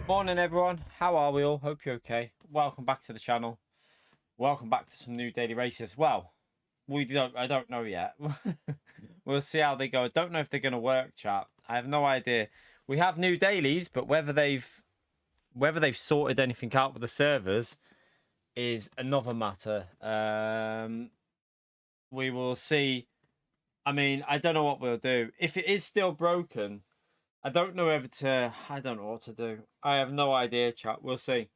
Morning everyone, how are we all? Hope you're okay. Welcome back to the channel. Welcome back to some new daily races. Well, I don't know yet. We'll see how they go. I don't know if they're going to work, chat. I have no idea. We have new dailies, but whether they've sorted anything out with the servers is another matter. We will see. I mean, I don't know what we'll do. If it is still broken, I don't know whether to... I don't know what to do. I have no idea, chat. We'll see.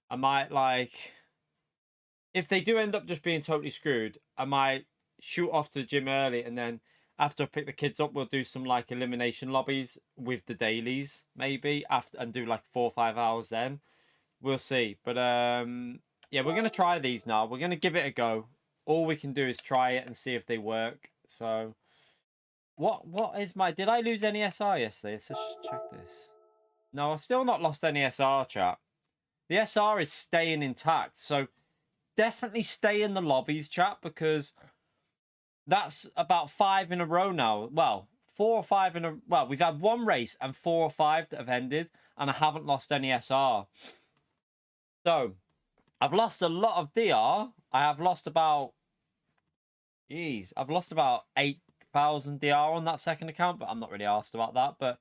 I might, like... If they do end up just being totally screwed, I might shoot off to the gym early, and then after I pick the kids up, we'll do some, like, elimination lobbies with the dailies, maybe, after, and do, like, 4 or 5 hours then. We'll see. But, yeah, we're going to try these now. We're going to give it a go. All we can do is try it and see if they work. So... What is my... Did I lose any SR yesterday? Let's just check this. No, I've still not lost any SR, chat. The SR is staying intact. So definitely stay in the lobbies, chat, because that's about 5 in a row now. Well, 4 or 5 in a... Well, we've had 1 race and 4 or 5 that have ended, and I haven't lost any SR. So I've lost a lot of DR. I have lost about... Jeez, I've lost about 8,000 DR on that second account, but I'm not really asked about that. But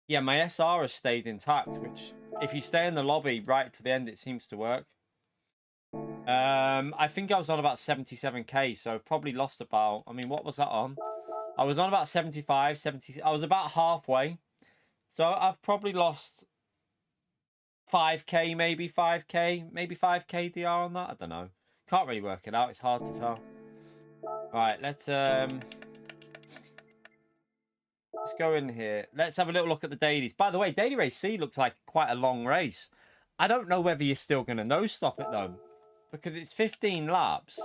yeah, my SR has stayed intact, which if you stay in the lobby right to the end, it seems to work. I think I was on about 77k, so probably lost about... I mean, what was that on? I was on about 75, 70... I was about halfway. So I've probably lost 5k, maybe 5k, maybe 5k DR on that. I don't know. Can't really work it out. It's hard to tell. Right, let's go in here. Let's have a little look at the dailies. By the way, Daily Race C looks like quite a long race. I don't know whether you're still going to no-stop it, though, because it's 15 laps.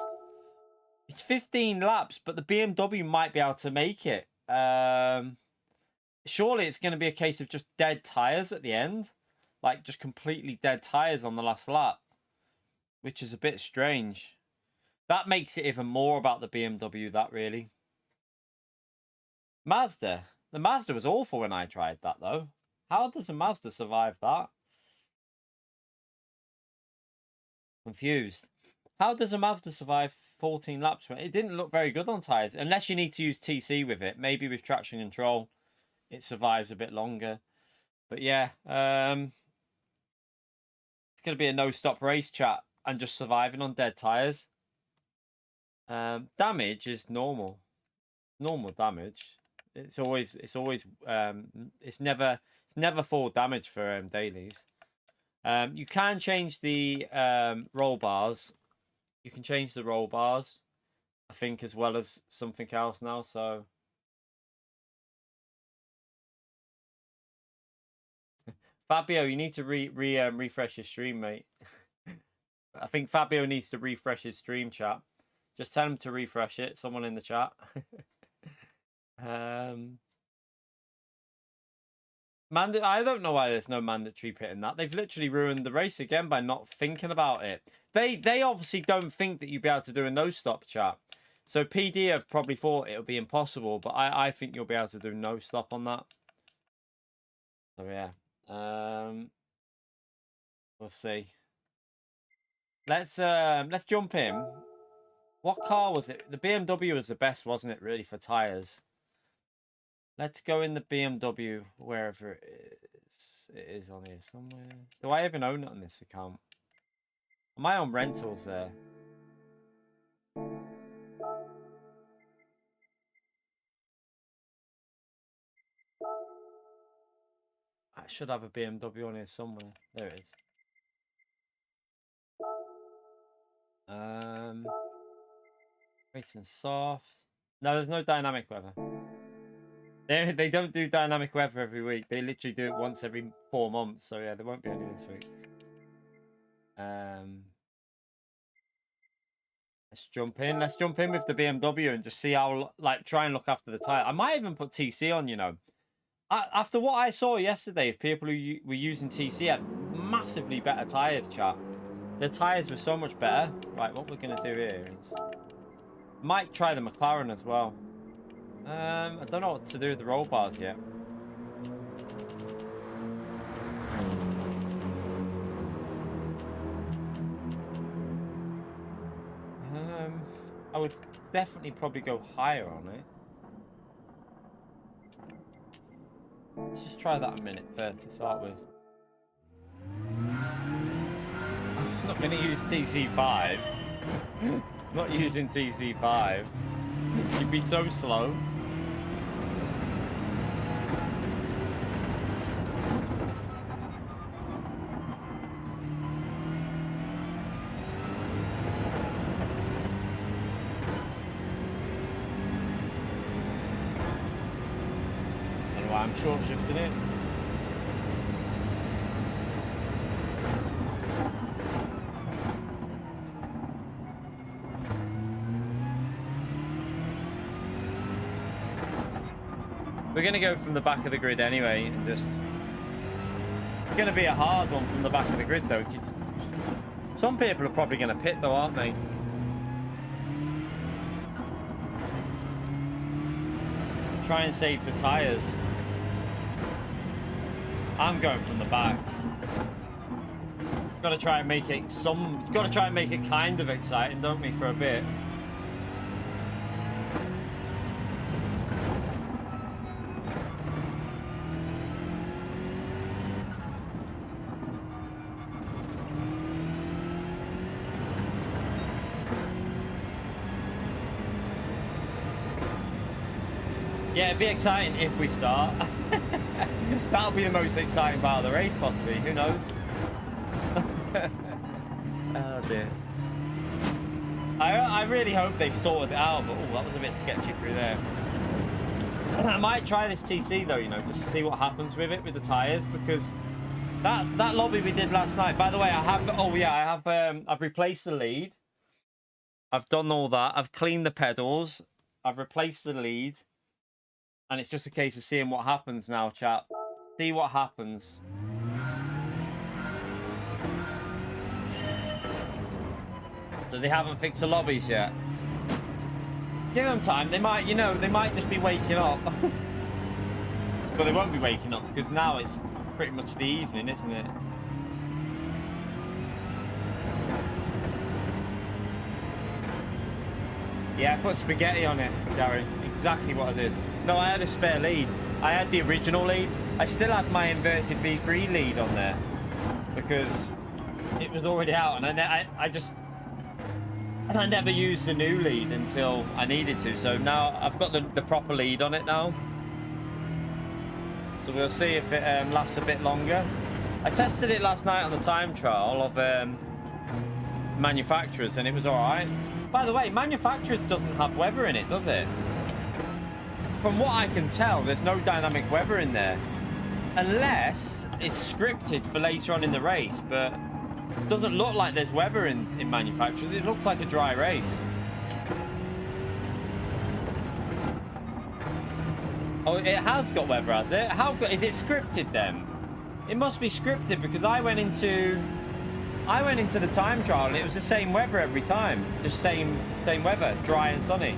It's 15 laps, but the BMW might be able to make it. Surely it's going to be a case of just dead tyres at the end. Like, just completely dead tyres on the last lap, which is a bit strange. That makes it even more about the BMW, that really. Mazda. The Mazda was awful when I tried that, though. How does a Mazda survive that? Confused. How does a Mazda survive 14 laps? It didn't look very good on tyres. Unless you need to use TC with it. Maybe with traction control, it survives a bit longer. But yeah, it's going to be a no-stop race, chat. And just surviving on dead tyres. Damage is normal. Normal damage. It's never full damage for dailies. You can change the roll bars. You can change the roll bars, I think, as well as something else now. So Fabio, you need to refresh your stream, mate. I think Fabio needs to refresh his stream, chat. Just tell him to refresh it. Someone in the chat. I don't know why there's no mandatory pit in that. They've literally ruined the race again by not thinking about it. They obviously don't think that you'd be able to do a no-stop, chat. So PD have probably thought it would be impossible, but I think you'll be able to do no-stop on that. So yeah. We'll see. Let's jump in. What car was it? The BMW was the best, wasn't it, really, for tyres? Let's go in the BMW, wherever it is. It is on here somewhere. Do I even own it on this account? Am I on rentals there? I should have a BMW on here somewhere. There it is. Racing soft. No, there's no dynamic weather. They don't do dynamic weather every week. They literally do it once every 4 months. So yeah, there won't be any this week. Let's jump in. Let's jump in with the BMW and just see how, like, try and look after the tyre. I might even put TC on, you know. After what I saw yesterday, if people who were using TC had massively better tyres, chat. The tyres were so much better. Right, what we're going to do here is... Might try the McLaren as well. I don't know what to do with the roll bars yet. I would definitely probably go higher on it. Let's just try that a minute first to start with. I'm not going to use TC5. Not using TC5. You'd be so slow. I'm short shifting it. We're going to go from the back of the grid anyway, and just... It's going to be a hard one from the back of the grid though. Some people are probably going to pit though, aren't they? Try and save the tyres. I'm going from the back. Got to try and make it kind of exciting, don't we, for a bit? Yeah, it'd be exciting if we start. That'll be the most exciting part of the race, possibly. Who knows? Oh dear. I really hope they've sorted it out, but oh, that was a bit sketchy through there. I might try this TC though, you know, just to see what happens with it with the tires, because that lobby we did last night. By the way, I've replaced the lead. I've done all that. I've cleaned the pedals. I've replaced the lead. And it's just a case of seeing what happens now, chat. See what happens. So they haven't fixed the lobbies yet. Give them time. They might, you know, they might just be waking up. But they won't be waking up because now it's pretty much the evening, isn't it? Yeah, I put spaghetti on it, Gary. Exactly what I did. No, I had a spare lead. I had the original lead. I still had my inverted V3 lead on there because it was already out, and I never used the new lead until I needed to. So now I've got the proper lead on it now. So we'll see if it lasts a bit longer. I tested it last night on the time trial of manufacturers, and it was all right. By the way, manufacturers doesn't have weather in it, does it? From what I can tell, there's no dynamic weather in there. Unless it's scripted for later on in the race, but it doesn't look like there's weather in manufacturers. It looks like a dry race. Oh, it has got weather, has it? Is it scripted then? It must be scripted because I went into the time trial and it was the same weather every time. Just same weather, dry and sunny.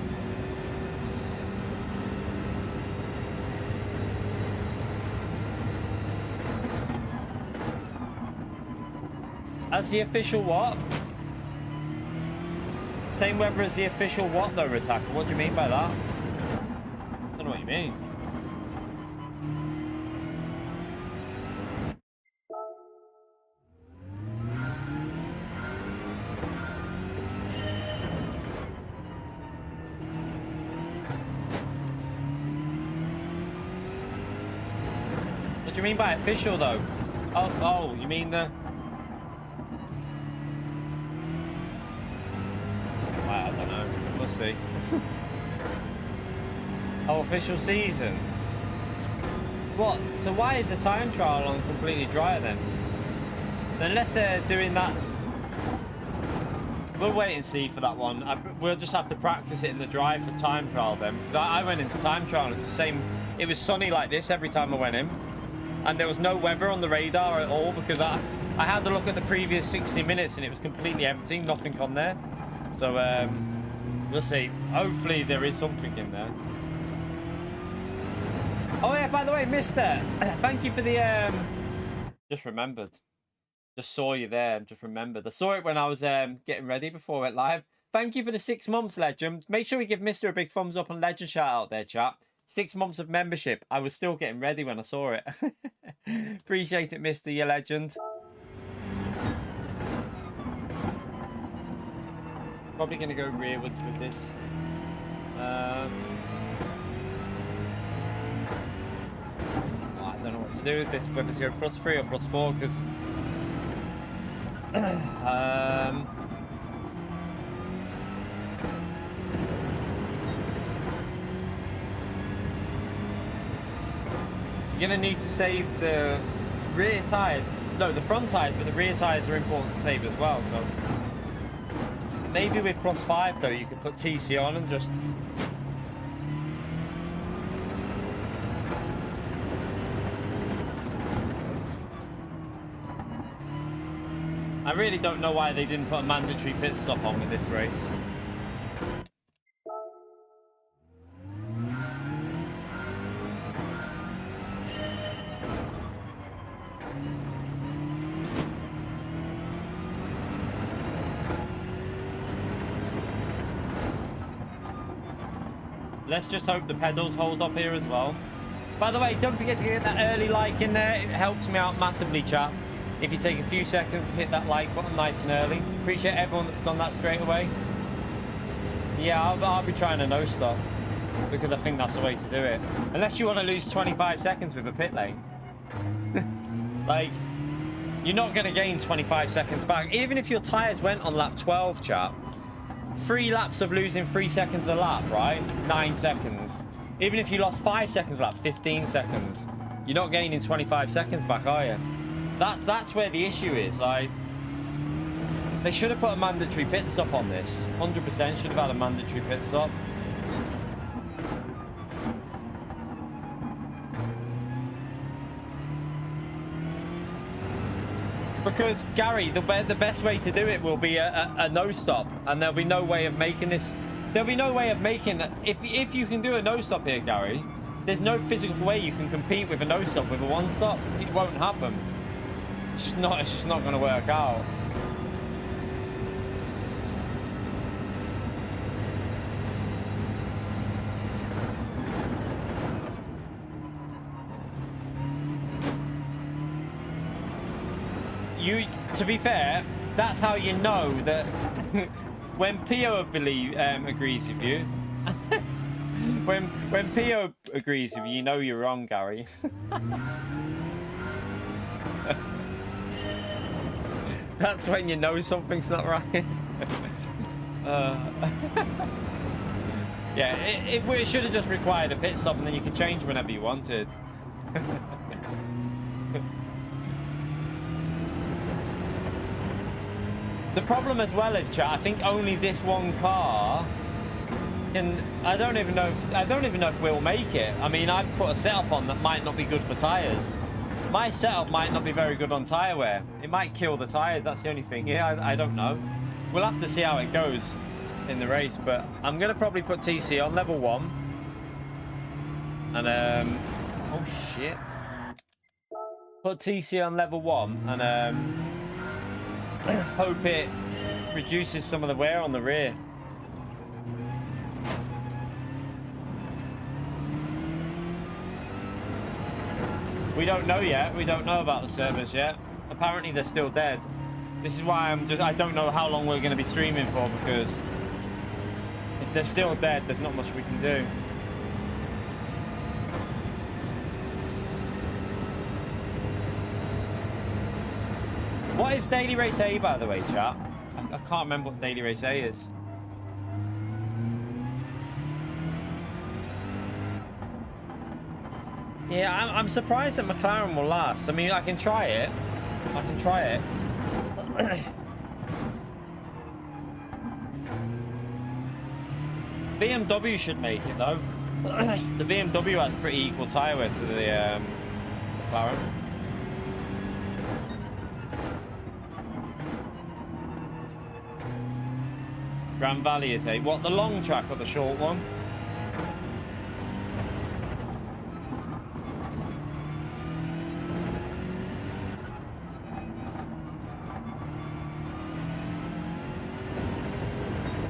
As the official what? Same weather as the official what though, Attacker? What do you mean by that? I don't know what you mean. What do you mean by official though? Oh, you mean the... I don't know. We'll see. Oh, official season. What? So why is the time trial on completely dry then? Unless they're doing that... We'll wait and see for that one. We'll just have to practice it in the dry for time trial then. Because I went into time trial and it was the same... It was sunny like this every time I went in. And there was no weather on the radar at all because I had to look at the previous 60 minutes and it was completely empty. Nothing on there. So, we'll see. Hopefully there is something in there. Oh yeah, by the way, mister, thank you for the, just remembered. Just saw you there and just remembered. I saw it when I was getting ready before I went live. Thank you for the 6 months, Legend. Make sure we give Mr. a big thumbs up and Legend shout out there, chat. 6 months of membership. I was still getting ready when I saw it. Appreciate it, Mr. Your Legend. Probably going to go rearwards with this. I don't know what to do with this, whether to go +3 or +4, because you're going to need to save the rear tyres. No, the front tyres, but the rear tyres are important to save as well. So maybe with +5 though, you could put TC on and just. I really don't know why they didn't put a mandatory pit stop on with this race. Let's just hope the pedals hold up here as well. By the way, don't forget to get that early like in there. It helps me out massively, chat. If you take a few seconds to hit that like button nice and early. Appreciate everyone that's done that straight away. Yeah, I'll be trying to no stop, because I think that's the way to do it. Unless you want to lose 25 seconds with a pit lane. Like, you're not going to gain 25 seconds back. Even if your tyres went on lap 12, chat. 3 laps of losing 3 seconds a lap, right? 9 seconds. Even if you lost 5 seconds a lap, 15 seconds. You're not gaining 25 seconds back, are you? That's where the issue is. Like, they should have put a mandatory pit stop on this. 100% should have had a mandatory pit stop. Because, Gary, the best way to do it will be a no stop, and there'll be no way of making this. There'll be no way of making that. If you can do a no stop here, Gary, there's no physical way you can compete with a no stop with a one stop. It won't happen. It's just not going to work out. To be fair, that's how you know that when Pio agrees with you. when Pio agrees with you, you know you're wrong, Gary. That's when you know something's not right. Yeah, it should have just required a pit stop, and then you could change whenever you wanted. The problem as well is, chat, I think only this one car can. I don't even know if we'll make it. I mean, I've put a setup on that might not be good for tyres. My setup might not be very good on tyre wear. It might kill the tyres. That's the only thing. Yeah, I don't know. We'll have to see how it goes in the race. But I'm gonna probably put TC on level 1. And oh shit. Put TC on level 1 and hope it reduces some of the wear on the rear. We don't know yet. We don't know about the servers yet. Apparently they're still dead. This is why I don't know how long we're going to be streaming for, because if they're still dead, there's not much we can do. What is Daily Race A, by the way, chat? I can't remember what Daily Race A is. Yeah, I'm surprised that McLaren will last. I mean, I can try it. BMW should make it, though. The BMW has pretty equal tyre wear to the McLaren. Grand Valley is A. What, the long track or the short one?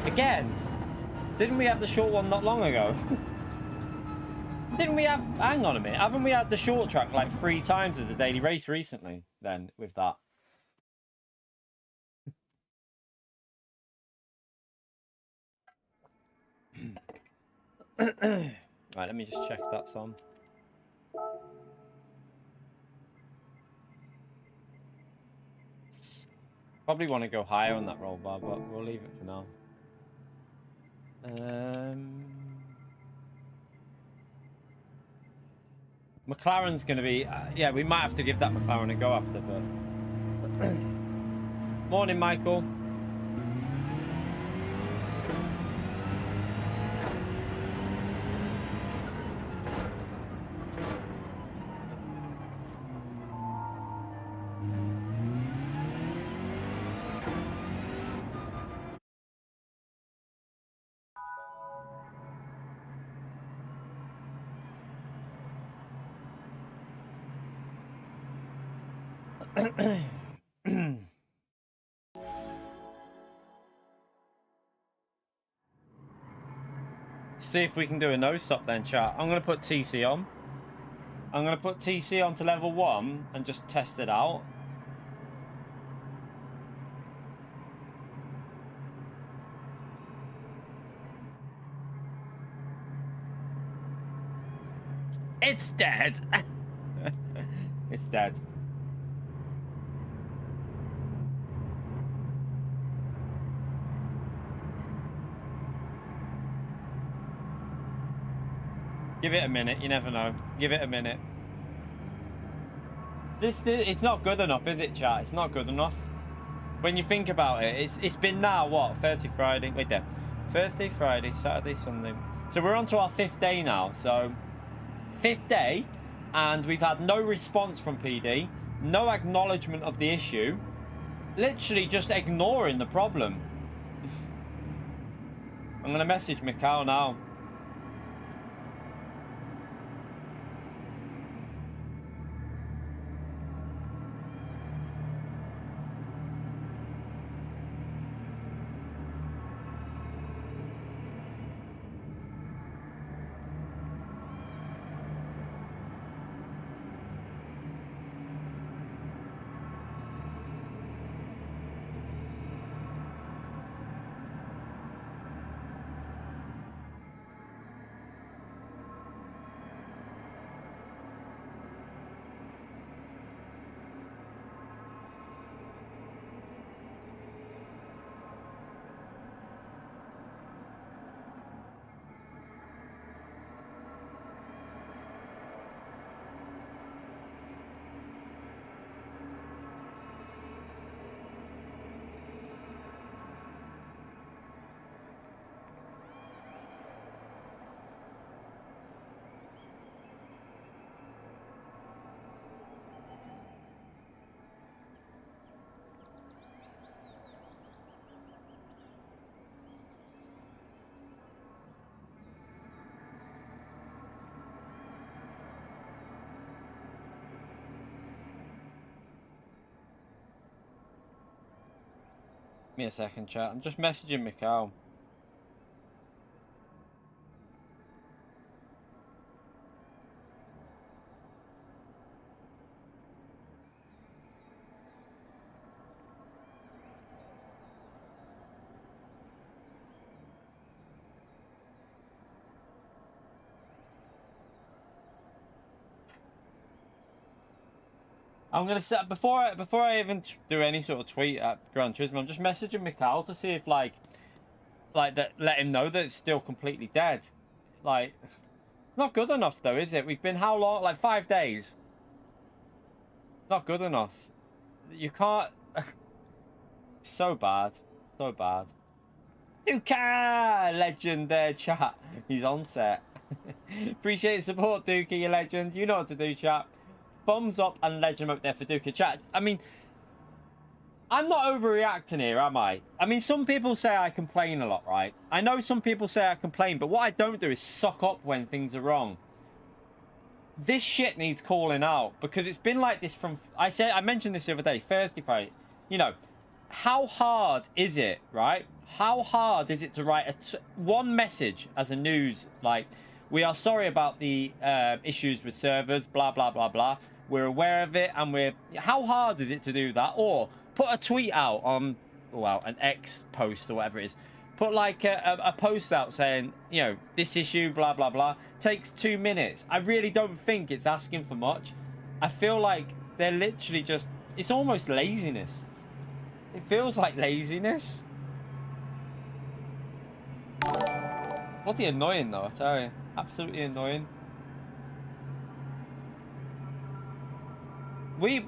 Again? Didn't we have the short one not long ago? Didn't we have... Hang on a minute. Haven't we had the short track like 3 times as a daily race recently, then, with that? Right, let me just check that's on. Probably want to go higher on that roll bar, but we'll leave it for now. McLaren's going to be... yeah, we might have to give that McLaren a go after, but... Morning, Michael. See if we can do a no stop then, chat. I'm going to put TC on. I'm going to put TC on to level 1 and just test it out. It's dead. It's dead. Give it a minute, you never know. Give it a minute. It's not good enough, is it, chat? It's not good enough. When you think about it, it's been now, what, Thursday, Friday? Wait there. Thursday, Friday, Saturday, Sunday. So we're on to our 5th day now. So, 5th day, and we've had no response from PD, no acknowledgement of the issue, literally just ignoring the problem. I'm going to message Mikhail now. Give me a second, chat. I'm just messaging Mikhail. I'm gonna set before I even do any sort of tweet at Gran Turismo. I'm just messaging Mikhail to see if like that, let him know that it's still completely dead. Like, not good enough though, is it? We've been how long? Like 5 days. Not good enough. You can't. So bad, so bad. Duka, legend there, chat. He's on set. Appreciate the support, Dookie, you legend. You know what to do, chat. Thumbs up and legend up there for Duka. Chat, I mean, I'm not overreacting here, am I? I mean, some people say I complain a lot, right? I know some people say I complain, but what I don't do is suck up when things are wrong. This shit needs calling out, because it's been like this from... I mentioned this the other day, Thursday, Friday. You know, how hard is it, right? How hard is it to write one message as a news, like, we are sorry about the issues with servers, blah, blah, blah, blah. We're aware of it, and how hard is it to do that? Or put a tweet out on, well, an X post or whatever it is. Put like a post out saying, you know, this issue, blah, blah, blah. Takes 2 minutes. I really don't think it's asking for much. I feel like they're literally just, it's almost laziness. It feels like laziness. Bloody annoying though, I tell you. Absolutely annoying.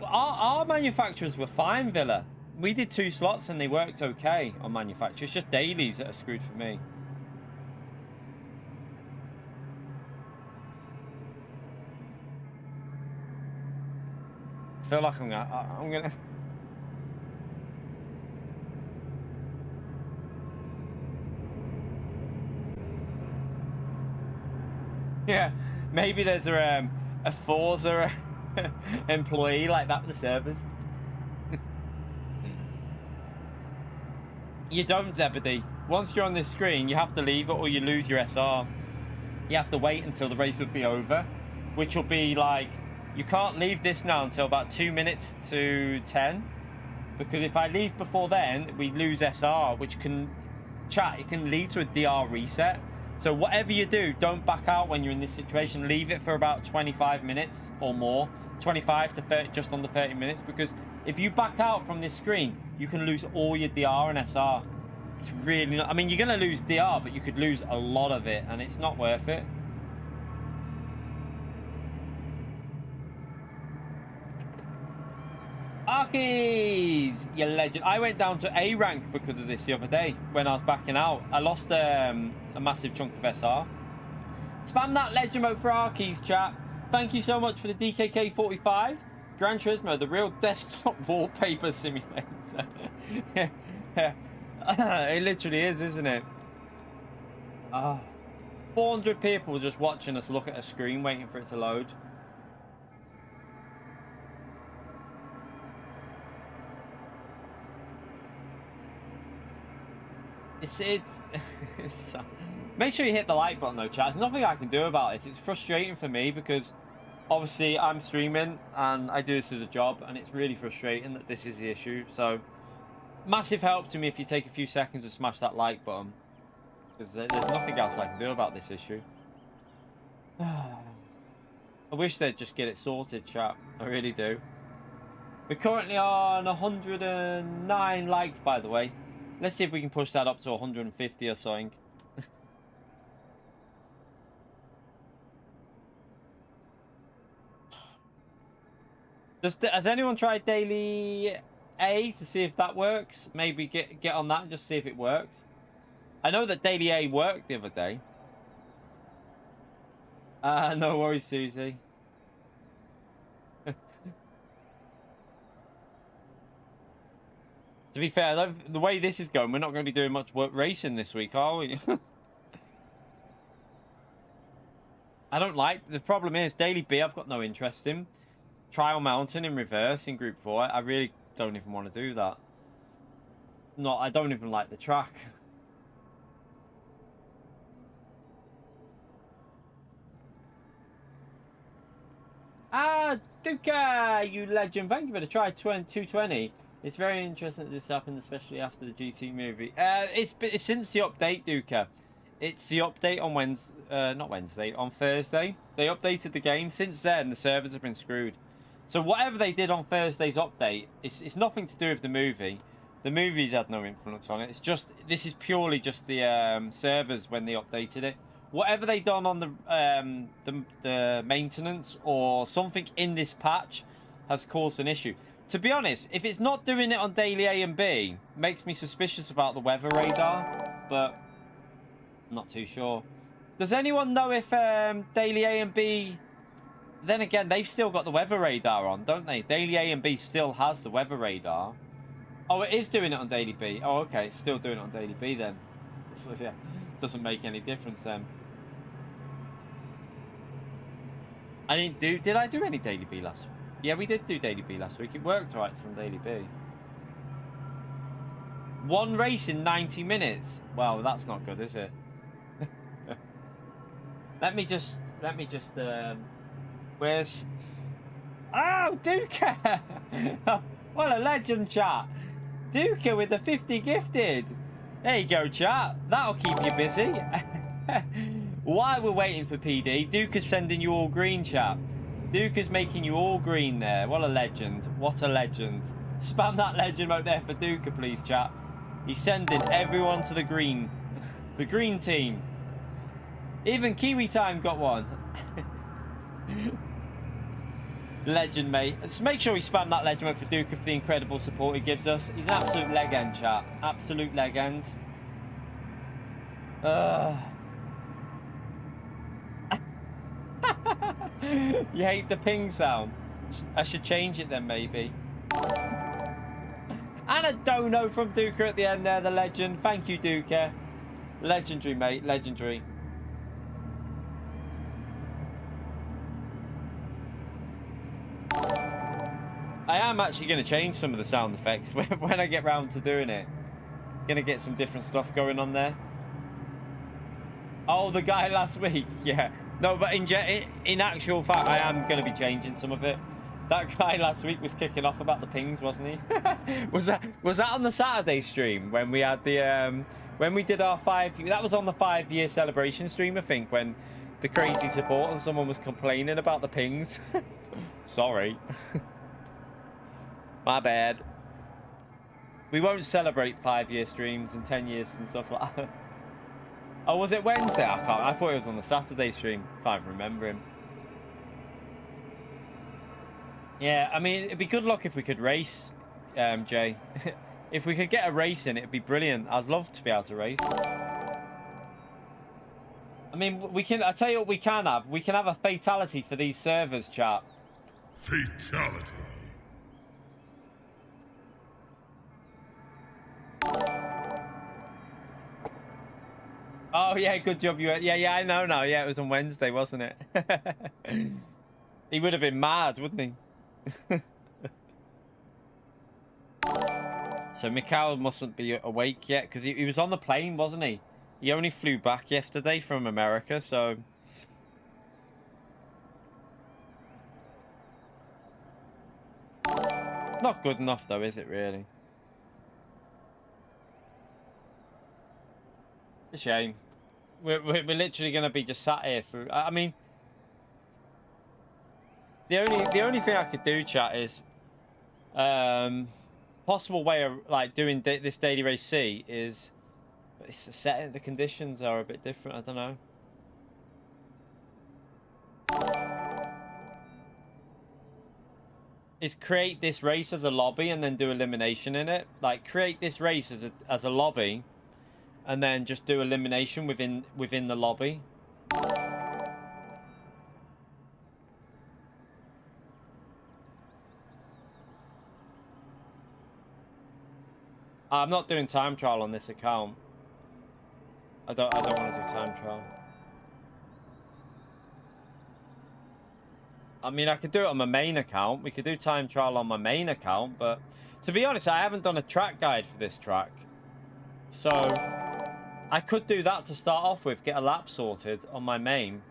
Our manufacturers were fine, Villa. We did 2 slots and they worked okay on manufacturers. It's just dailies that are screwed for me. I feel like I'm gonna yeah, maybe there's a Forza employee like that with the servers. You don't, Zebedee. Once you're on this screen, you have to leave it or you lose your SR. You have to wait until the race would be over, which will be like, you can't leave this now until about 2 minutes to 10, because if I leave before then, we lose SR, which can, it can lead to a DR reset. So whatever you do, don't back out when you're in this situation. Leave it for about 25 minutes or more, 25 to 30, just under 30 minutes, because if you back out from this screen, you can lose all your DR and SR. It's really not, I mean, you're going to lose DR, but you could lose a lot of it, and it's not worth it. Arkies, you legend. I went down to A rank because of this the other day when I was backing out. I lost a massive chunk of SR. Spam that legend mode for Arkies, chat. Thank you so much for the DKK 45. Gran Turismo, the real desktop wallpaper simulator. It literally is, isn't it? 400 people just watching us look at a screen waiting for it to load. It's make sure you hit the like button though, chat. There's nothing I can do about this. It's frustrating for me because obviously I'm streaming and I do this as a job, and it's really frustrating that this is the issue. So massive help to me if you take a few seconds to smash that like button, because there's nothing else I can do about this issue. I wish they'd just get it sorted, chat. I really do. We're currently on 109 likes, by the way. Let's see if we can push that up to 150 or something. Has anyone tried Daily A to see if that works? Maybe get on that and just see if it works. I know that Daily A worked the other day. No worries, Susie. To be fair, the way this is going, we're not going to be doing much work racing this week, are we? I don't like... The problem is, Daily B, I've got no interest in. Trial Mountain in reverse in Group 4, I really don't even want to do that. No, I don't even like the track. Duka, you legend. Thank you for the try 220. It's very interesting that this happened, especially after the GT movie. It's since the update, Duka. It's the update on on Thursday. They updated the game. Since then, the servers have been screwed. So whatever they did on Thursday's update, it's nothing to do with the movie. The movies had no influence on it. It's just, this is purely just the servers when they updated it. Whatever they done on the maintenance or something in this patch has caused an issue. To be honest, if it's not doing it on Daily A and B, makes me suspicious about the weather radar, but I'm not too sure. Does anyone know if Daily A and B... Then again, they've still got the weather radar on, don't they? Daily A and B still has the weather radar. Oh, it is doing it on Daily B. Oh, okay, it's still doing it on Daily B then. So, yeah, doesn't make any difference then. I didn't do... Did I do any Daily B last week? Yeah, we did do Daily B last week. It worked right from Daily B. 1 race in 90 minutes. Well, that's not good, is it? let me just where's oh, Duca. What a legend, chat. Duca with the 50 gifted. There you go, chat. That'll keep you busy. While we're waiting for PD, Duca's sending you all green, chat. Duca's making you all green there. What a legend. What a legend. Spam that legend out there for Duca, please, chat. He's sending everyone to the green. The green team. Even Kiwi Time got one. Legend, mate. Just make sure we spam that legend out for Duca for the incredible support he gives us. He's an absolute legend, chat. Absolute legend. You hate the ping sound? I should change it then, maybe. And a dono from Duca at the end there, the legend. Thank you, Duca. Legendary, mate. Legendary. I am actually going to change some of the sound effects when I get round to doing it. Going to get some different stuff going on there. Oh, the guy last week. Yeah. No, but in actual fact, I am going to be changing some of it. That guy last week was kicking off about the pings, wasn't he? was that on the Saturday stream when we had the when we did our 5? That was on the 5-year celebration stream, I think, when the crazy support and someone was complaining about the pings. Sorry. My bad. We won't celebrate 5-year streams and 10 years and stuff like that. Oh, was it Wednesday? I thought it was on the Saturday stream. Can't even remember him. Yeah, I mean, it'd be good luck if we could race, Jay. If we could get a race in, it'd be brilliant. I'd love to be able to race. I mean, we can. I tell you what, we can have. We can have a fatality for these servers, chat. Fatality. Oh yeah, good job. Yeah, I know now. Yeah, it was on Wednesday, wasn't it? He would have been mad, wouldn't he? So Mikhail mustn't be awake yet because he was on the plane, wasn't he? He only flew back yesterday from America, so not good enough though, is it really? A shame. We're literally going to be just sat here for. I mean, the only thing I could do, chat, is possible way of like doing this daily race C is it's the setting. The conditions are a bit different. I don't know. Is create this race as a lobby and then do elimination in it. Like create this race as a lobby. And then just do elimination within the lobby. I'm not doing time trial on this account. I don't want to do time trial. I mean, I could do it on my main account. We could do time trial on my main account, but to be honest, I haven't done a track guide for this track. So I could do that to start off with, get a lap sorted on my main.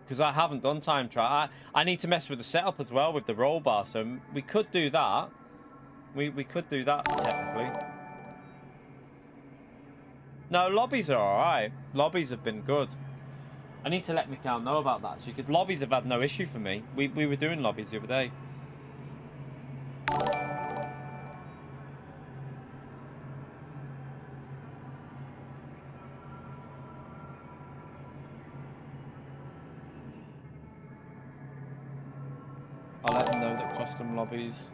Because I haven't done time trial. I need to mess with the setup as well with the roll bar, so we could do that. We could do that technically. No, lobbies are alright. Lobbies have been good. I need to let Mikhail know about that actually, because lobbies have had no issue for me. We were doing lobbies the other day. I'll let him know that custom lobbies.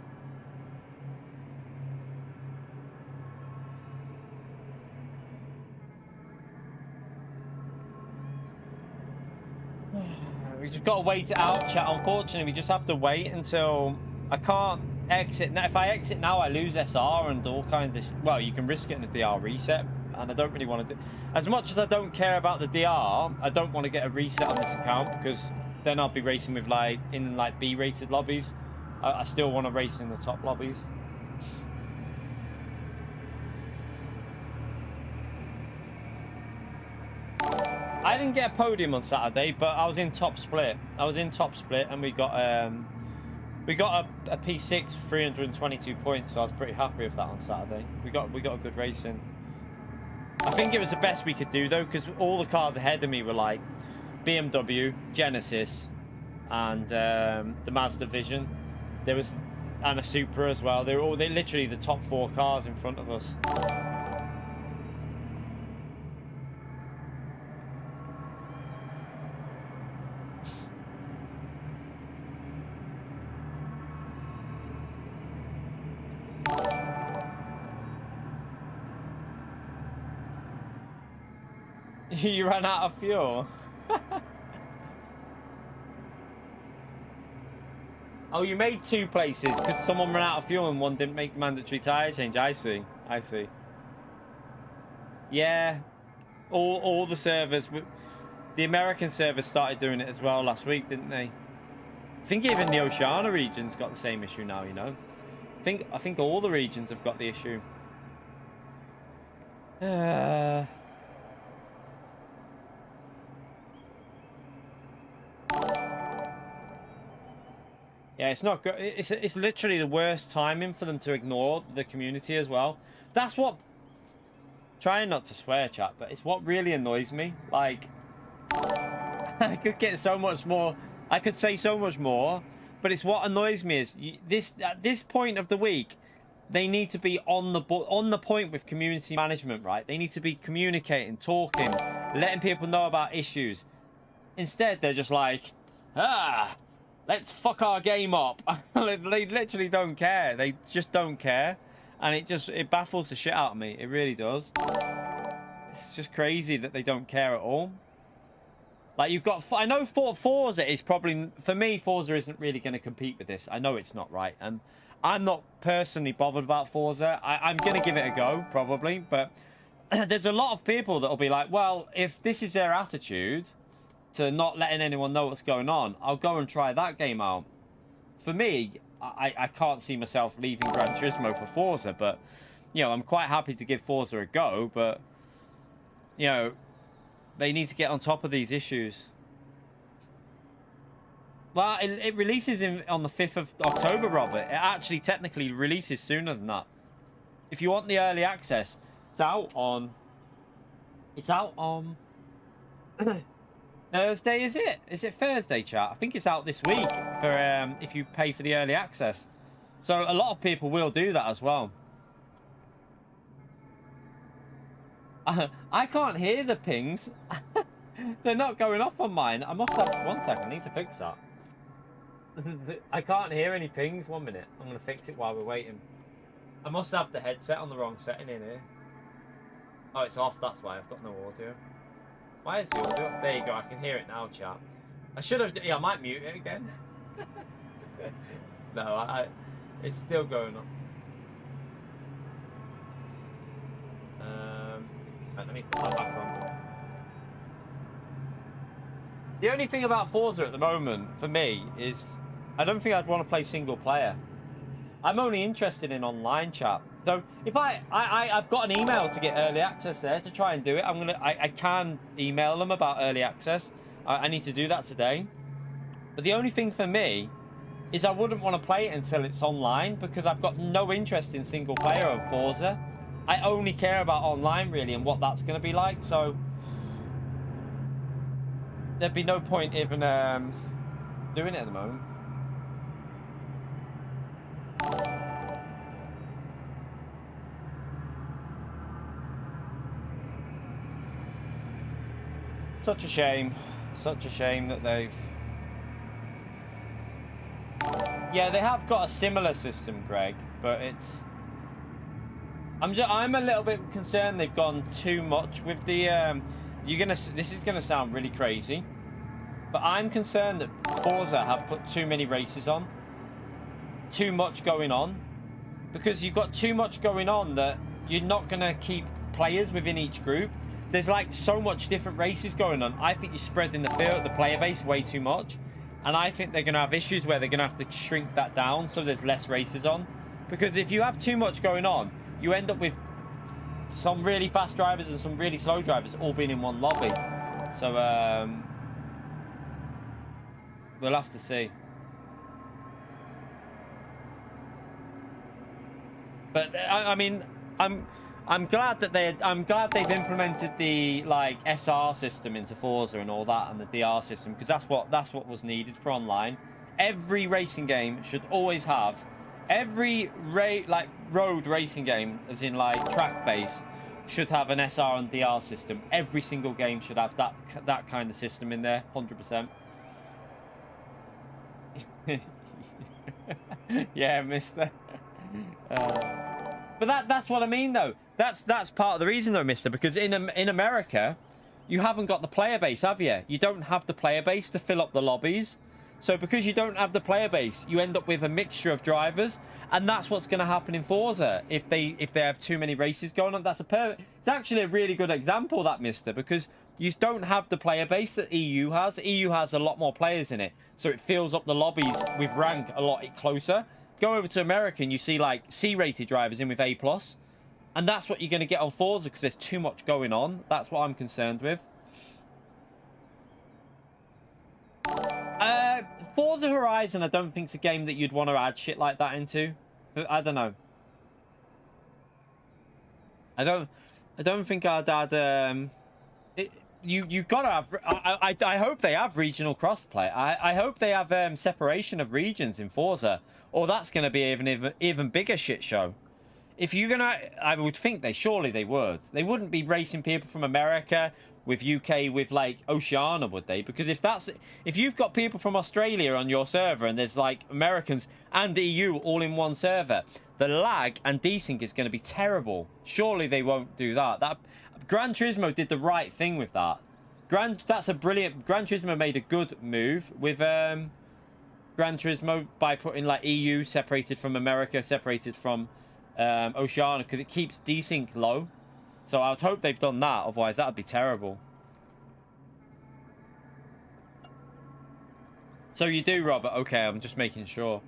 We just got to wait it out, chat. Unfortunately, we just have to wait until I can't exit. Now, if I exit now, I lose SR and all kinds of. Well, you can risk getting the DR reset, and I don't really want to do. As much as I don't care about the DR, I don't want to get a reset on this account because then I'll be racing with in B-rated lobbies. I still want to race in the top lobbies. I didn't get a podium on Saturday, but I was in top split. And we got a P6 for 322 points, so I was pretty happy with that on Saturday. We got a good race in. I think it was the best we could do though, because all the cars ahead of me were like BMW, Genesis, and the Mazda Vision. There was and a Supra as well. They're literally the top 4 cars in front of us. You ran out of fuel. Oh, you made 2 places because someone ran out of fuel and one didn't make the mandatory tyre change. I see. Yeah. All the servers, the American servers started doing it as well last week, didn't they? I think even the Oceania region's got the same issue now, you know. I think all the regions have got the issue. Yeah, it's not good. It's literally the worst timing for them to ignore the community as well. That's what... Trying not to swear, chat, but it's what really annoys me. Like, I could get so much more... I could say so much more, but it's what annoys me is... At this point of the week, they need to be on the point with community management, right? They need to be communicating, talking, letting people know about issues. Instead, they're just like... Let's fuck our game up. They literally don't care. They just don't care. And it baffles the shit out of me. It really does. It's just crazy that they don't care at all. Like, you've got... I know Forza is probably... For me, Forza isn't really going to compete with this. I know it's not, right? And I'm not personally bothered about Forza. I'm going to give it a go, probably. But there's a lot of people that will be like, well, if this is their attitude... to not letting anyone know what's going on, I'll go and try that game out. For me, I can't see myself leaving Gran Turismo for Forza, but, you know, I'm quite happy to give Forza a go, but, you know, they need to get on top of these issues. Well, it releases on the 5th of October, Robert. It actually technically releases sooner than that. If you want the early access, it's out on... Thursday, is it? Is it Thursday, chat? I think it's out this week for if you pay for the early access. So a lot of people will do that as well. I can't hear the pings. They're not going off on mine. I must have... One second, I need to fix that. I can't hear any pings. 1 minute. I'm going to fix it while we're waiting. I must have the headset on the wrong setting in here. Oh, it's off. That's why I've got no audio. Why is the audio? There you go, I can hear it now, chat. I should have... Yeah, I might mute it again. No, it's still going on. Right, let me put that back on. The only thing about Forza at the moment, for me, is... I don't think I'd want to play single player. I'm only interested in online chat. So if I've got an email to get early access there to try and do it. I can email them about early access. I need to do that today. But the only thing for me is I wouldn't want to play it until it's online because I've got no interest in single player on Forza. I only care about online really and what that's going to be like. So there'd be no point even doing it at the moment. Such a shame. Such a shame that they've... Yeah, they have got a similar system, Greg, but it's... I'm a little bit concerned they've gone too much with the... This is gonna sound really crazy, but I'm concerned that Forza have put too many races on. Too much going on. Because you've got too much going on that you're not gonna keep players within each group. There's like so much different races going on. I think you're spreading the player base way too much. And I think they're going to have issues where they're going to have to shrink that down so there's less races on. Because if you have too much going on, you end up with some really fast drivers and some really slow drivers all being in one lobby. So we'll have to see. But I mean, I'm glad that they've implemented the like SR system into Forza and all that, and the DR system, because that's what was needed for online. Every racing game should always have, every road racing game, as in like track based, should have an SR and DR system. Every single game should have that kind of system in there, 100%. Yeah, mister. But that's what I mean, though. That's part of the reason, though, mister, because in America, you haven't got the player base, have you? You don't have the player base to fill up the lobbies. So because you don't have the player base, you end up with a mixture of drivers, and that's what's going to happen in Forza if they have too many races going on. It's actually a really good example, that, mister, because you don't have the player base that EU has. EU has a lot more players in it, so it fills up the lobbies with rank a lot closer. Go over to America and you see like C-rated drivers in with A+, and that's what you're going to get on Forza because there's too much going on. That's what I'm concerned with. Forza Horizon, I don't think it's a game that you'd want to add shit like that into. But I don't know. I don't think I'd add. You gotta have. I hope they have regional crossplay. I hope they have separation of regions in Forza, or that's going to be even bigger shit show. If you're gonna, I would think surely they would. They wouldn't be racing people from America with UK with like Oceania, would they? Because if you've got people from Australia on your server and there's like Americans and EU all in one server, the lag and desync is going to be terrible. Surely they won't do that. Gran Turismo did the right thing with that. That's a brilliant. Gran Turismo made a good move with Gran Turismo by putting like EU separated from America, separated from Oceania, because it keeps desync low. So I would hope they've done that. Otherwise, that would be terrible. So you do, Robert? Okay, I'm just making sure.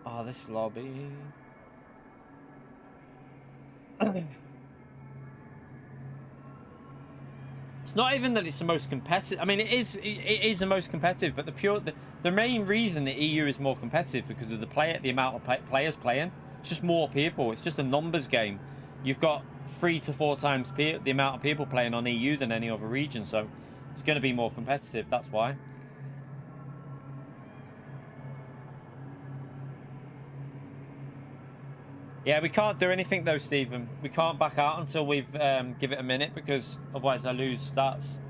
Oh, this lobby. It's not even that it's the most competitive. I mean, it is the most competitive, but the main reason the EU is more competitive because of the amount of players playing. It's just more people. It's just a numbers game. You've got 3 to 4 times the amount of people playing on EU than any other region, so it's going to be more competitive. That's why. Yeah, we can't do anything though, Stephen. We can't back out until we've give it a minute, because otherwise I lose stats.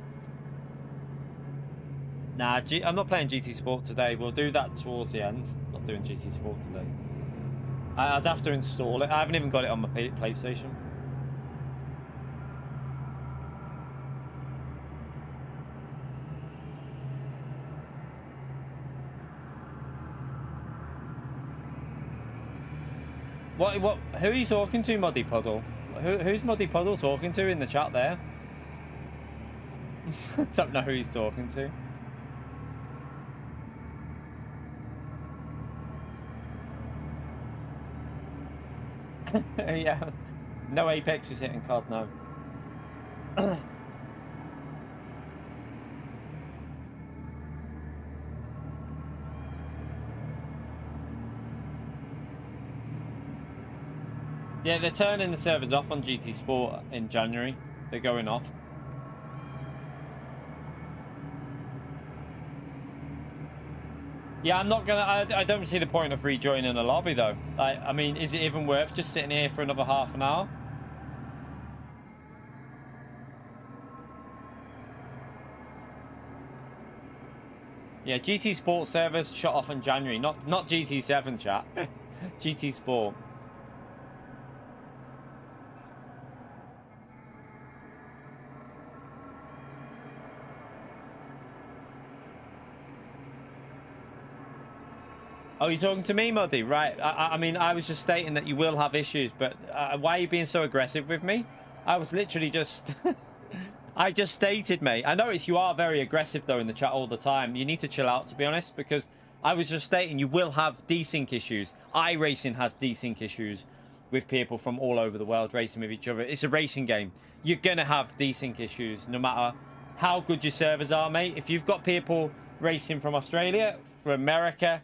Nah, I'm not playing GT Sport today. We'll do that towards the end. Not doing GT Sport today. I'd have to install it. I haven't even got it on my PlayStation. What? Who are you talking to, Muddy Puddle? Who's Muddy Puddle talking to in the chat there? Don't know who he's talking to. Yeah. No Apex is hitting COD, no. Yeah, they're turning the servers off on GT Sport in January. They're going off. Yeah, I'm not gonna. I don't see the point of rejoining a lobby though. I mean, is it even worth just sitting here for another half an hour? Yeah, GT Sport servers shut off in January. Not GT7 chat. GT Sport. Oh, you're talking to me, Muddy? Right. I mean, I was just stating that you will have issues, but why are you being so aggressive with me? I was literally just... I just stated, mate. I notice you are very aggressive, though, in the chat all the time. You need to chill out, to be honest, because I was just stating you will have desync issues. iRacing has desync issues with people from all over the world racing with each other. It's a racing game. You're going to have desync issues no matter how good your servers are, mate. If you've got people racing from Australia, from America,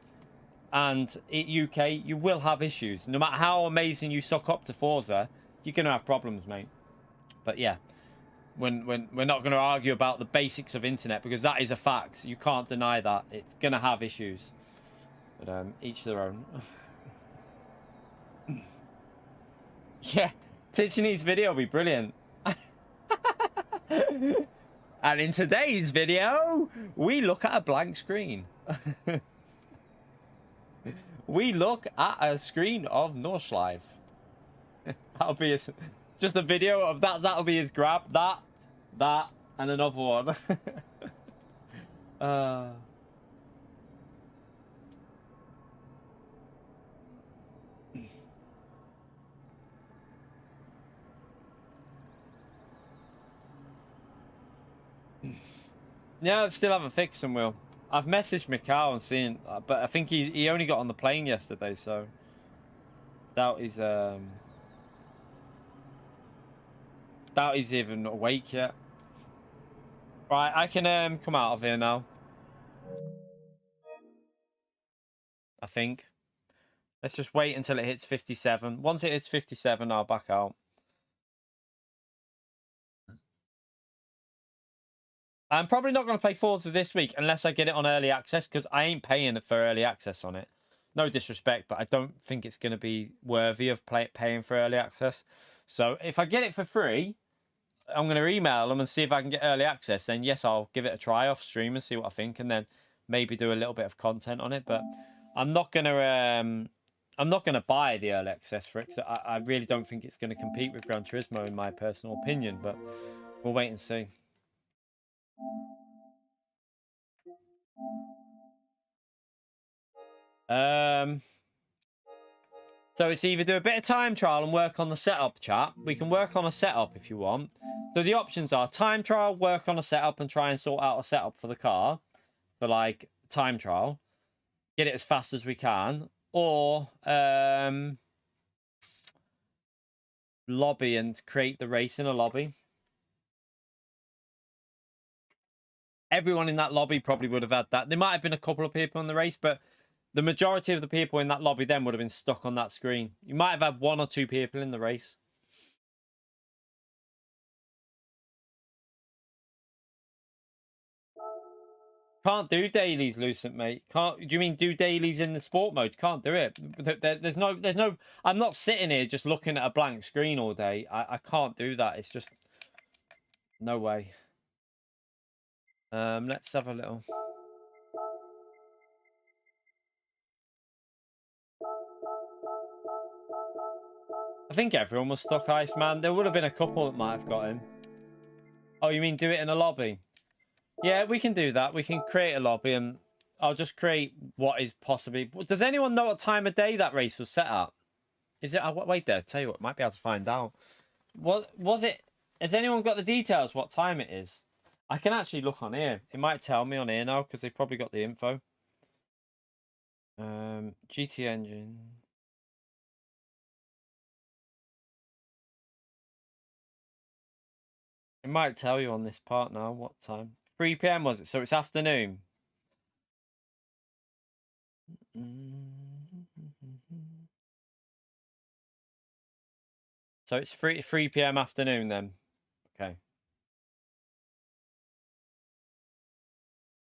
and UK, you will have issues. No matter how amazing you suck up to Forza, you're going to have problems, mate. But yeah, when we're not going to argue about the basics of internet, because that is a fact. You can't deny that. It's going to have issues. But each their own. Yeah, Tiffany's video will be brilliant. And in today's video, we look at a blank screen. We look at a screen of Nordschleife. That'll be just a video of that. That'll be his grab. That, and another one. Yeah, I still haven't fixed them, Will. I've messaged Mikhail and seen, but I think he only got on the plane yesterday, so doubt he's even awake yet. Right, I can come out of here now. I think. Let's just wait until it hits 57. Once it hits 57, I'll back out. I'm probably not going to play Forza this week unless I get it on early access, because I ain't paying for early access on it. No disrespect, but I don't think it's going to be worthy of paying for early access. So if I get it for free, I'm going to email them and see if I can get early access. Then yes, I'll give it a try off stream and see what I think, and then maybe do a little bit of content on it. But I'm not going to buy the early access for it, because I really don't think it's going to compete with Gran Turismo in my personal opinion. But we'll wait and see. So it's either do a bit of time trial and work on the setup, chat. We can work on a setup if you want. So the options are time trial, work on a setup and try and sort out a setup for the car for like time trial. Get it as fast as we can. Or lobby and create the race in a lobby. Everyone in that lobby probably would have had that. There might have been a couple of people in the race, but the majority of the people in that lobby then would have been stuck on that screen. You might have had 1 or 2 people in the race. Can't do dailies, Lucent, mate. Can't. Do you mean do dailies in the sport mode? Can't do it. There's no. I'm not sitting here just looking at a blank screen all day. I can't do that. It's just no way. Let's have a little. I think everyone was stuck, Iceman. There would have been a couple that might have got him. Oh, you mean do it in a lobby? Yeah, we can do that. We can create a lobby and I'll just create what is possibly... Does anyone know what time of day that race was set at? Is it... Wait there. Tell you what, might be able to find out. What was it? Has anyone got the details what time it is? I can actually look on here. It might tell me on here now because they've probably got the info. GT engine... It might tell you on this part now what time. 3 PM was it? So it's afternoon. So it's 3 PM afternoon then. Okay.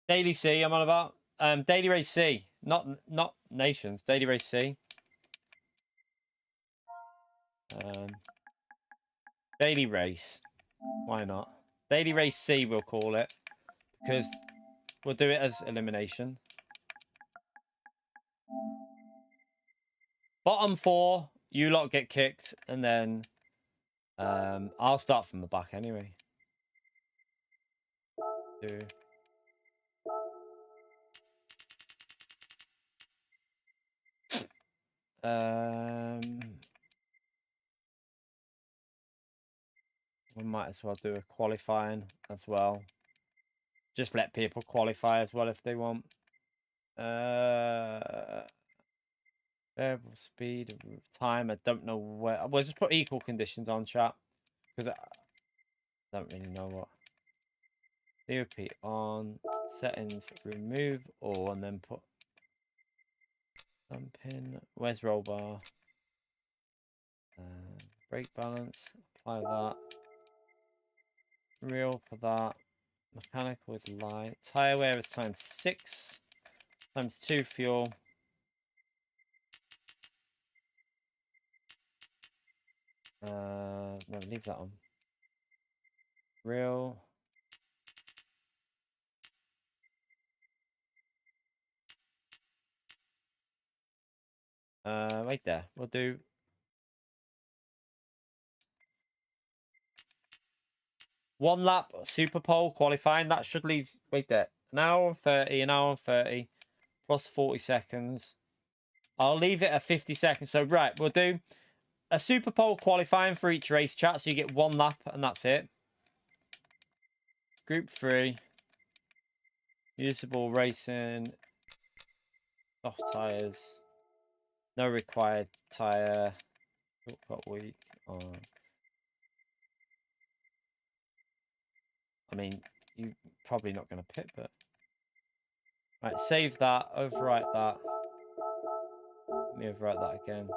Daily C, I'm on about. Daily Race C. Not Nations. Daily Race C. Daily Race. Why not? Daily Race C we'll call it. Because we'll do it as elimination. Bottom 4, you lot get kicked, and then I'll start from the back anyway. 2. We might as well do a qualifying as well. Just let people qualify as well if they want. Variable speed, time. I don't know where. We'll just put equal conditions on, chat, because I don't really know what. DOP on, settings, remove all, and then put pin. Where's roll bar? Brake balance. Apply that. Real for that. Mechanical is light. Tire wear is times 6. Times 2 fuel. No, leave that on. Real. Right there. We'll do. One lap super pole qualifying. That should leave. Wait there. An hour and 30. An hour and 30. Plus 40 seconds. I'll leave it at 50 seconds. So right, we'll do a super pole qualifying for each race, chat. So you get 1 lap and that's it. Group 3. Usable racing. Soft tires. No required tire. Got weak on. I mean, you're probably not going to pit, but right. Save that. Overwrite that. Let me overwrite that again.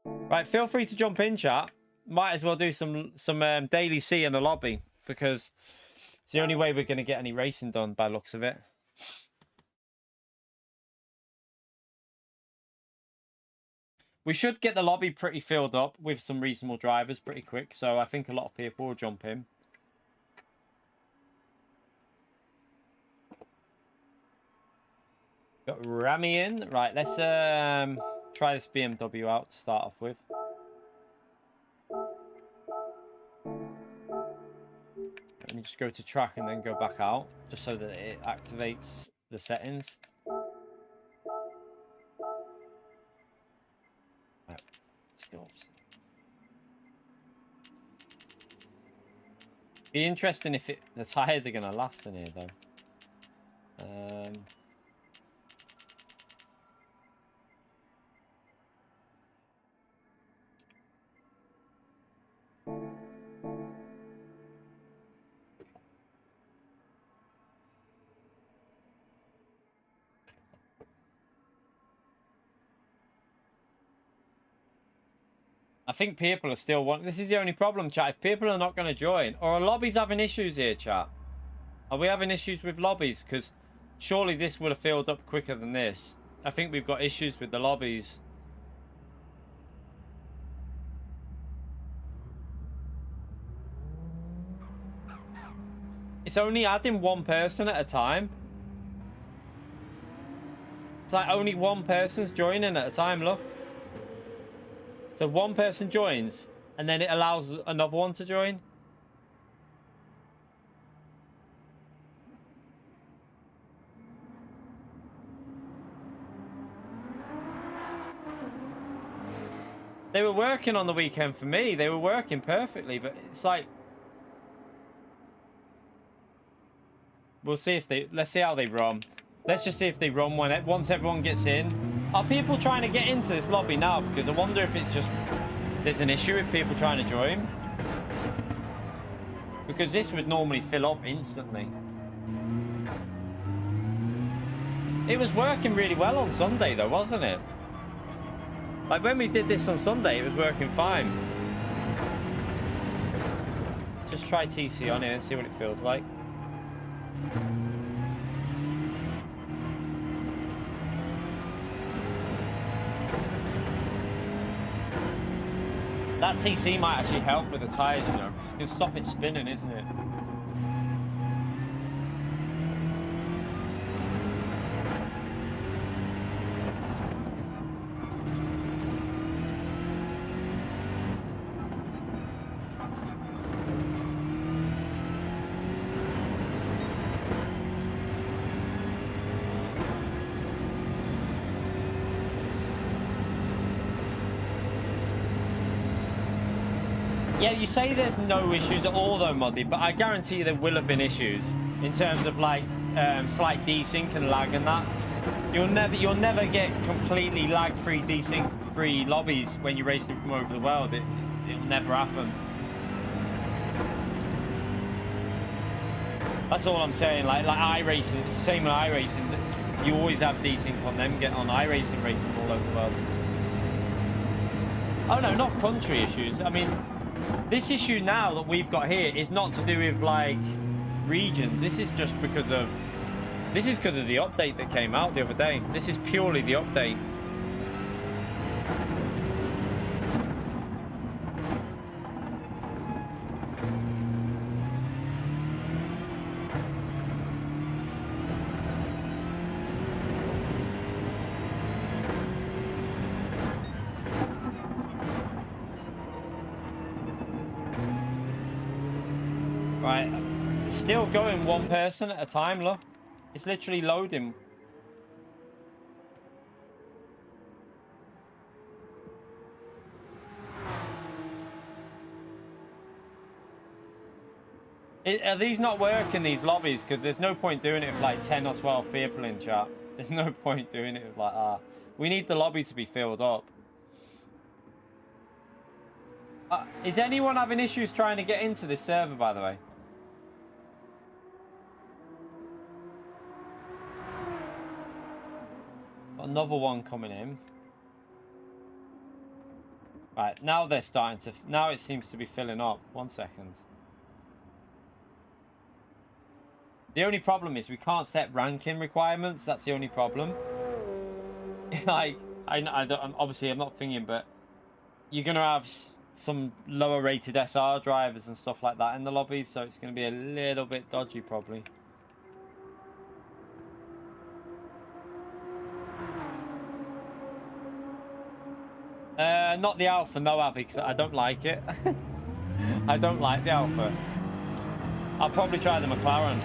Right. Feel free to jump in, chat. Might as well do some daily C in the lobby because it's the only way we're going to get any racing done by the looks of it. We should get the lobby pretty filled up with some reasonable drivers pretty quick. So I think a lot of people will jump in. Got Rami in. Right, let's try this BMW out to start off with. Let me just go to track and then go back out, just so that it activates the settings. Right, let's go. Be interesting if the tires are going to last in here, though. I think people are still wanting. This is the only problem, chat. If people are not going to join, or are lobbies having issues here, chat? Are we having issues with lobbies? Because surely this would have filled up quicker than this. I think we've got issues with the lobbies. It's only adding 1 person at a time. It's like only 1 person's joining at a time, look. So 1 person joins, and then it allows another one to join. They were working on the weekend for me. They were working perfectly, but it's like... We'll see if they... Let's see how they run. Let's just see if they run once everyone gets in. Are people trying to get into this lobby now? Because I wonder if it's just... There's an issue with people trying to join. Because this would normally fill up instantly. It was working really well on Sunday, though, wasn't it? Like, when we did this on Sunday, it was working fine. Just try TC on here and see what it feels like. That TC might actually help with the tyres, you know. It's going to stop it spinning, isn't it? Yeah, you say there's no issues at all though, Moddy, but I guarantee you there will have been issues in terms of like slight desync and lag and that. You'll never get completely lag-free, desync-free lobbies when you're racing from over the world. It'll never happen. That's all I'm saying. Like iRacing, it's the same with iRacing. You always have desync on them. Get on iRacing racing all over the world. Oh no, not country issues. I mean, this issue now that we've got here is not to do with like regions. This is just because of the update that came out the other day. This is purely the update. Right, it's still going one person at a time, look. It's literally loading. Are these not working, these lobbies? Because there's no point doing it with like 10 or 12 people in chat. There's no point doing it with like that. We need the lobby to be filled up. Is anyone having issues trying to get into this server, by the way? Another one coming in. Right, now they're starting to... Now it seems to be filling up. 1 second. The only problem is we can't set ranking requirements. That's the only problem. Like, obviously I'm not thinking, but you're going to have some lower rated SR drivers and stuff like that in the lobby, so it's going to be a little bit dodgy probably. Not the Alpha, no, Avi, because I don't like it. I don't like the Alpha. I'll probably try the McLaren.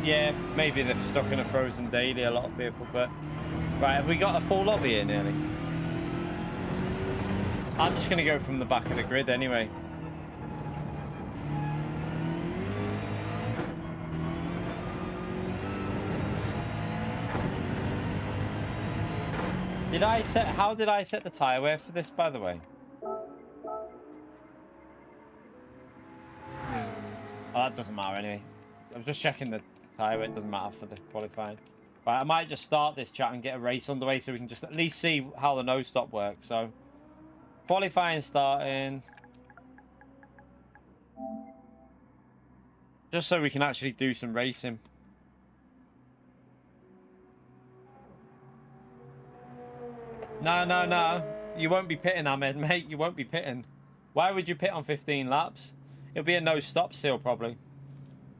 Yeah, maybe they're stuck in a frozen daily, a lot of people, but... Right, have we got a full lobby here nearly? I'm just going to go from the back of the grid anyway. How did I set the tyre wear for this, by the way? Oh, that doesn't matter anyway. I was just checking the tyre wear. It doesn't matter for the qualifying. Right, I might just start this chat and get a race underway so we can just at least see how the no stop works. So, qualifying starting. Just so we can actually do some racing. No. You won't be pitting, Ahmed, mate. You won't be pitting. Why would you pit on 15 laps? It'll be a no stop still, probably.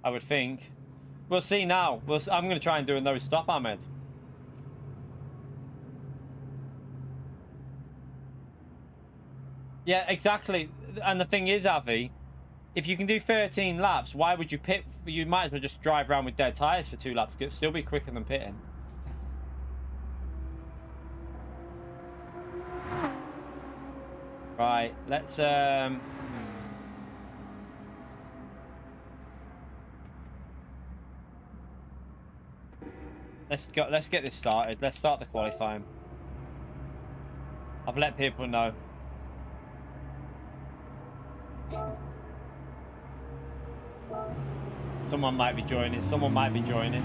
I would think. We'll see now. I'm going to try and do a no stop, Ahmed. Yeah, exactly. And the thing is, Avi, if you can do 13 laps, why would you pit? You might as well just drive around with dead tyres for 2 laps. It'll still be quicker than pitting. Right, let's get this started. Let's start the qualifying. I've let people know. Someone might be joining. Someone might be joining.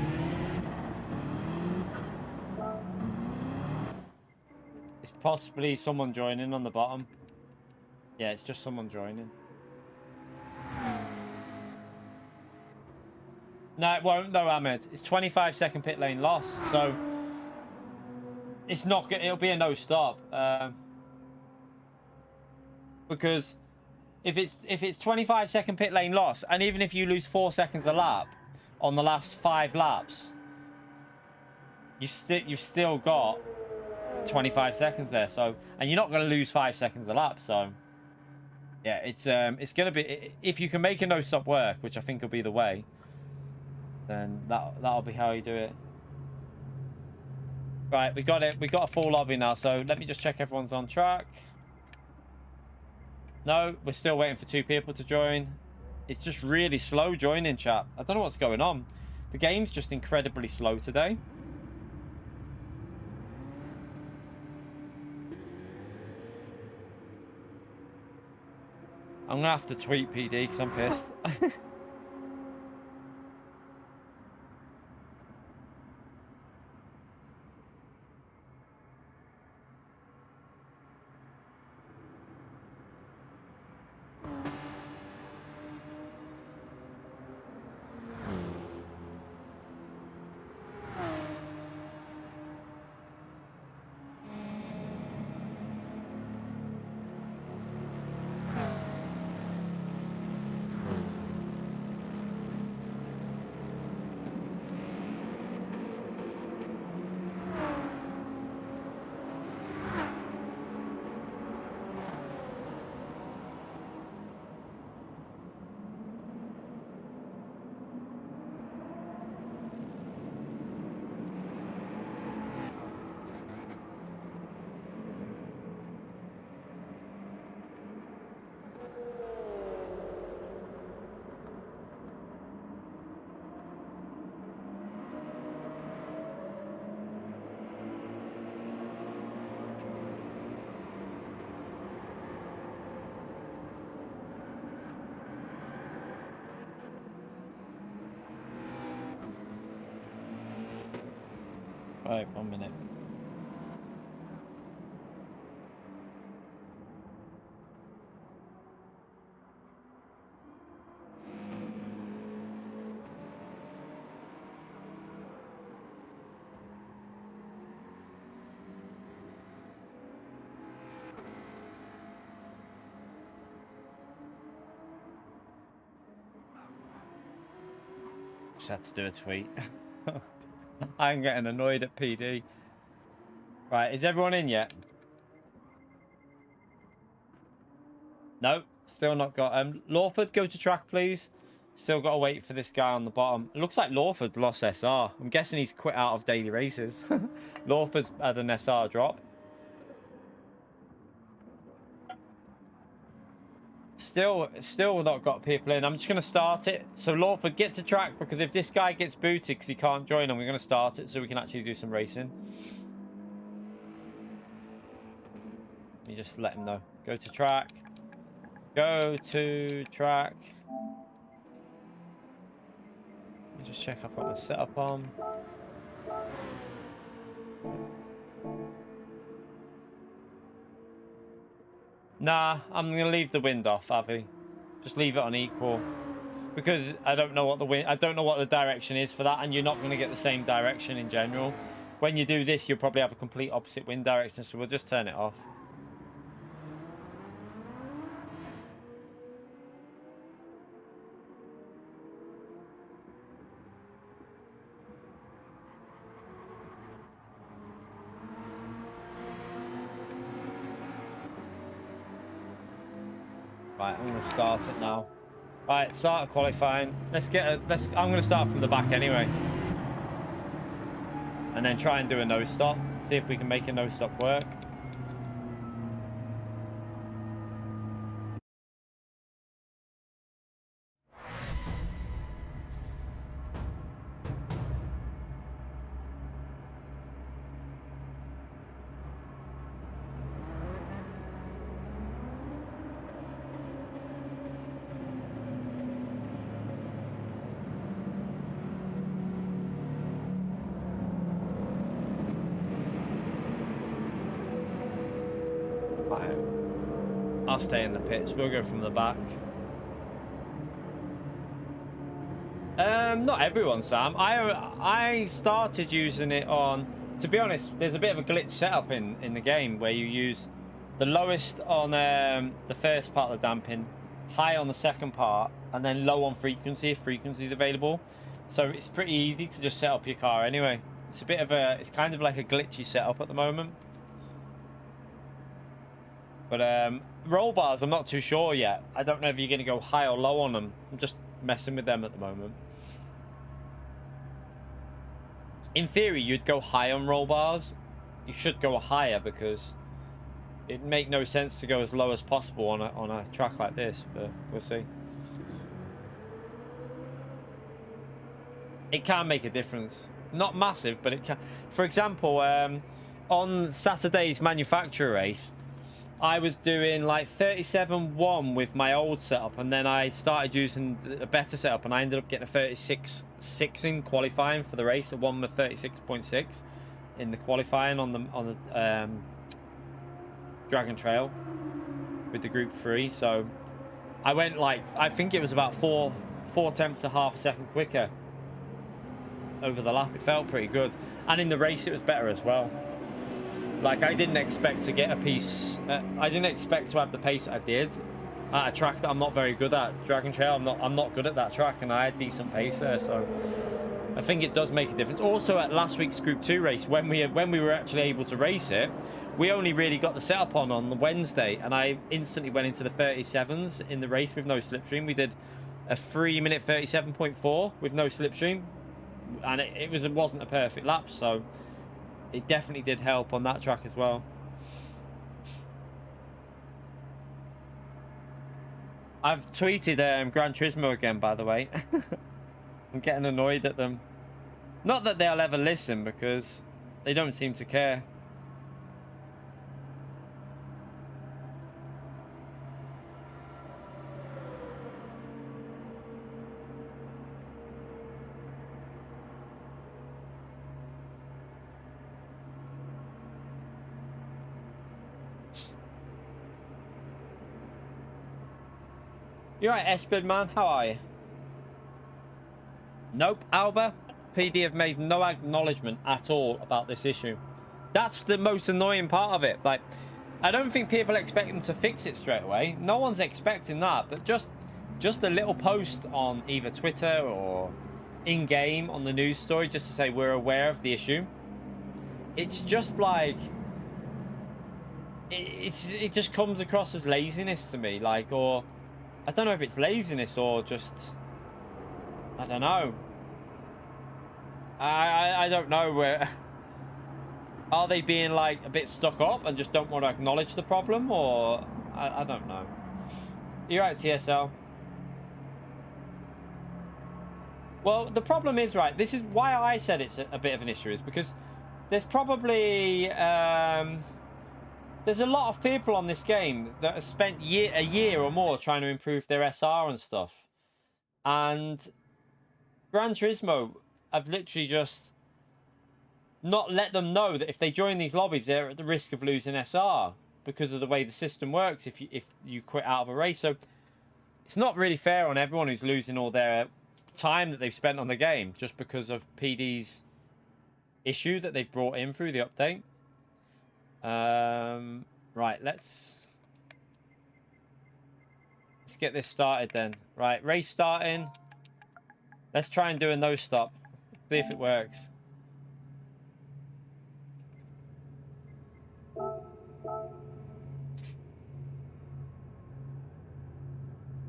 It's possibly someone joining on the bottom. Yeah, it's just someone joining. No, it won't though, Ahmed. It's 25-second pit lane loss, so it's not. It'll be a no stop. Because if it's 25-second pit lane loss, and even if you lose 4 seconds a lap on the last 5 laps, you've still got 25 seconds there. So, and you're not going to lose 5 seconds a lap. So, yeah, it's going to be, if you can make a no stop work, which I think will be the way. then that'll be how you do it. Right, we got it. We got a full lobby now, so let me just check everyone's on track. No, we're still waiting for 2 people to join. It's just really slow joining, chat. I don't know what's going on. The game's just incredibly slow today. I'm gonna have to tweet PD because I'm pissed. Right, 1 minute. Just had to do a tweet. I'm getting annoyed at PD. Right, is everyone in yet? No, still not got. Lawford, go to track, please. Still got to wait for this guy on the bottom. It looks like Lawford lost SR. I'm guessing he's quit out of daily races. Lawford's had an SR drop. Still not got people in. I'm just going to start it. So Lawford, get to track, because if this guy gets booted because he can't join, I'm going to start it so we can actually do some racing. You just let him know. Go to track. Go to track. Let me just check I've got the setup on. Nah, I'm gonna leave the wind off, Avi. Just leave it on equal, because I don't know what the direction is for that, and you're not gonna get the same direction in general. When you do this, you'll probably have a complete opposite wind direction, so we'll just turn it off. Right, I'm gonna start it now. Right, start qualifying. I'm gonna start from the back anyway, and then try and do a no stop. See if we can make a no stop work. I'll stay in the pits. We'll go from the back. Not everyone, Sam. I started using it on. To be honest, there's a bit of a glitch setup in the game where you use the lowest on the first part of the damping, high on the second part, and then low on frequency if frequency is available. So it's pretty easy to just set up your car anyway. It's kind of like a glitchy setup at the moment. But roll bars, I'm not too sure yet. I don't know if you're going to go high or low on them. I'm just messing with them at the moment. in theory, you'd go high on roll bars. You should go higher because it'd make no sense to go as low as possible on a track like this, but we'll see. It can make a difference. Not massive, but it can. For example, on Saturday's manufacturer race, I was doing like 37.1 with my old setup, and then I started using a better setup, and I ended up getting a 36.6 in qualifying for the race. I won with 36.6 in the qualifying on the Dragon Trail with the Group 3. So I went like, I think it was about four tenths of half a second quicker over the lap. It felt pretty good, and in the race it was better as well. Like, I didn't expect to get a piece. I didn't expect to have the pace I did at a track that I'm not very good at. Dragon Trail, I'm not good at that track, and I had decent pace there, so I think it does make a difference. Also, at last week's Group 2 race, when we were actually able to race it, we only really got the setup on the Wednesday, and I instantly went into the 37s in the race with no slipstream. We did a 3-minute 37.4 with no slipstream, and it wasn't a perfect lap, so it definitely did help on that track as well. I've tweeted Gran Turismo again, by the way. I'm getting annoyed at them. Not that they'll ever listen, because they don't seem to care. You right, Esped man? How are you? Nope, Alba. PD have made no acknowledgement at all about this issue. That's the most annoying part of it. Like, I don't think people expect them to fix it straight away. No one's expecting that, but just a little post on either Twitter or in-game on the news story, just to say we're aware of the issue. It's just like, it just comes across as laziness to me, like, or I don't know if it's laziness or just, I don't know. I don't know where. Are they being like a bit stuck up and just don't want to acknowledge the problem, or I don't know. You're right, TSL. Well, the problem is, right, this is why I said it's a bit of an issue, is because there's probably there's a lot of people on this game that have spent a year or more trying to improve their SR and stuff. And Gran Turismo have literally just not let them know that if they join these lobbies, they're at the risk of losing SR because of the way the system works if you quit out of a race. So it's not really fair on everyone who's losing all their time that they've spent on the game just because of PD's issue that they've brought in through the update. Right, let's get this started then. Right, race starting. Let's try and do a no stop. See if it works.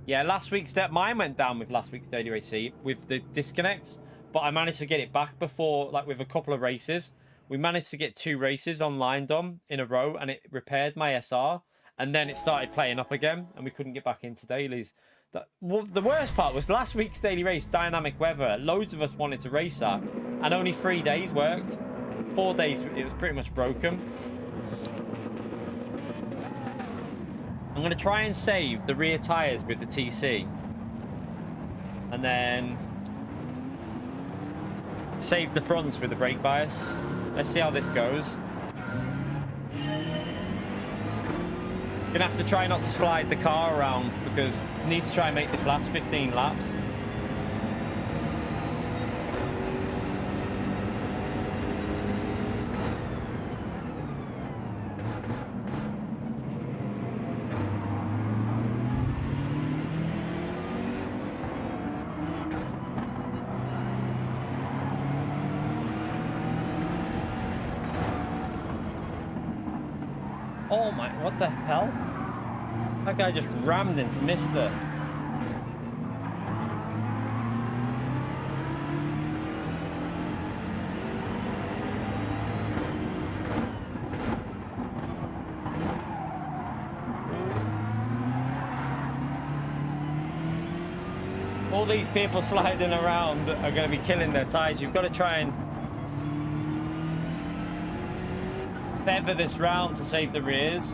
Yeah, last week's mine went down with last week's daily race with the disconnects, but I managed to get it back before, like with a couple of races. We managed to get 2 races online done in a row, and it repaired my SR, and then it started playing up again, and we couldn't get back into dailies. The worst part was last week's daily race, dynamic weather. Loads of us wanted to race that, and only 3 days worked. 4 days, it was pretty much broken. I'm going to try and save the rear tyres with the TC. And then save the fronts with the brake bias. Let's see how this goes. Gonna have to try not to slide the car around because I need to try and make this last 15 laps. Oh my, what the hell? That guy just rammed into Mister. all these people sliding around are going to be killing their tires. You've got to try and feather this round to save the rears.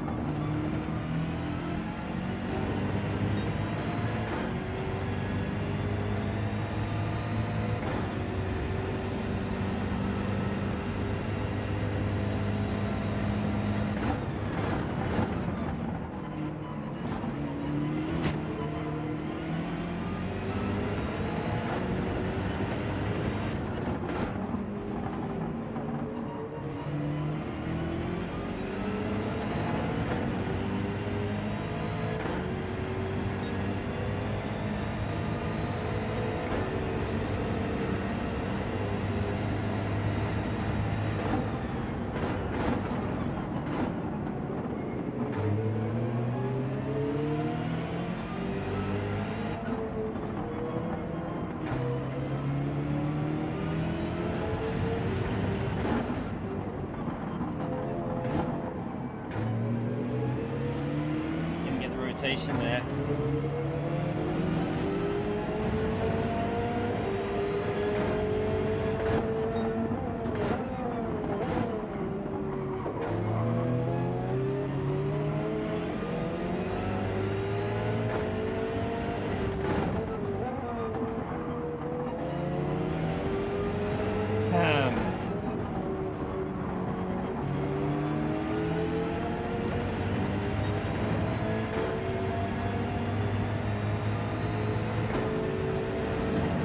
There.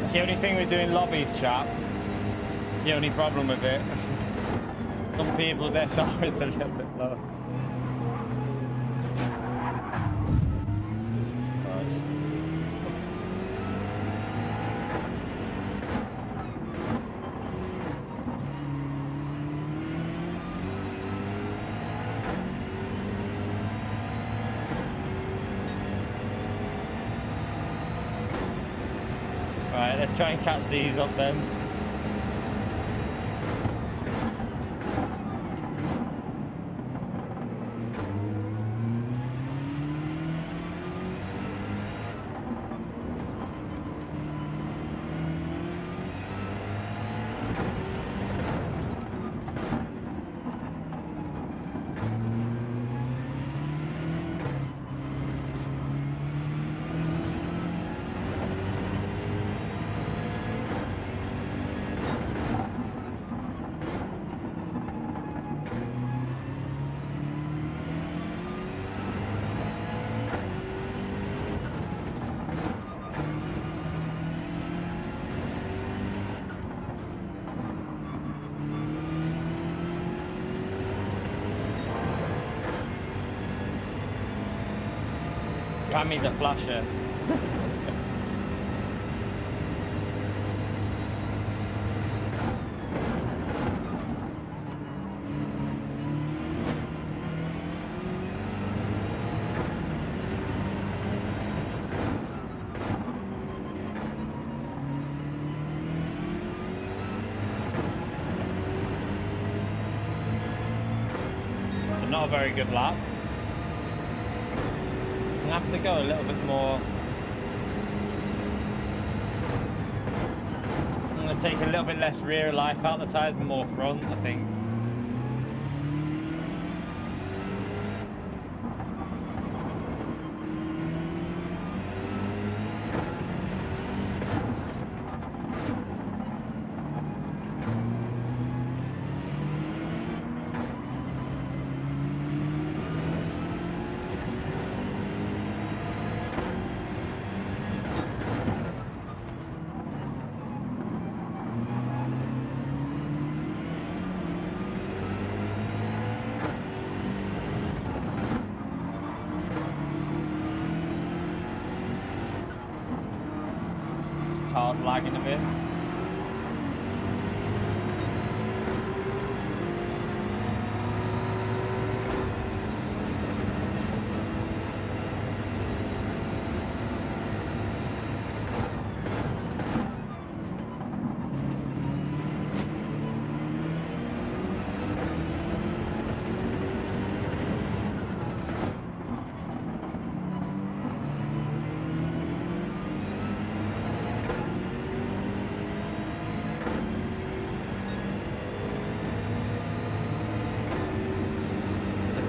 It's the only thing with doing lobbies, chap. The only problem with it. Some people's SR is a little bit low. Jesus Christ. Right, let's try and catch these up then. Hand me the flasher. Not a very good lap. I have to go a little bit more. I'm going to take a little bit less rear life out the tyres and more front, I think. Car's lagging a bit.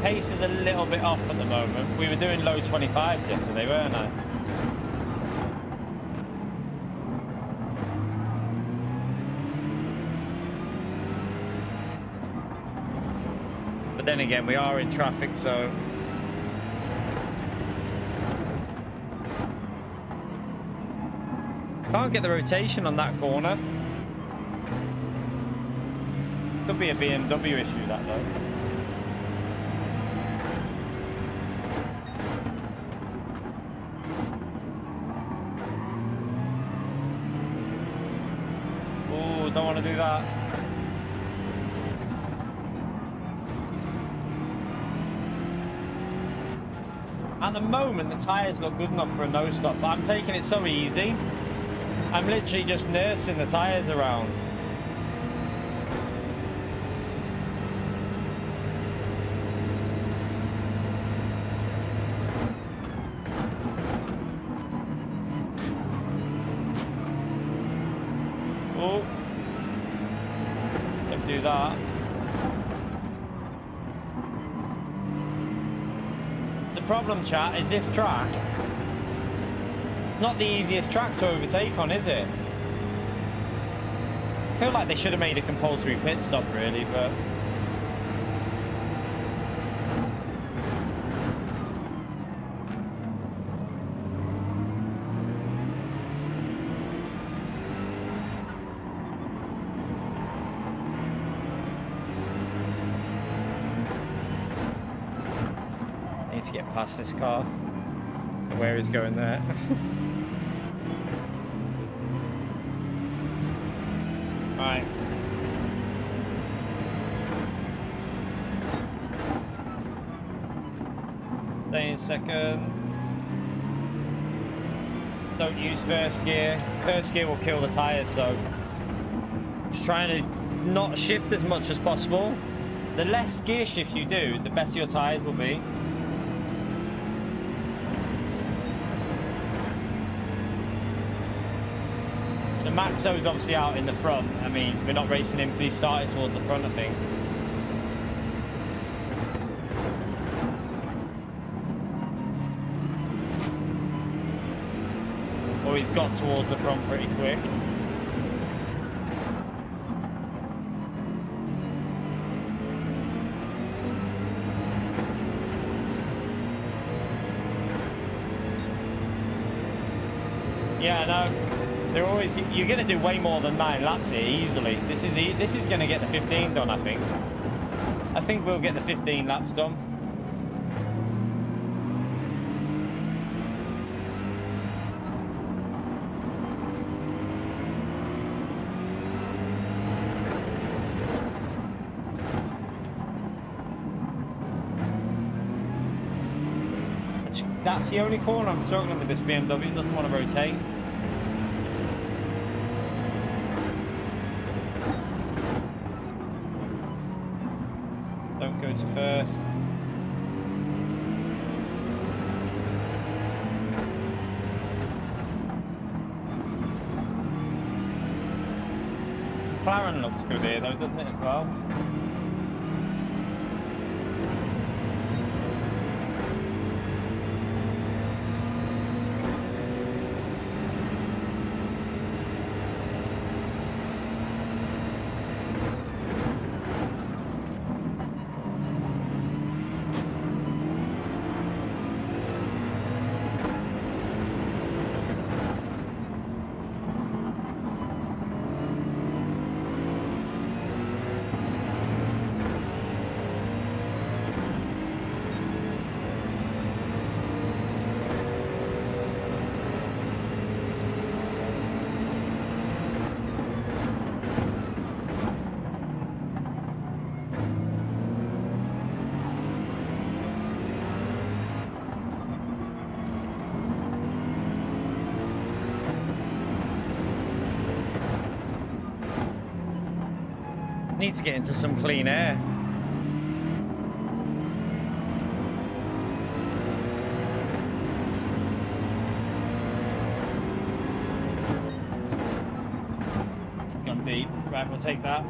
pace is a little bit off at the moment. We were doing low 25s yesterday, weren't I? But then again, we are in traffic, so... Can't get the rotation on that corner. Could be a BMW issue, that though. Oh, don't want to do that. At the moment, the tyres look good enough for a nose stop, but I'm taking it so easy. I'm literally just nursing the tyres around. Oh, don't do that. The problem, chat, is this track. Not the easiest track to overtake on, is it? I feel like they should have made a compulsory pit stop, really, but... I need to get past this car. Where he's going there. Right. Stay in second. Don't use first gear. First gear will kill the tyres, so just trying to not shift as much as possible. The less gear shifts you do, the better your tyres will be. Maxo's obviously out in the front. I mean, we're not racing him because he started towards the front, I think. Or he's got towards the front pretty quick. Yeah, I know. They're always, you're going to do way more than 9 laps here easily. This is going to get the 15 done, I think. I think we'll get the 15 laps done. That's the only corner I'm struggling with this BMW. It doesn't want to rotate. Go to first. McLaren looks good here though, doesn't it, as well? Need to get into some clean air. It's gone deep. Right, we'll take that.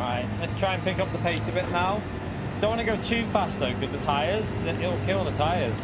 Right, let's try and pick up the pace a bit now. Don't want to go too fast though, with the tyres. It'll kill the tyres.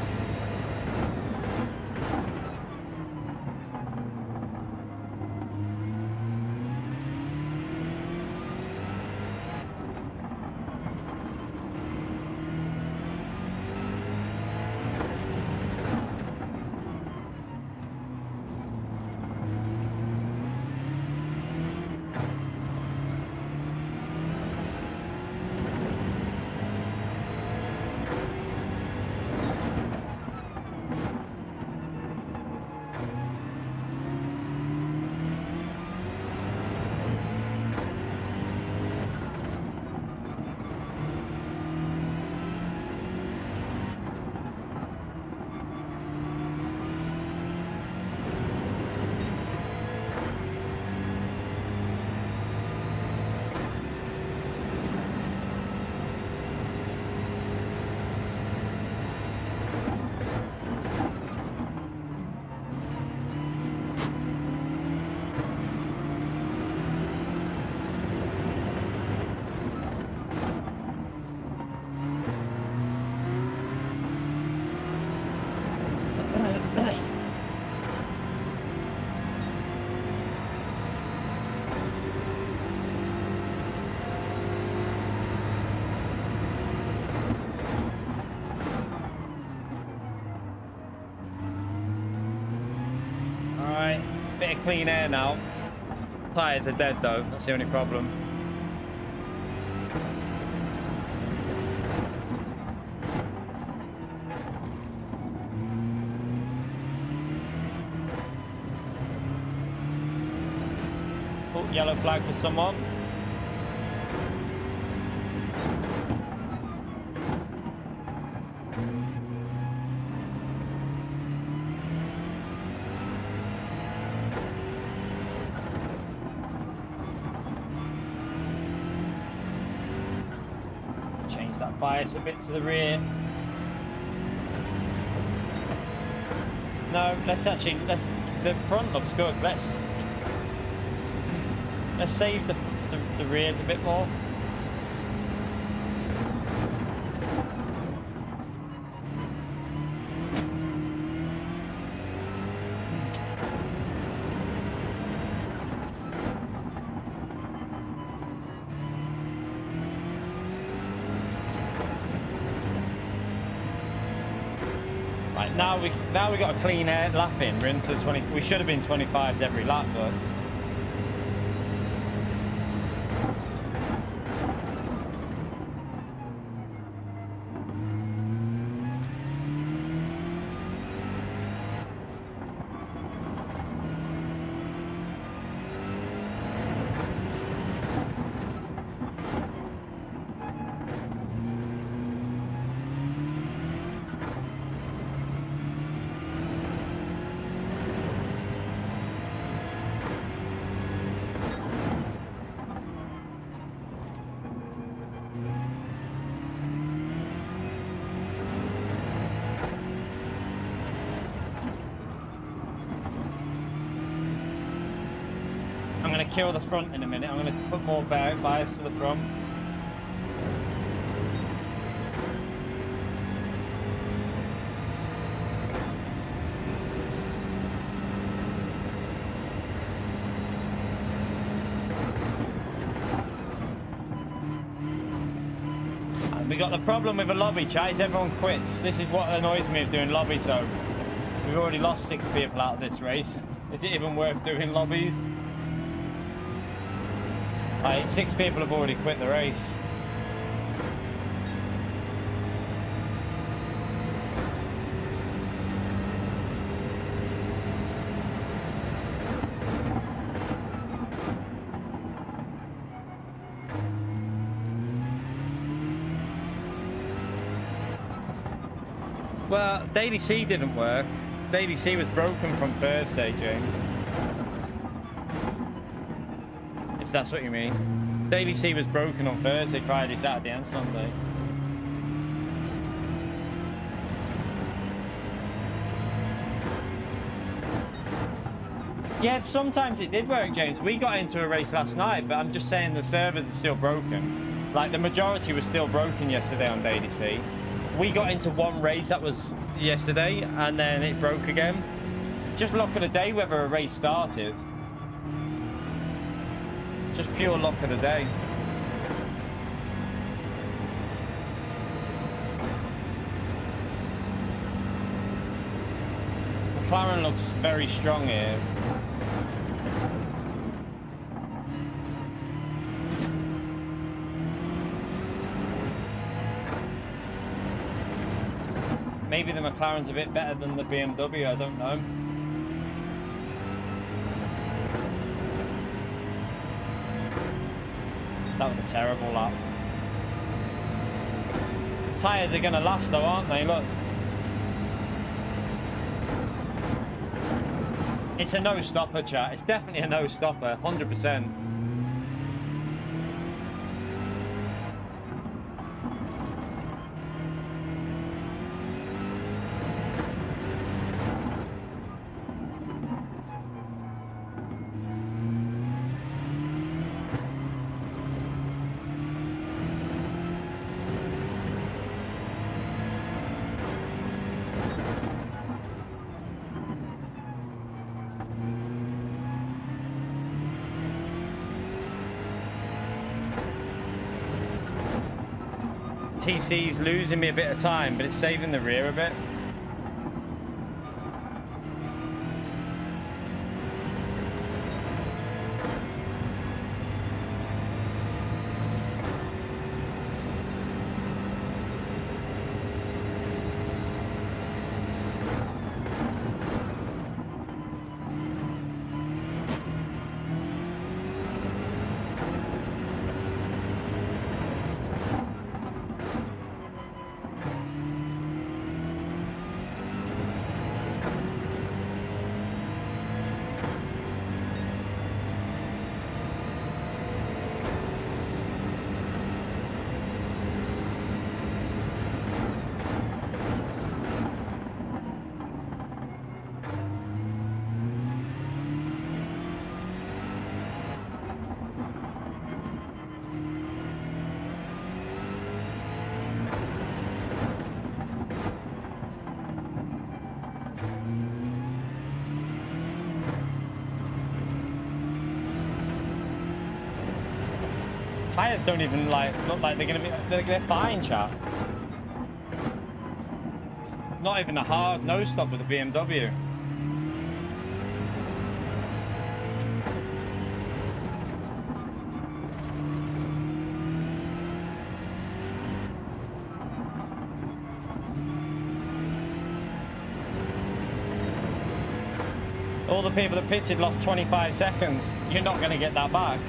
Bit of clean air now. Tyres are dead though, that's the only problem. Oh, yellow flag for someone. Bias a bit to the rear. No, let's the front looks good. Let's save the rears a bit more. Now we got a clean air lap in. We're into 20. We should have been 25 every lap, but I'm going to kill the front in a minute. I'm going to put more bias to the front. And we got the problem with a lobby, chat, is everyone quits. This is what annoys me of doing lobbies, so we've already lost 6 people out of this race. Is it even worth doing lobbies? Like, 6 people have already quit the race. Well, Daily C didn't work. Daily C was broken from Thursday, James. If that's what you mean. Daily C was broken on Thursday, Friday, Saturday and Sunday. Yeah, sometimes it did work, James. We got into a race last night, but I'm just saying the servers are still broken. Like, the majority was still broken yesterday on DDC. We got into one race that was yesterday, and then it broke again. It's just luck of the day whether a race started. Just pure luck of the day. McLaren looks very strong here. Maybe the McLaren's a bit better than the BMW, I don't know. That was a terrible lap. Tyres are going to last though, aren't they? Look. It's a no-stopper, chat. It's definitely a no-stopper, 100%. TC's losing me a bit of time, but it's saving the rear a bit. Tyres don't even look like they're gonna be. They're fine, chat. It's not even a hard nose stop with a BMW. All the people that pitted lost 25 seconds. You're not going to get that back.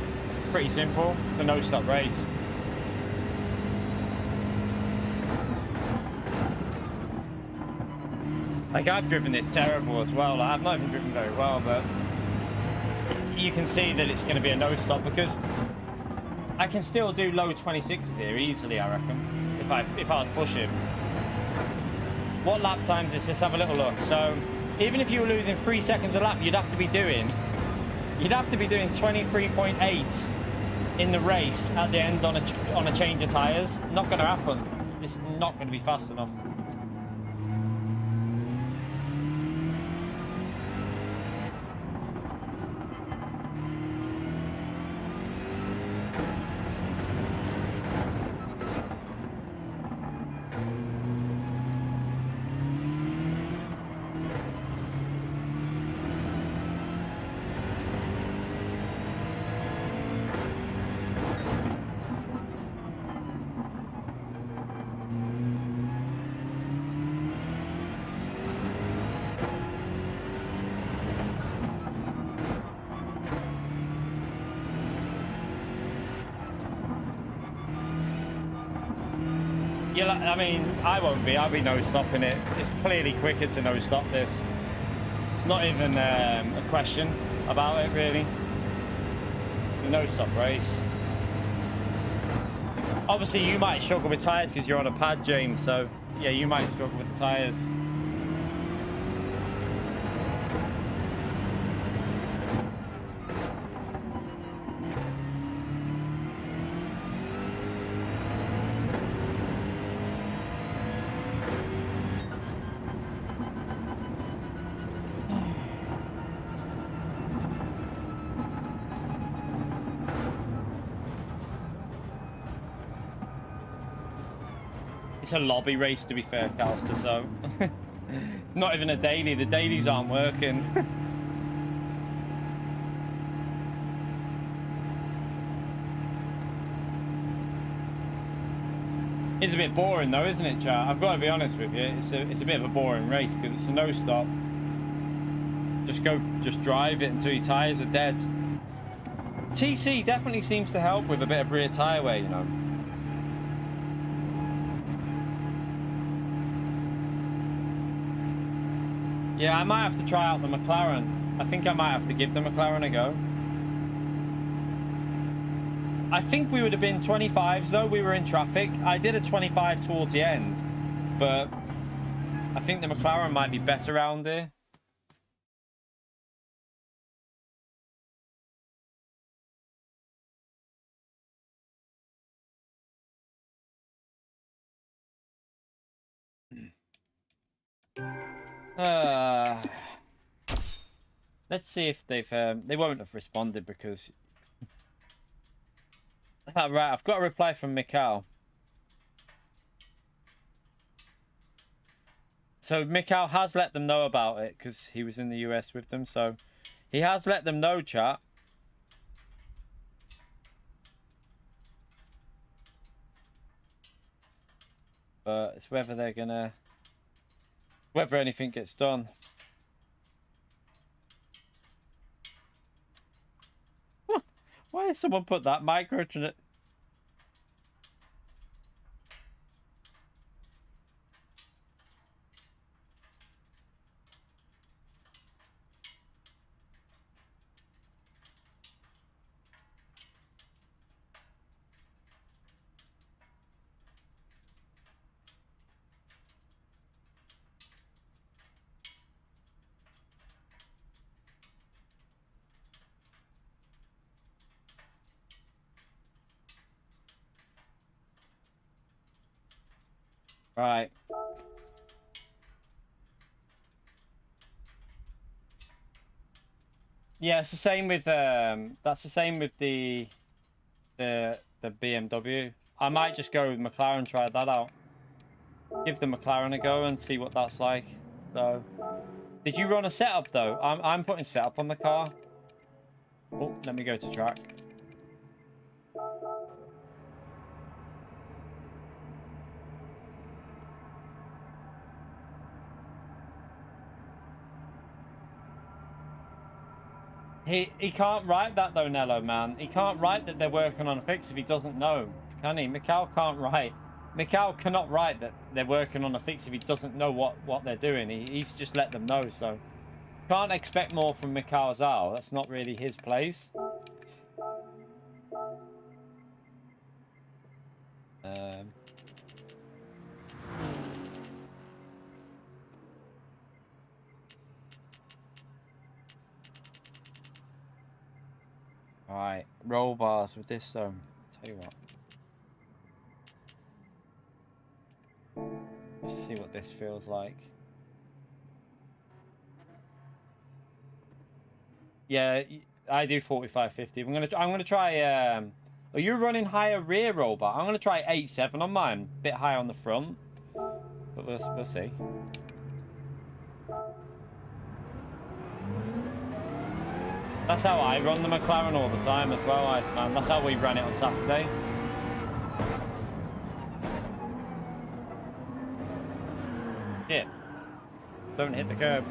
Pretty simple. The no-stop race. Like, I've driven this terrible as well. Like, I've not even driven very well, but you can see that it's going to be a no-stop because I can still do low 26s here easily, I reckon, if I was pushing. What lap times is this? Have a little look. So even if you were losing 3 seconds a lap, you'd have to be doing 23.8 in the race at the end on a change of tyres. Not going to happen. It's not going to be fast enough. I mean, I won't be. I'll be no-stopping it. It's clearly quicker to no-stop this. It's not even a question about it, really. It's a no-stop race. Obviously, you might struggle with tyres because you're on a pad, James. So, yeah, you might struggle with the tyres. It's a lobby race, to be fair, Calster, so... Not even a daily. The dailies aren't working. It's a bit boring though, isn't it, chat? I've got to be honest with you. It's a bit of a boring race because it's a no-stop. Just drive it until your tyres are dead. TC definitely seems to help with a bit of rear tyre wear, you know. Yeah, I might have to try out the McLaren. I think I might have to give the McLaren a go. I think we would have been 25s though. We were in traffic. I did a 25 towards the end, but I think the McLaren might be better around here. Let's see if they've they won't have responded because right, I've got a reply from Mikhail. So Mikhail has let them know about it because he was in the US with them, so he has let them know, chat. But it's whether they're gonna, whether anything gets done. Why has someone put that micro? Right. Yeah, it's the same with that's the same with the BMW. I might just go with McLaren, try that out. Give the McLaren a go and see what that's like. So, did you run a setup though? I'm putting setup on the car. Oh, let me go to track. He can't write that though, Nello, man. He can't write that they're working on a fix if he doesn't know, can he? Mikhail can't write. Mikhail cannot write that they're working on a fix if he doesn't know what they're doing. He's just let them know, so can't expect more from Mikhail Zhao. That's not really his place. Alright, roll bars with this, tell you what. Let's see what this feels like. Yeah, I do 45-50. I'm gonna try are you running higher rear roll bar? I'm gonna try 8.7 on mine, bit higher on the front. But we'll see. That's how I run the McLaren all the time as well, Iceman. That's how we ran it on Saturday. Yeah. Don't hit the curb.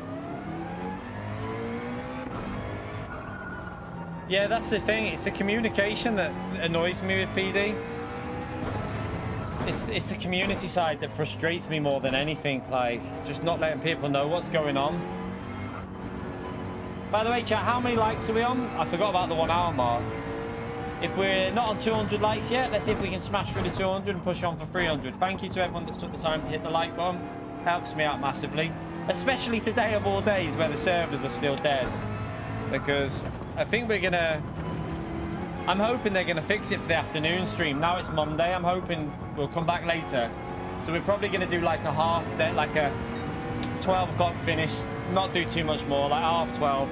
Yeah, that's the thing. It's the communication that annoys me with PD. It's the community side that frustrates me more than anything. Like, just not letting people know what's going on. By the way, chat, how many likes are we on? I forgot about the 1 hour mark. If we're not on 200 likes yet, let's see if we can smash through the 200 and push on for 300. Thank you to everyone that's took the time to hit the like button. Helps me out massively. Especially today of all days where the servers are still dead. Because I think we're gonna... I'm hoping they're gonna fix it for the afternoon stream. Now it's Monday, I'm hoping we'll come back later. So we're probably gonna do like a half day, like a 12 o'clock finish. Not do too much more, like half 12.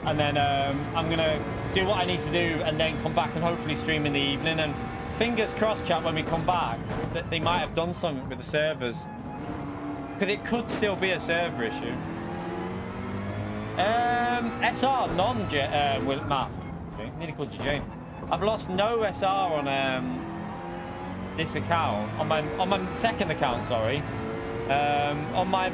And then I'm gonna do what I need to do and then come back and hopefully stream in the evening and fingers crossed, chat, when we come back, that they might have done something with the servers. Because it could still be a server issue. SR map. Okay, nearly called you James. I've lost no SR on this account. On my second account, sorry. On my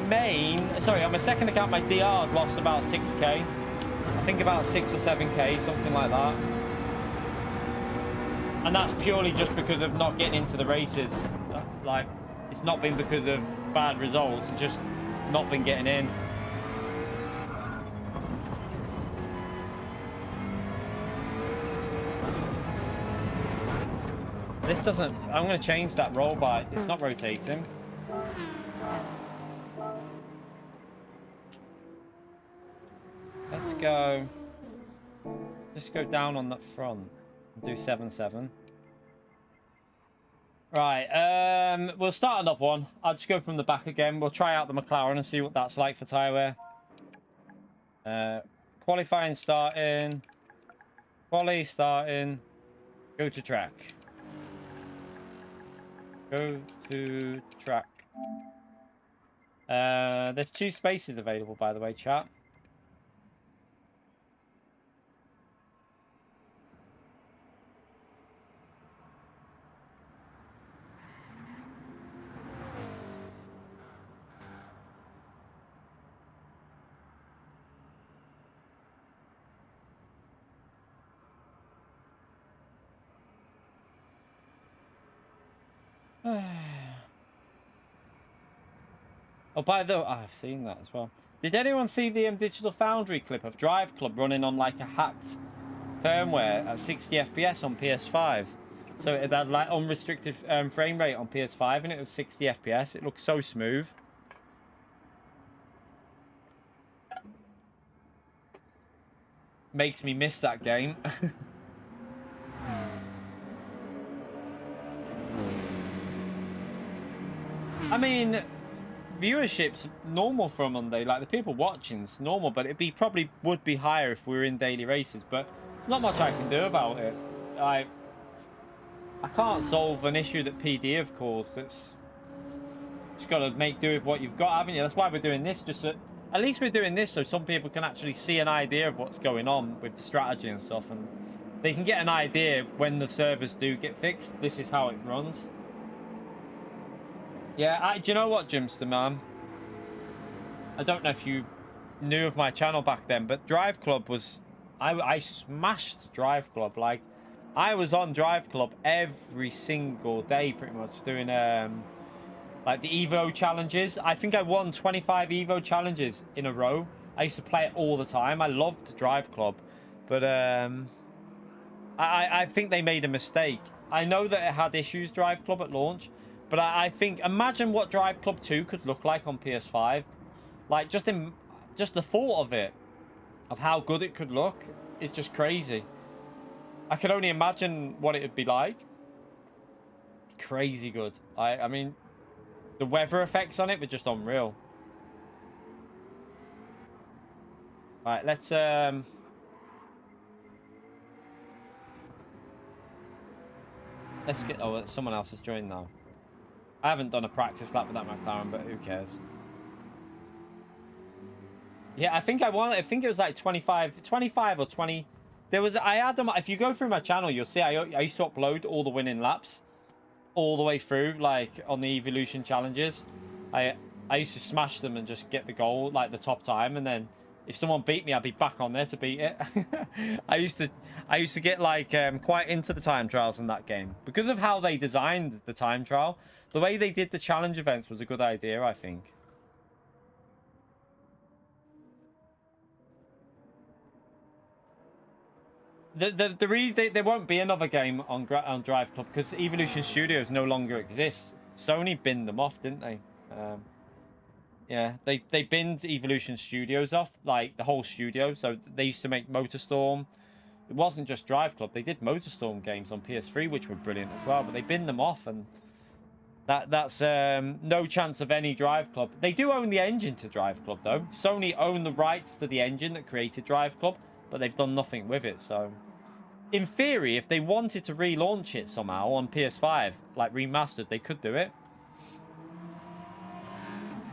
second account, my DR lost about 6k. I think about 6 or 7k, something like that. And that's purely just because of not getting into the races. Like, it's not been because of bad results, it's just not been getting in. This doesn't... I'm going to change that roll by... It's not rotating. Let's go... Just go down on that front. Do 7-7. Right, we'll start another one. I'll just go from the back again. We'll try out the McLaren and see what that's like for tyre wear. Qualifying starting. Quali starting. Go to track. Go to track. There's 2 spaces available, by the way, chat. Oh, by the way, I've seen that as well. Did anyone see the Digital Foundry clip of Drive Club running on like a hacked firmware at 60 FPS on PS5? So it had like unrestricted frame rate on PS5 and it was 60 FPS. It looks so smooth. Makes me miss that game. I mean, viewership's normal for a Monday. Like, the people watching's normal, but it probably would be higher if we were in daily races. But there's not much I can do about it. I can't solve an issue that PD have caused. It's just got to make do with what you've got, haven't you? That's why we're doing this. At least we're doing this so some people can actually see an idea of what's going on with the strategy and stuff, and they can get an idea when the servers do get fixed. This is how it runs. Yeah, do you know what, Jimster, man? I don't know if you knew of my channel back then, but Drive Club was... I smashed Drive Club. Like, I was on Drive Club every single day, pretty much, doing, like, the Evo challenges. I think I won 25 Evo challenges in a row. I used to play it all the time. I loved Drive Club. But, I think they made a mistake. I know that it had issues, Drive Club, at launch. But I think, imagine what Drive Club 2 could look like on PS5. Like, just the thought of it, of how good it could look, is just crazy. I can only imagine what it would be like. Crazy good. I mean, the weather effects on it were just unreal. Right, let's get... Oh, someone else has joined now. I haven't done a practice lap with that McLaren, but who cares? Yeah, I think I won. I think it was like 25 or 20. I had them. If you go through my channel, you'll see I used to upload all the winning laps all the way through, like on the Evolution challenges. I used to smash them and just get the goal, like the top time, and then if someone beat me, I'd be back on there to beat it. I used to get like quite into the time trials in that game because of how they designed the time trial. The way they did the challenge events was a good idea, I think. The reason there won't be another game on Drive Club because Evolution Studios no longer exists. Sony binned them off, didn't they? Yeah, they binned Evolution Studios off, like the whole studio. So they used to make MotorStorm. It wasn't just Drive Club. They did MotorStorm games on PS3, which were brilliant as well. But they binned them off, and that's no chance of any Drive Club. They do own the engine to Drive Club, though. Sony own the rights to the engine that created Drive Club, but they've done nothing with it. So in theory, if they wanted to relaunch it somehow on PS5, like remastered, they could do it.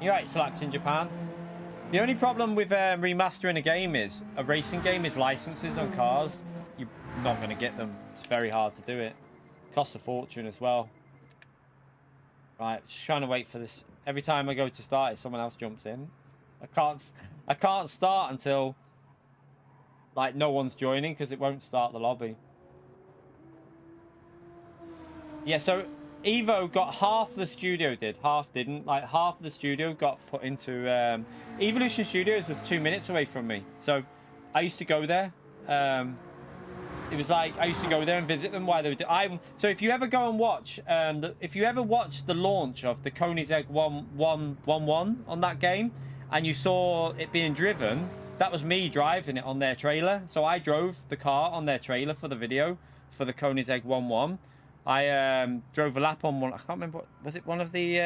You're right, Slacks in Japan. The only problem with remastering a game is, a racing game, is licenses on cars. You're not going to get them. It's very hard to do it. Costs a fortune as well. Right, just trying to wait for this. Every time I go to start it, someone else jumps in. I can't start until like no one's joining, because it won't start the lobby. Yeah, so Evo got half the studio did, half didn't. Like half the studio got put into Evolution Studios was 2 minutes away from me, so I used to go there. It was like I used to go there and visit them while they were. So if you ever go and watch, if you ever watched the launch of the Koenigsegg 1111 on that game, and you saw it being driven, that was me driving it on their trailer. So I drove the car on their trailer for the video for the Koenigsegg 11. I drove a lap on one. I can't remember. Was it one of the?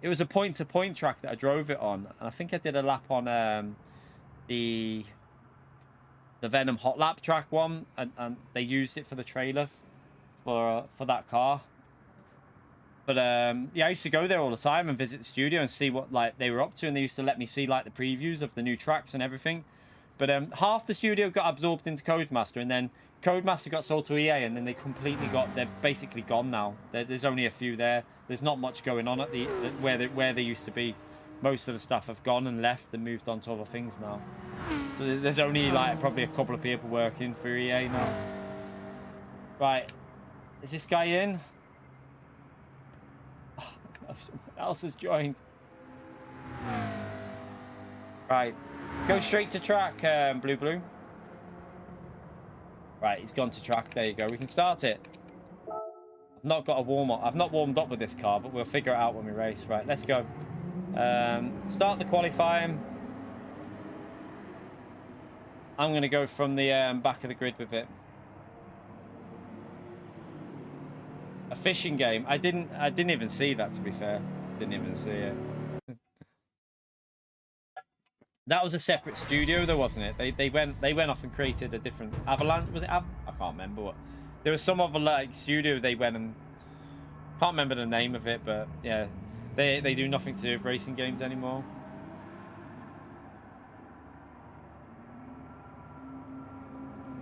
It was a point-to-point track that I drove it on, and I think I did a lap on the Venom Hot Lap track one, and they used it for the trailer for that car. But yeah, I used to go there all the time and visit the studio and see what like they were up to, and they used to let me see like the previews of the new tracks and everything. But half the studio got absorbed into Codemaster, and then Codemaster got sold to EA, and then they completely they're basically gone now. There's only a few there. There's not much going on at where they used to be. Most of the stuff have gone and left and moved on to other things now. So there's only like probably a couple of people working for EA now. Right, is this guy in? Oh, no, someone else has joined. Right, go straight to track, Blue. Right, he's gone to track. There you go. We can start it. I've not got a warm up. I've not warmed up with this car, but we'll figure it out when we race. Right, let's go. Start the qualifying. I'm going to go from the back of the grid with it. A fishing game. I didn't even see that, to be fair. Didn't even see it. That was a separate studio, though, wasn't it? They went off and created a different Avalanche. Was it I can't remember what. There was some other like studio they went and can't remember the name of it, but yeah, they do nothing to do with racing games anymore.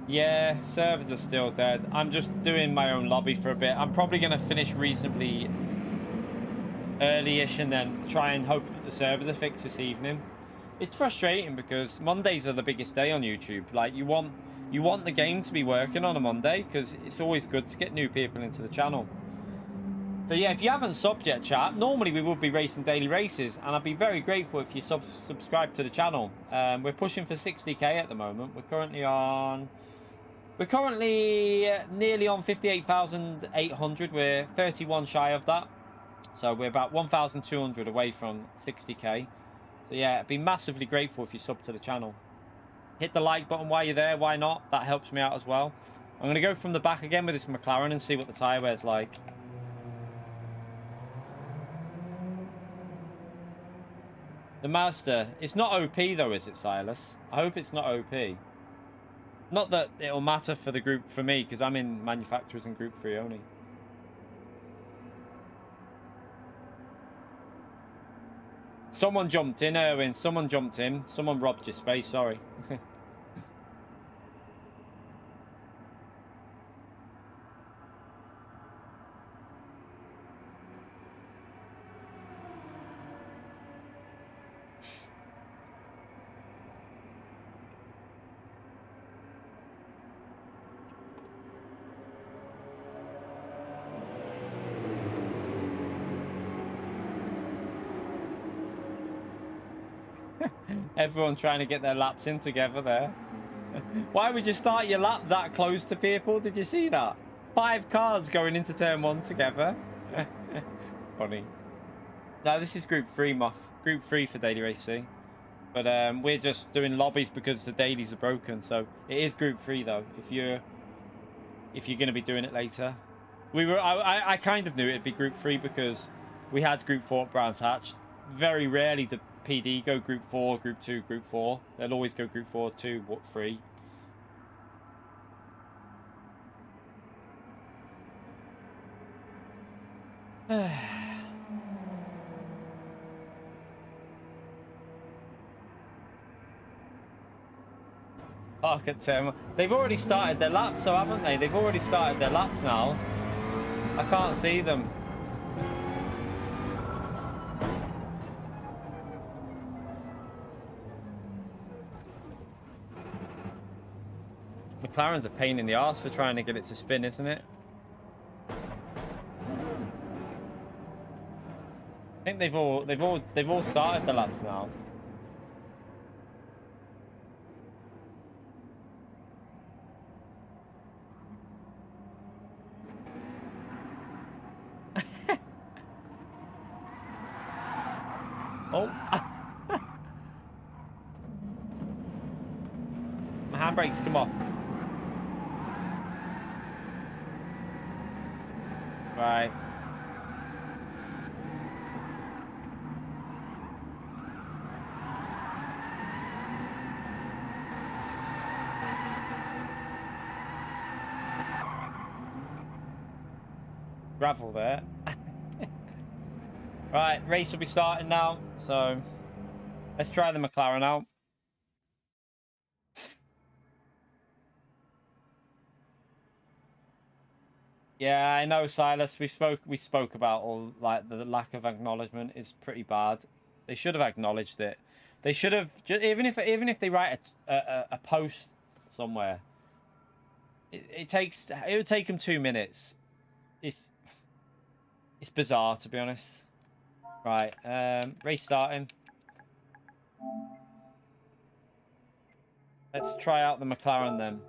Yeah, servers are still dead. I'm just doing my own lobby for a bit. I'm probably gonna finish reasonably early-ish and then try and hope that the servers are fixed this evening. It's frustrating because Mondays are the biggest day on YouTube. Like you want the game to be working on a Monday because it's always good to get new people into the channel. So yeah, if you haven't subbed yet, chat, normally we would be racing daily races, and I'd be very grateful if you subscribe to the channel. We're pushing for 60k at the moment. We're currently nearly on 58,800. We're 31 shy of that, so we're about 1,200 away from 60k. So yeah, I'd be massively grateful if you sub to the channel. Hit the like button while you're there, why not? That helps me out as well. I'm going to go from the back again with this McLaren and see what the tyre wear's like. The Mazda, it's not OP though, is it, Silas? I hope it's not OP. Not that it'll matter for the group, for me, because I'm in manufacturers and group 3 only. Someone jumped in, Erwin. Someone jumped in. Someone robbed your space, sorry. Everyone trying to get their laps in together there. Why would you start your lap that close to people? Did you see that? 5 cars going into turn 1 together. Funny. No, this is group 3, Moff. Group 3 for Daily Race C. But we're just doing lobbies because the dailies are broken. So it is group 3 though. If you're going to be doing it later. I kind of knew it'd be group 3 because we had group 4 at Brands Hatch. Very rarely do PD go group 4, group 2, group 4. They'll always go group 4, 2, 3. Park at 10. They've already started their laps, so haven't they? They've already started their laps now. I can't see them. McLaren's a pain in the arse for trying to get it to spin, isn't it? I think they've all started the laps now. Oh. My handbrake's come off. Right. Gravel there. Right, race will be starting now, so let's try the McLaren out. Yeah, I know, Silas. We spoke about all like the lack of acknowledgement is pretty bad. They should have acknowledged it. They should have even if they write a post somewhere. It would take them 2 minutes. It's bizarre, to be honest. Right, race starting. Let's try out the McLaren then.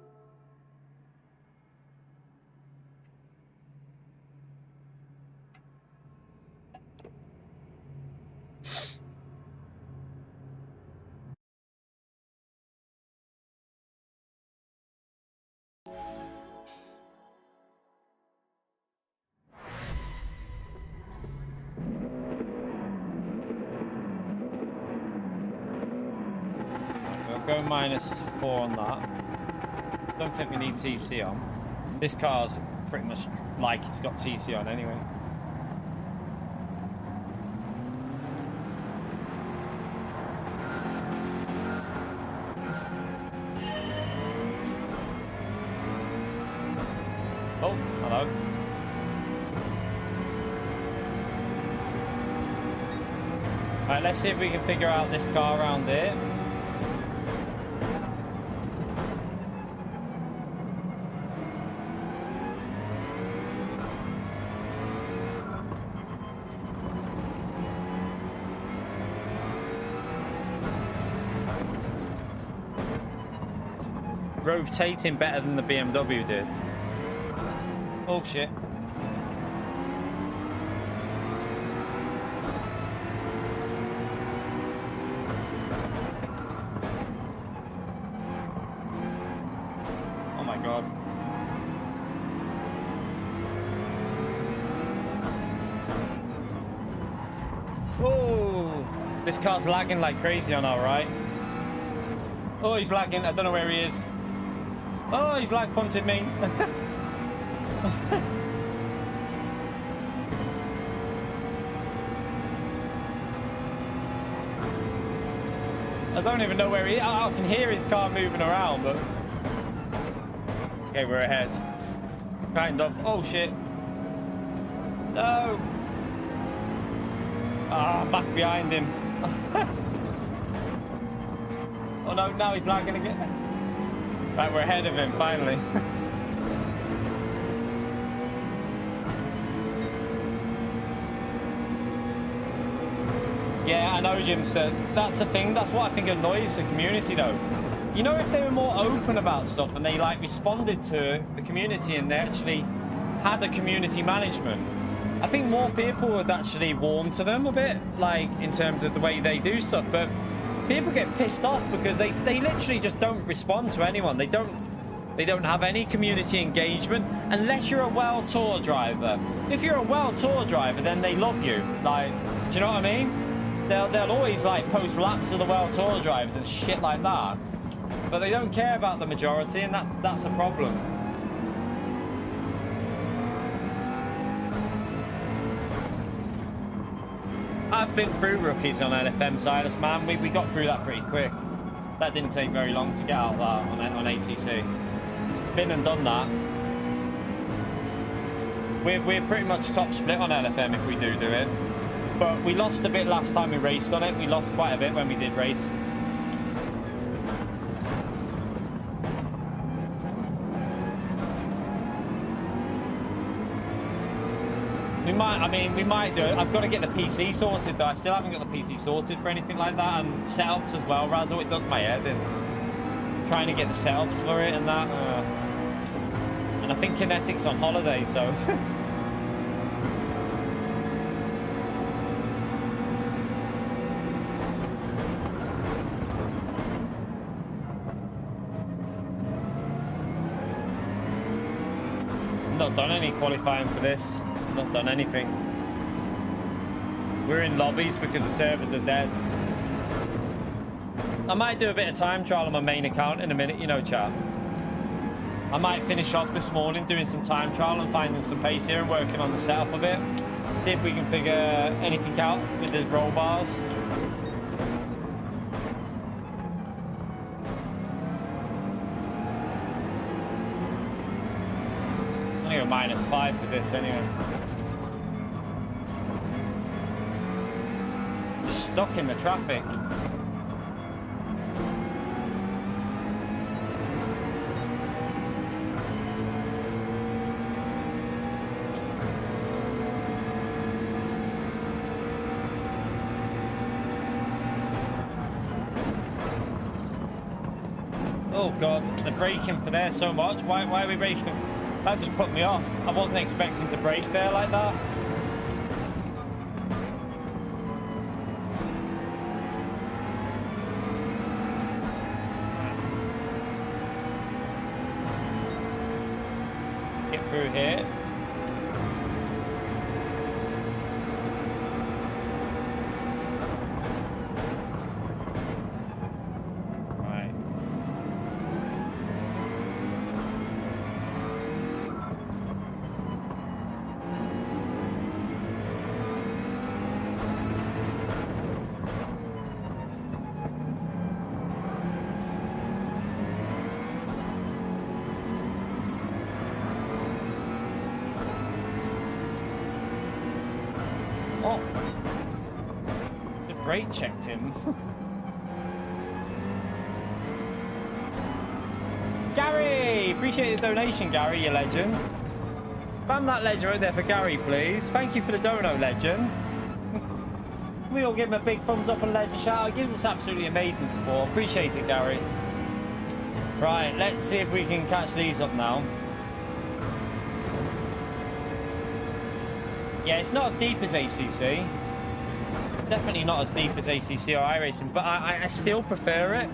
Go -4 on that. Don't think we need TC on. This car's pretty much like it's got TC on anyway. Oh, hello. Right, let's see if we can figure out this car around here. Rotating better than the BMW did. Oh shit. Oh my god. Oh, this car's lagging like crazy on our right. Oh, he's lagging. I don't know where he is. Oh, he's lag punted me. I don't even know where he is. I can hear his car moving around, but... Okay, we're ahead. Kind of. Oh, shit. No. Ah, back behind him. Oh, no, now he's lagging again. Right, we're ahead of him, finally. Yeah, I know, Jim said. That's the thing. That's what I think annoys the community, though. You know, if they were more open about stuff and they, like, responded to the community and they actually had a community management, I think more people would actually warm to them a bit, like, in terms of the way they do stuff. But people get pissed off because they literally just don't respond to anyone. They don't have any community engagement unless you're a World Tour driver. If you're a World Tour driver, then they love you. Like, do you know what I mean? They'll always like post laps of the World Tour drivers and shit like that. But they don't care about the majority, and that's a problem. I've been through rookies on LFM, Silas, man. We got through that pretty quick. That didn't take very long to get out that on ACC. Been and done that. We're pretty much top split on LFM if we do it. But we lost a bit last time we raced on it. We lost quite a bit when we did race. We might do it. I've got to get the PC sorted though. I still haven't got the PC sorted for anything like that, and setups as well. Razzle, it does my head in. Trying to get the setups for it and that. And I think Kinetic's on holiday, so. Not done any qualifying for this. Not done anything. We're in lobbies because the servers are dead. I might do a bit of time trial on my main account in a minute, you know, chat. I might finish off this morning doing some time trial and finding some pace here and working on the setup of it. See if we can figure anything out with the roll bars. I'm gonna go -5 for this anyway. Just stuck in the traffic. Oh god, they're braking for there so much. Why are we braking? That just put me off. I wasn't expecting to brake there like that. Let's get through here. Checked him. Gary! Appreciate the donation, Gary, you legend. Bam that legend right there for Gary, please. Thank you for the dono, legend. We all give him a big thumbs up and legend shout out. Gives us absolutely amazing support. Appreciate it, Gary. Right, let's see if we can catch these up now. Yeah, it's not as deep as ACC. Definitely not as deep as ACC or iRacing, but I still prefer it.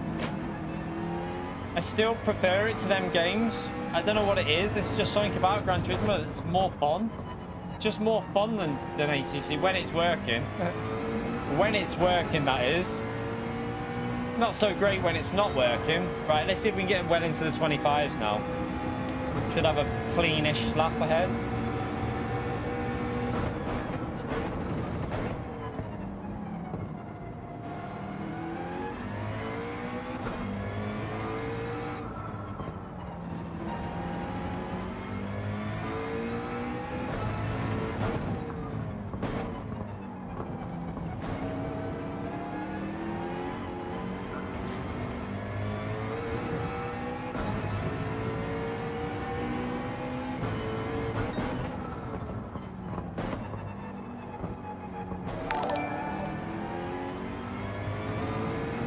I still prefer it to them games. I don't know what it is. It's just something about Gran Turismo that's more fun. Just more fun than ACC when it's working. When it's working, that is. Not so great when it's not working. Right, let's see if we can get well into the 25s now. Should have a cleanish lap ahead.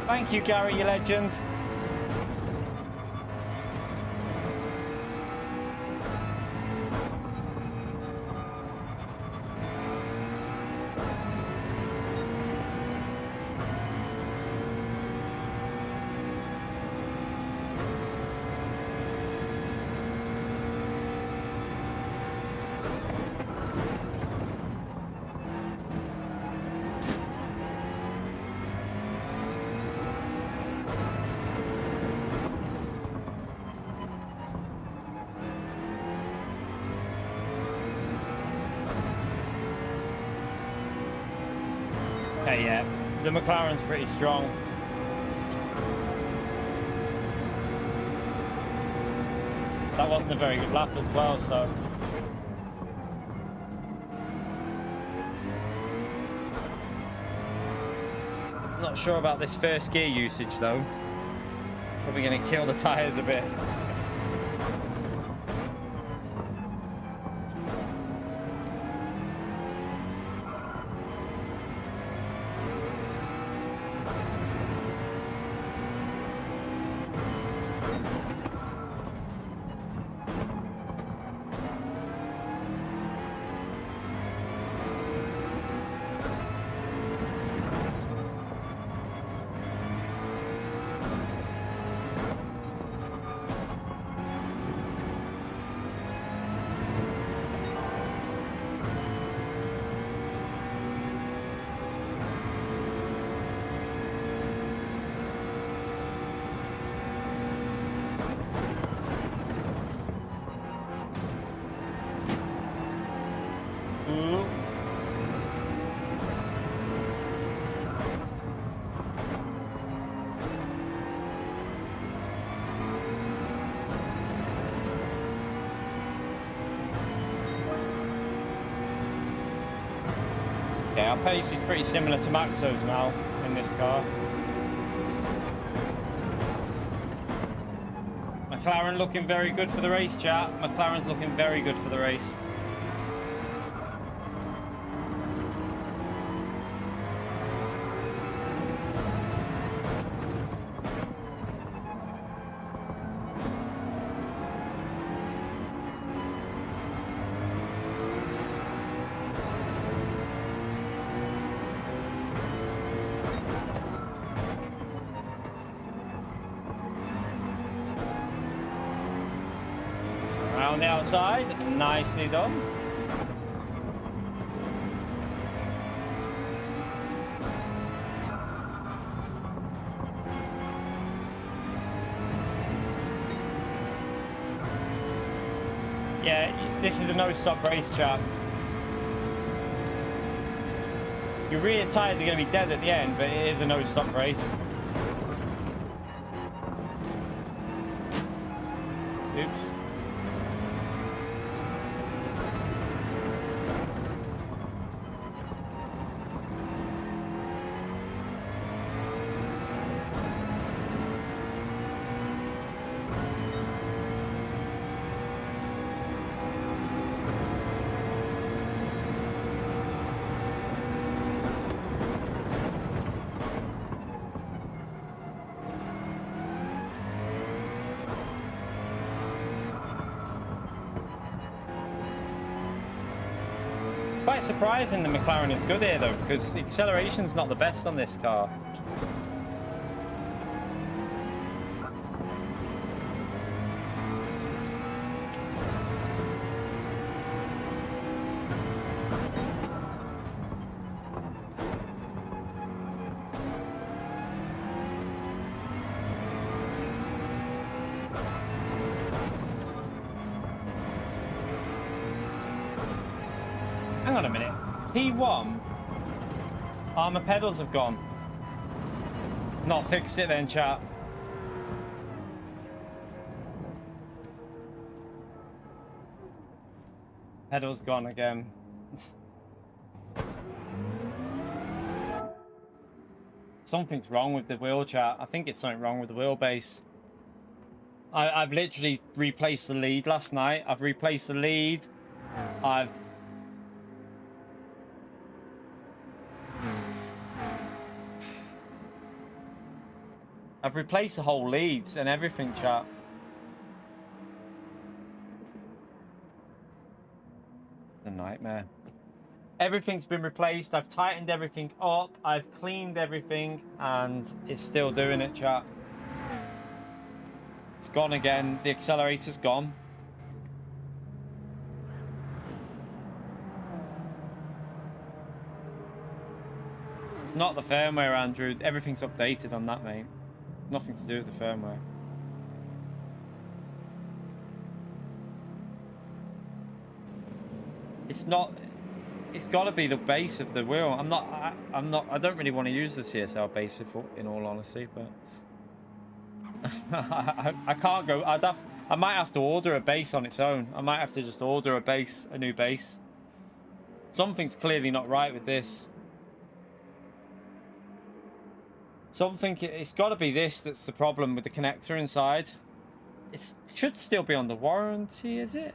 Thank you, Gary, you legend. Okay, yeah, the McLaren's pretty strong. That wasn't a very good lap as well, so. Not sure about this first gear usage though. Probably going to kill the tyres a bit. Okay, our pace is pretty similar to Maxo's now in this car. McLaren looking very good for the race, chat. McLaren's looking very good for the race. Around the outside, nicely done. Yeah, this is a no-stop race, chap. Your rear tyres are going to be dead at the end, but it is a no-stop race. Oops. Quite surprising the McLaren is good here though, because the acceleration's not the best on this car. Hang on a minute. P1? Oh, my pedals have gone. Not fixed it then, chat. Pedals gone again. Something's wrong with the wheel, chat. I think it's something wrong with the wheelbase. I've literally replaced the lead last night. I've replaced the lead. I've replaced the whole leads and everything, chat. It's a nightmare. Everything's been replaced. I've tightened everything up. I've cleaned everything, and it's still doing it, chat. It's gone again. The accelerator's gone. It's not the firmware, Andrew. Everything's updated on that, mate. Nothing to do with the firmware. It's not. it's got to be the base of the wheel. I don't really want to use the CSL base in all honesty, but I can't go. I might have to order a base on its own. I might have to just order a new base. Something's clearly not right with this. It's got to be this that's the problem with the connector inside. It should still be under warranty, is it?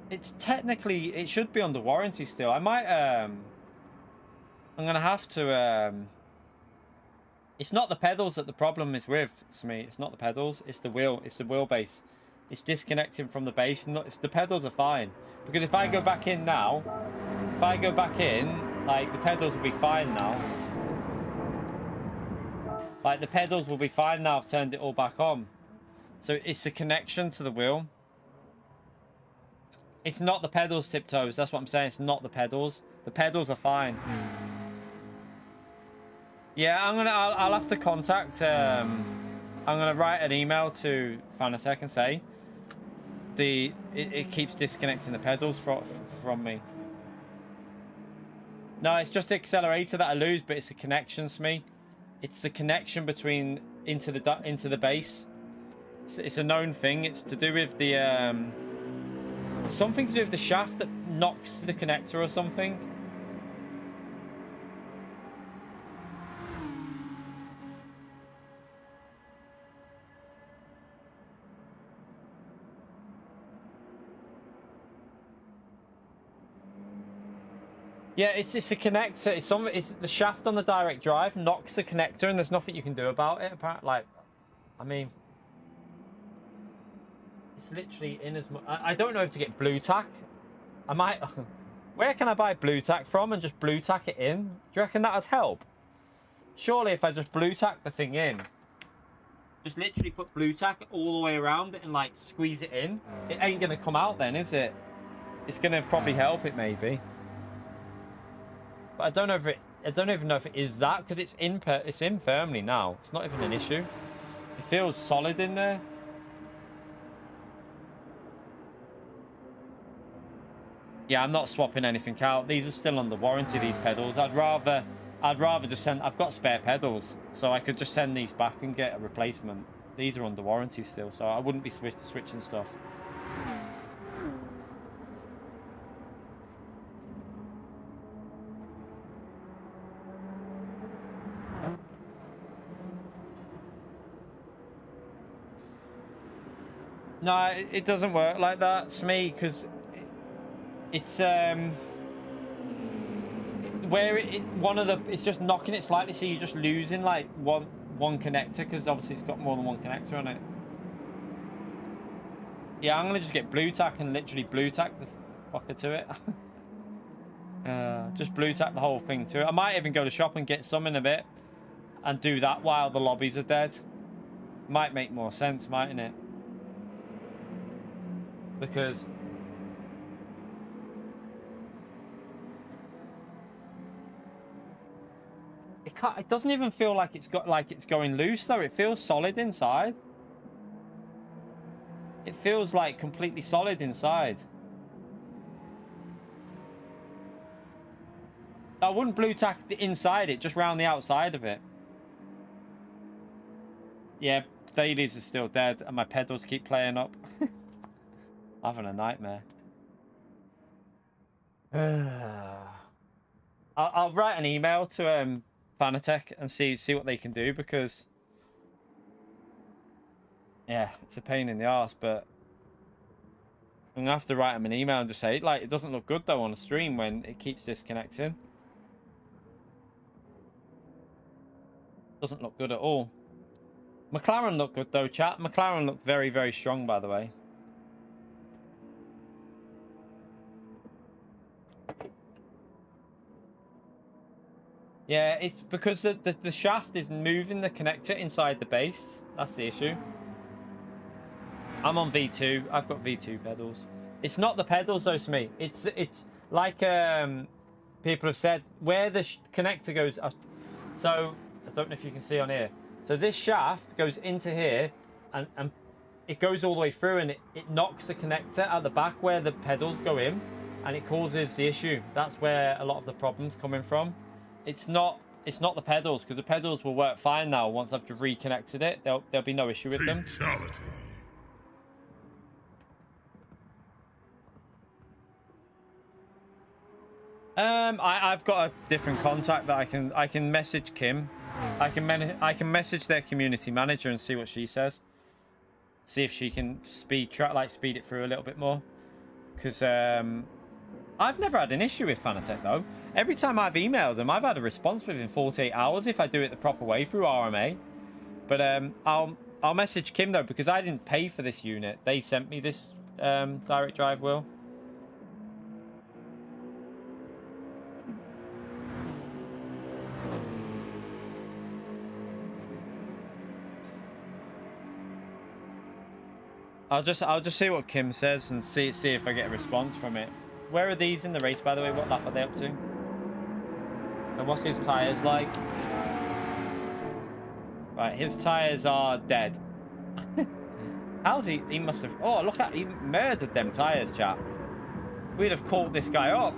It's technically, it should be under warranty still. I might, I'm gonna have to, it's not the pedals that the problem is with, Smee. It's not the pedals, it's the wheel, it's the wheelbase. It's disconnecting from the base, the pedals are fine. Because if I go back in now, like, the pedals will be fine now. Like, the pedals will be fine now, I've turned it all back on. So it's the connection to the wheel. It's not the pedals, Tiptoes. That's what I'm saying. It's not the pedals. The pedals are fine. Yeah, I'll have to contact. I'm gonna write an email to Fanatec and say it keeps disconnecting the pedals from me. No, it's just the accelerator that I lose, but it's the connections to me. It's the connection between into the base. It's a known thing. It's to do with the something to do with the shaft that knocks the connector or something. Yeah, it's a connector. It's the shaft on the direct drive knocks the connector, and there's nothing you can do about it. Apparently, like, I mean, it's literally in as much. I don't know if to get blue tack. I might. Where can I buy blue tack from and just blue tack it in? Do you reckon that would help? Surely, if I just blue tack the thing in, just literally put blue tack all the way around it and like squeeze it in, it ain't gonna come out then, is it? It's gonna probably help it maybe. But I don't know if I don't even know if it is that, because it's in firmly now. It's not even an issue. It feels solid in there. Yeah, I'm not swapping anything out. These are still under warranty, these pedals. I'd rather just send. I've got spare pedals, so I could just send these back and get a replacement. These are under warranty still, so I wouldn't be switching stuff. No, it doesn't work like that to me, because it's where it's just knocking it slightly, so you're just losing like one connector, because obviously it's got more than one connector on it. Yeah, I'm gonna just get blue tack and literally blue tack the fucker to it. Just blue tack the whole thing to it. I might even go to shop and get some in a bit and do that while the lobbies are dead. Might make more sense, mightn't it? Because it doesn't even feel like it's going loose though. It feels solid inside. It feels like completely solid inside. I wouldn't blue tack the inside it, just round the outside of it. Yeah, dailies are still dead and my pedals keep playing up. Having a nightmare. I'll write an email to Fanatec and see what they can do, because yeah, it's a pain in the arse, but I'm gonna have to write them an email and just say, like, it doesn't look good though on a stream when it keeps disconnecting. Doesn't look good at all. McLaren looked good though, chat. McLaren looked very, very strong, by the way. Yeah, it's because the shaft is moving the connector inside the base. That's the issue. I'm on V2. I've got V2 pedals. It's not the pedals though, to me. It's like people have said, where the connector goes. So I don't know if you can see on here. So this shaft goes into here, and it goes all the way through, and it knocks the connector at the back where the pedals go in. and it causes the issue. That's where a lot of the problem's coming from. It's not the pedals, because the pedals will work fine now. Once I've reconnected it, there'll be no issue with them. Fatality. I've got a different contact that I can message Kim. I can message their community manager and see what she says. See if she can speed it through a little bit more. Because I've never had an issue with Fanatec though. Every time I've emailed them, I've had a response within 48 hours if I do it the proper way through RMA. But I'll message Kim though, because I didn't pay for this unit. They sent me this direct drive wheel. I'll just see what Kim says and see if I get a response from it. Where are these in the race, by the way? What lap are they up to? And what's his tyres like? Right, his tyres are dead. How's he? He must have... Oh, look at... He murdered them tyres, chap. We'd have caught this guy up.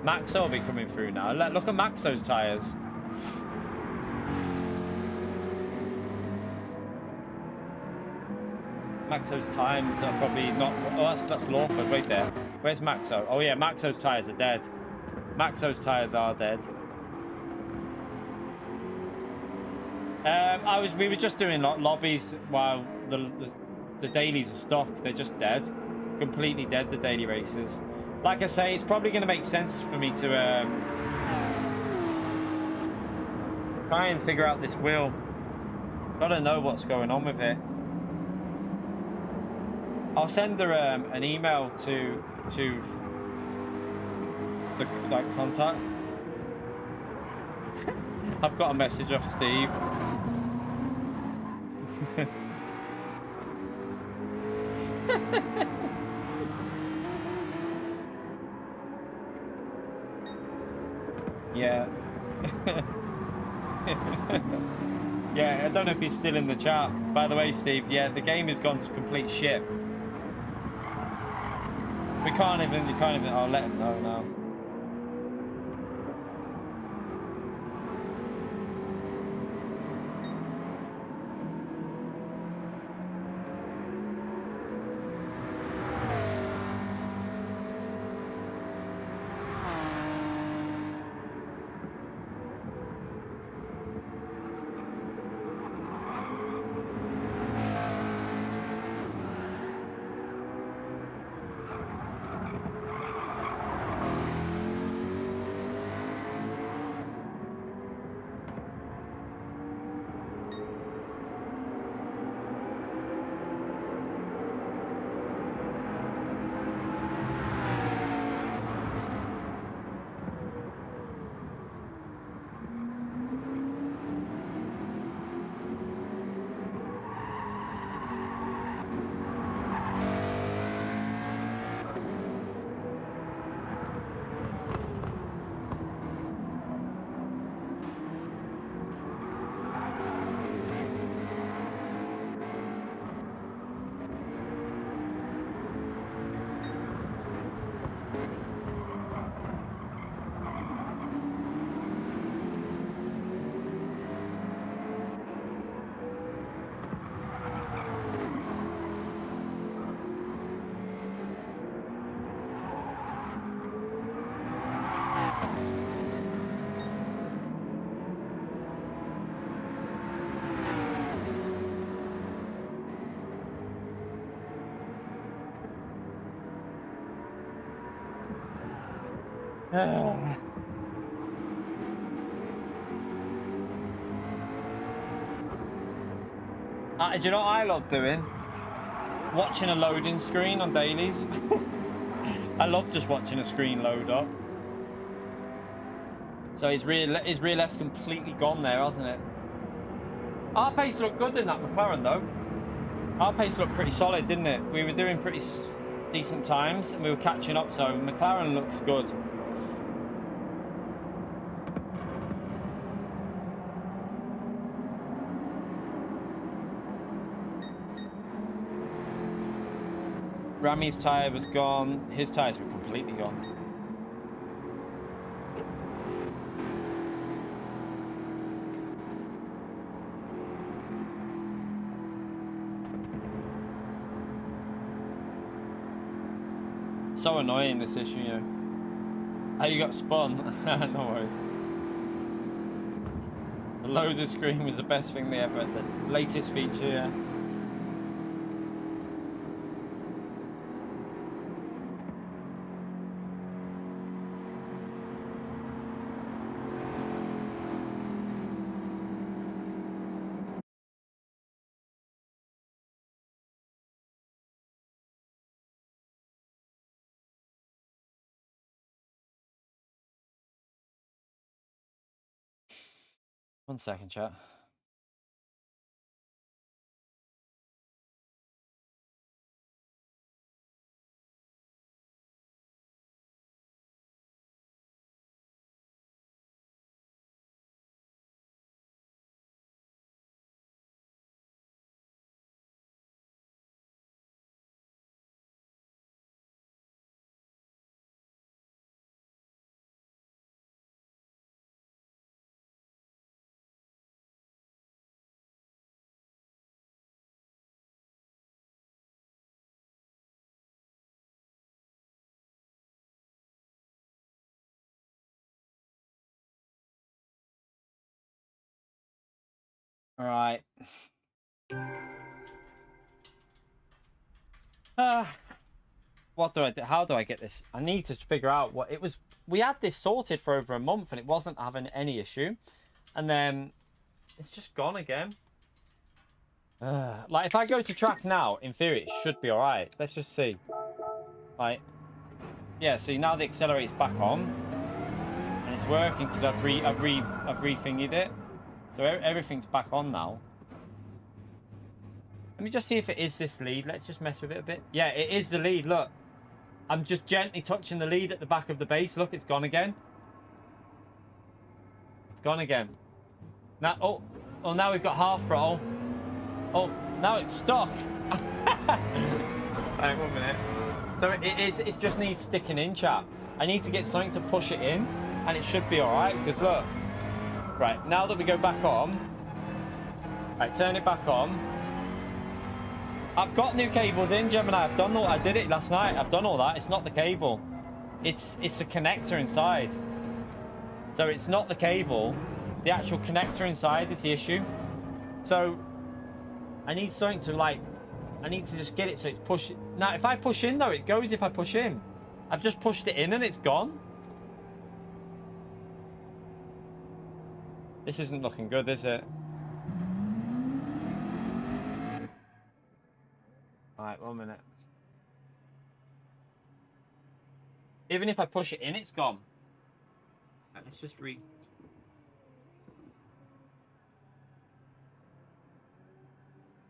Maxo will be coming through now. Look at Maxo's tyres. Maxo's times are probably not... Oh, that's Lawford right there. Where's Maxo? Oh yeah, Maxo's tyres are dead. Maxo's tyres are dead. We were just doing lobbies while the dailies are stock. They're just dead. Completely dead, the daily races. Like I say, it's probably going to make sense for me to try and figure out this wheel. Gotta know what's going on with it. I'll send her an email to the contact. I've got a message off Steve. Yeah. Yeah, I don't know if he's still in the chat. By the way, Steve, yeah, the game has gone to complete shit. You can't even, I'll let him know now. Do you know what I love doing? Watching a loading screen on dailies. I love just watching a screen load up. So his rear left's completely gone there, hasn't it? Our pace looked good in that McLaren though. Our pace looked pretty solid, didn't it? We were doing pretty decent times and we were catching up, so McLaren looks good. Rami's tyre was gone. His tyres were completely gone. So annoying, this issue, you know. Oh, you got spun. No worries. The loader screen was the best thing they ever... The latest feature, yeah. One second, chat. All right. What do I do? How do I get this? I need to figure out what it was. We had this sorted for over a month and it wasn't having any issue. And then it's just gone again. Like if I go to track now, in theory, it should be all right. Let's just see. Like, yeah, see now the accelerator's back on. And it's working because I've re-thingied it. So everything's back on now. Let me just see if it is this lead. Let's just mess with it a bit. Yeah, it is the lead. Look. I'm just gently touching the lead at the back of the base. Look, it's gone again. It's gone again. Now, oh, now we've got half throttle. Oh, now it's stuck. Right, 1 minute. So it just needs sticking in, chap. I need to get something to push it in, and it should be all right. Because look. Right, now that we go back on. Right, turn it back on. I've got new cables in, Gemini. I've done all. I did it last night. I've done all that. It's not the cable. It's a connector inside. So it's not the cable. The actual connector inside is the issue. So I need something to like. I need to just get it so it's push. Now, if I push in though, it goes. If I push in, I've just pushed it in and it's gone. This isn't looking good, is it? Alright, 1 minute. Even if I push it in, it's gone. Right, let's just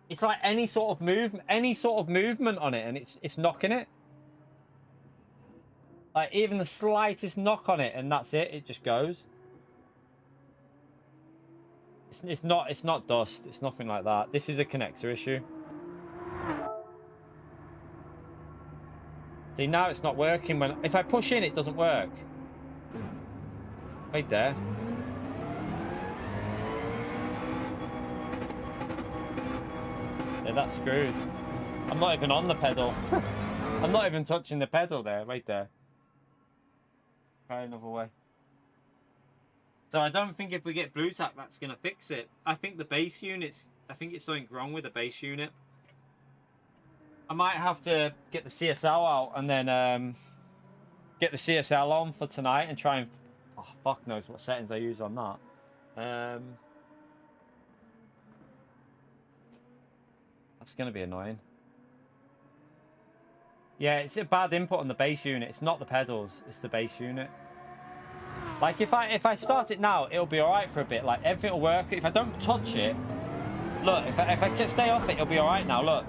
It's like any sort of movement on it, and it's knocking it. Like even the slightest knock on it, and that's it. It just goes. It's not dust. It's nothing like that. This is a connector issue. See, now it's not working. If I push in, it doesn't work. Wait there. Yeah, that's screwed. I'm not even on the pedal. I'm not even touching the pedal there. Wait there. Try another way. So I don't think if we get Blue Tack, that's going to fix it. I think the base unit's... I think it's something wrong with the base unit. I might have to get the CSL out and then get the CSL on for tonight and try and... Oh, fuck knows what settings I use on that. That's going to be annoying. Yeah, it's a bad input on the base unit. It's not the pedals, it's the base unit. Like if I start it now, it'll be alright for a bit. Like everything will work. If I don't touch it, look, if I can stay off it, it'll be alright now, look.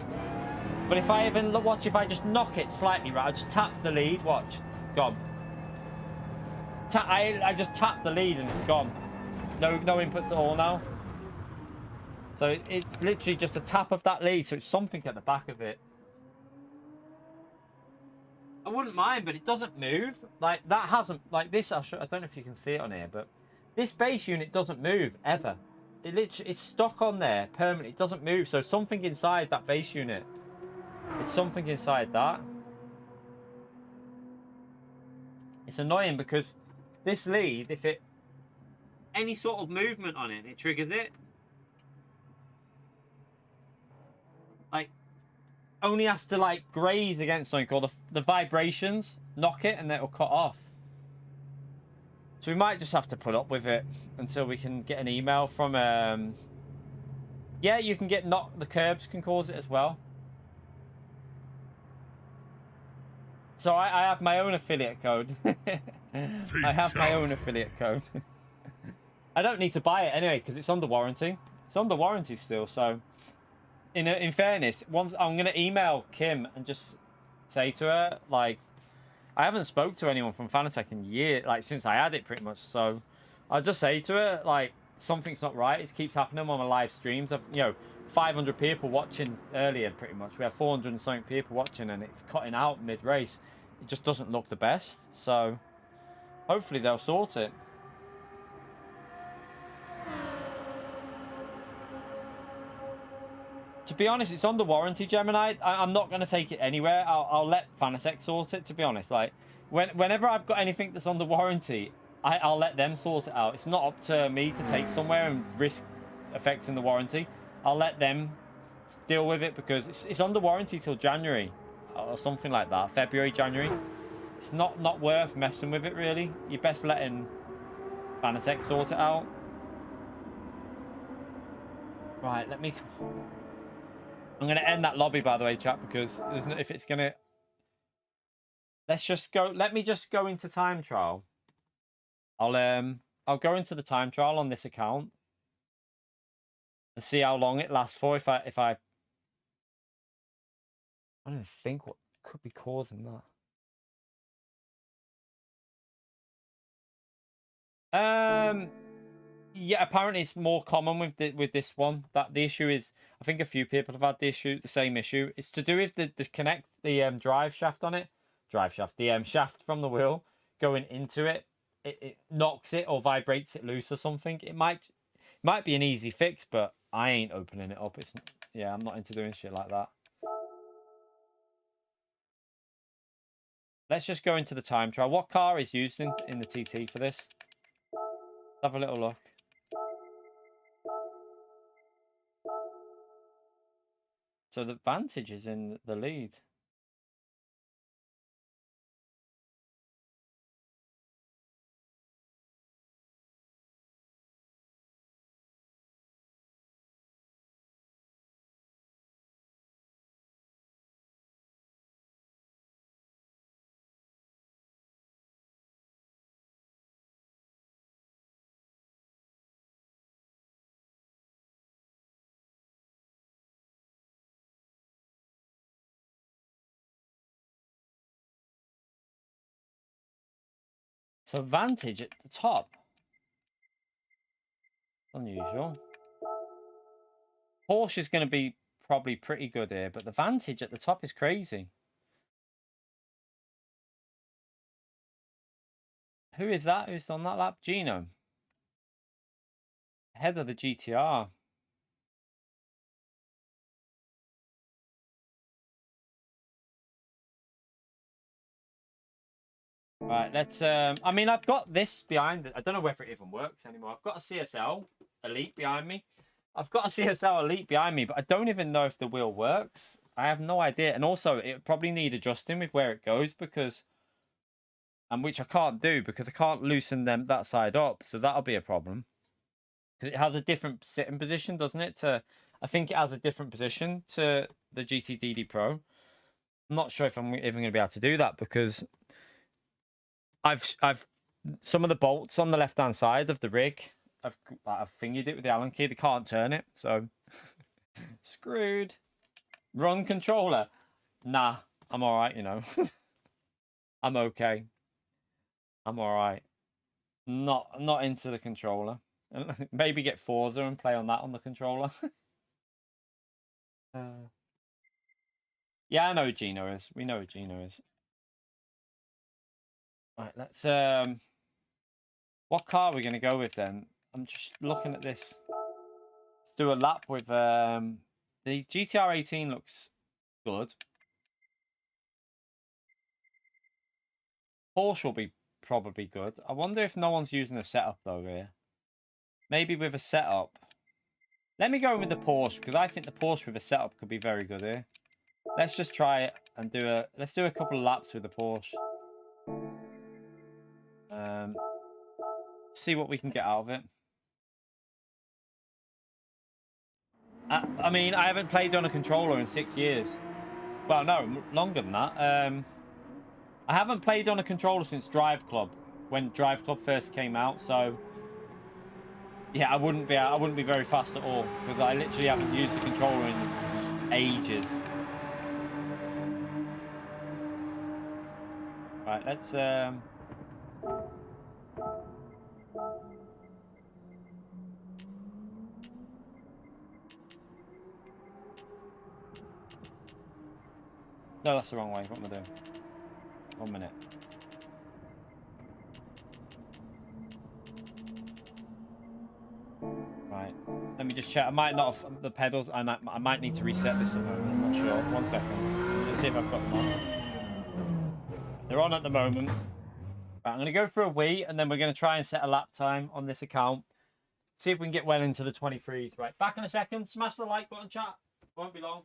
But if I even watch, if I just knock it slightly, right, I just tap the lead, watch, gone. I just tap the lead and it's gone. No inputs at all now. So it's literally just a tap of that lead, so it's something at the back of it. I wouldn't mind, but it doesn't move. Like, that hasn't... Like, this, I don't know if you can see it on here, but this base unit doesn't move, ever. It literally, it's stuck on there permanently. It doesn't move, so something inside that base unit. It's something inside that. It's annoying because this lead, if it... Any sort of movement on it, it triggers it. Like, only has to, like, graze against something, or the vibrations knock it, and then it'll cut off. So we might just have to put up with it until we can get an email from... Yeah, you can get... The curbs can cause it as well. So I have my own affiliate code. I have my own affiliate code. I don't need to buy it anyway because it's under warranty. It's under warranty still. So, in fairness, once I'm gonna email Kim and just say to her, like, I haven't spoke to anyone from Fanatec in years, like since I had it pretty much. So I'll just say to her, like, something's not right. It keeps happening on my live streams. I've, 500 people watching earlier, pretty much. We have 400 and something people watching, and it's cutting out mid-race. It just doesn't look the best. So hopefully they'll sort it. To be honest, it's under warranty, Gemini. I'm not going to take it anywhere. I'll let Fanatec sort it, to be honest. Like, whenever I've got anything that's under warranty, I'll let them sort it out. It's not up to me to take somewhere and risk affecting the warranty. I'll let them deal with it because it's under warranty till January or something like that. February, January. It's not worth messing with it, really. You're best letting Fanatec sort it out. Right, let me... I'm going to end that lobby, by the way, chat, because there's no, if it's going to... Let's just go... Let me just go into time trial. I'll go into the time trial on this account and see how long it lasts for. If I don't even think what could be causing that. Yeah, apparently it's more common with this one. That the issue is, I think a few people have had the same issue. It's to do with the drive shaft on it, the shaft from the wheel going into it. It knocks it or vibrates it loose or something. It might be an easy fix, but I ain't opening it up. Yeah, I'm not into doing shit like that. Let's just go into the time trial. What car is used in the TT for this? Let's have a little look. So the Vantage is in the lead. So Vantage at the top. Unusual. Porsche is going to be probably pretty good here, but the Vantage at the top is crazy. Who is that? Who's on that lap? Gino. Head of the GTR. Right, let's... I mean, I've got this behind... I don't know whether it even works anymore. I've got a CSL Elite behind me. But I don't even know if the wheel works. I have no idea. And also, it probably need adjusting with where it goes because... And which I can't do because I can't loosen that side up. So that'll be a problem. Because it has a different sitting position, doesn't it? I think it has a different position to the GTDD Pro. I'm not sure if I'm even going to be able to do that because... I've some of the bolts on the left hand side of the rig. I've fingered it with the Allen key. They can't turn it, so screwed. Run controller. Nah, I'm all right. I'm okay. I'm all right. Not into the controller. Maybe get Forza and play on that on the controller. Yeah, I know who Gino is. We know who Gino is. Right, let's what car are we gonna go with then? I'm just looking at this. Let's do a lap with the GTR 18 looks good. Porsche will be probably good. I wonder if no one's using a setup though here. Maybe with a setup. Let me go with the Porsche because I think the Porsche with a setup could be very good here. Let's just try it and let's do a couple of laps with the Porsche. See what we can get out of it. I mean, I haven't played on a controller in 6 years. Well, no, longer than that. I haven't played on a controller since Drive Club, when Drive Club first came out. So, yeah, I wouldn't be very fast at all because I literally haven't used a controller in ages. Right, let's no, that's the wrong way. What am I doing? 1 minute. Right. Let me just check. I might not have the pedals. I might need to reset this at the moment. I'm not sure. 1 second. Let's see if I've got them on. They're on at the moment. Right, I'm going to go for a Wii, and then we're going to try and set a lap time on this account. See if we can get well into the 23s. Right, back in a second. Smash the like button, chat. Won't be long.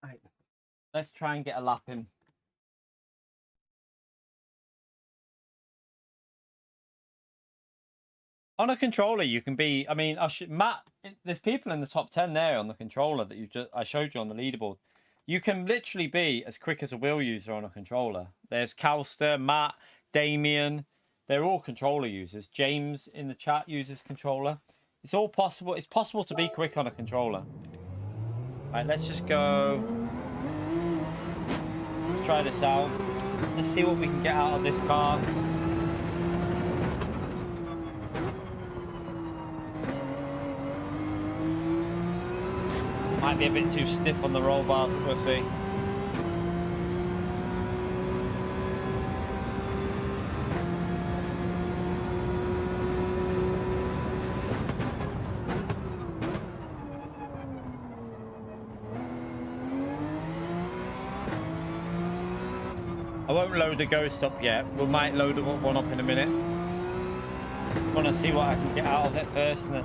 Right. Let's try and get a lap in. On a controller, you can be. I mean, Matt. There's people in the top 10 there on the controller that I showed you on the leaderboard. You can literally be as quick as a wheel user on a controller. There's Calster, Matt, Damien. They're all controller users. James in the chat uses controller. It's all possible. It's possible to be quick on a controller. Right, let's just go. Let's try this out. Let's see what we can get out of this car. Might be a bit too stiff on the roll bars, but we'll see. I won't load the ghost up yet. We might load one up in a minute. Want to see what I can get out of it first. And then...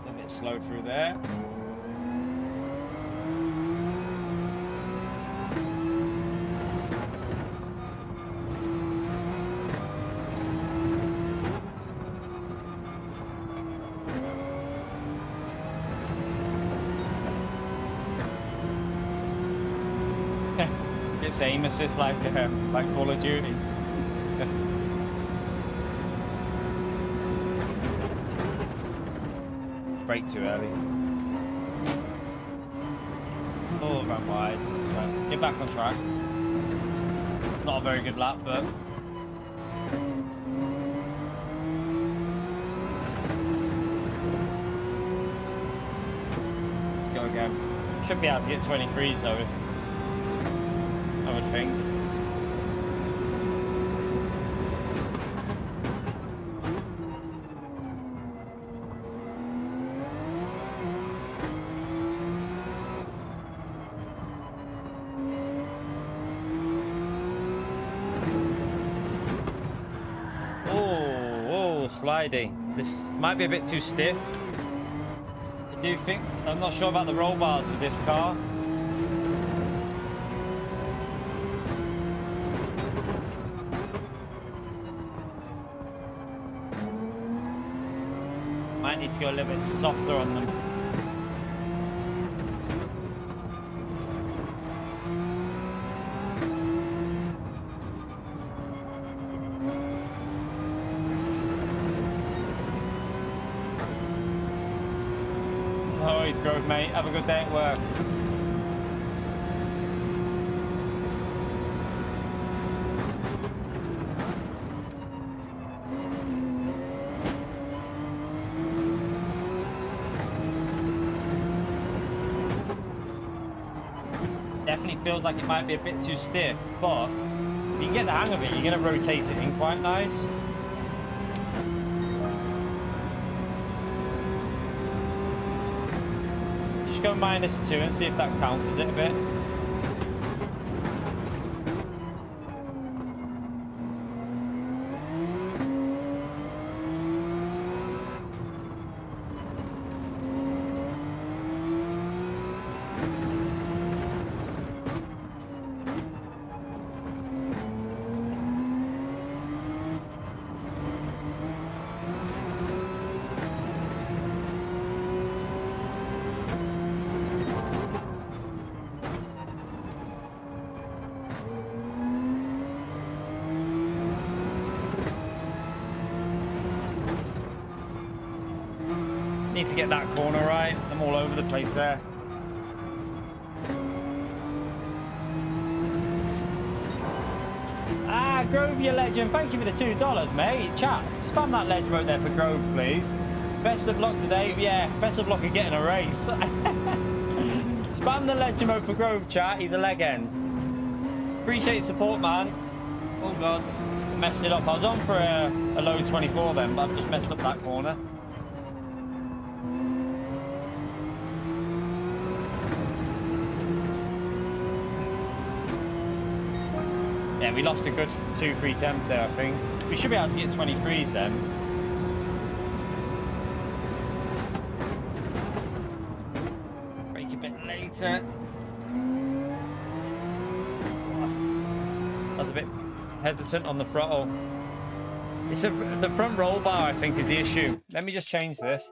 a bit slow through there. It's aim assist like Call of Duty. Brake too early. Oh, ran wide. Right, get back on track. It's not a very good lap, but let's go again. Should be able to get 23s though, if I would think. Oh, slidey. This might be a bit too stiff. I do think, I'm not sure about the roll bars with this car. Might need to go a little bit softer on them. Always Grove, mate. Have a good day at work. Definitely feels like it might be a bit too stiff, but if you can get the hang of it, you're going to rotate it in quite nice. Just go -2 and see if that counters it a bit. Need to get that corner right. I'm all over the place there. Ah, Grove, you legend. Thank you for the $2, mate. Chat, spam that ledge mode there for Grove, please. Best of luck today. Yeah, best of luck at getting a race. Spam the ledge mode for Grove, chat. He's a leg end. Appreciate the support, man. Oh, God. Messed it up. I was on for a low 24 then, but I've just messed up that corner. Yeah, we lost a good 2-3 attempts there, I think. We should be able to get 23s then. Brake a bit later. I was a bit hesitant on the throttle. It's the front roll bar, I think, is the issue. Let me just change this.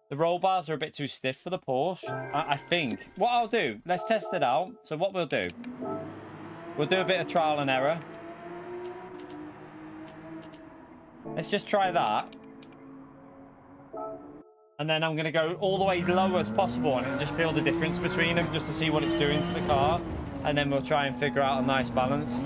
The roll bars are a bit too stiff for the Porsche, I think. What I'll do, let's test it out. So what we'll do, we'll do a bit of trial and error. Let's just try that. And then I'm going to go all the way low as possible and just feel the difference between them just to see what it's doing to the car. And then we'll try and figure out a nice balance.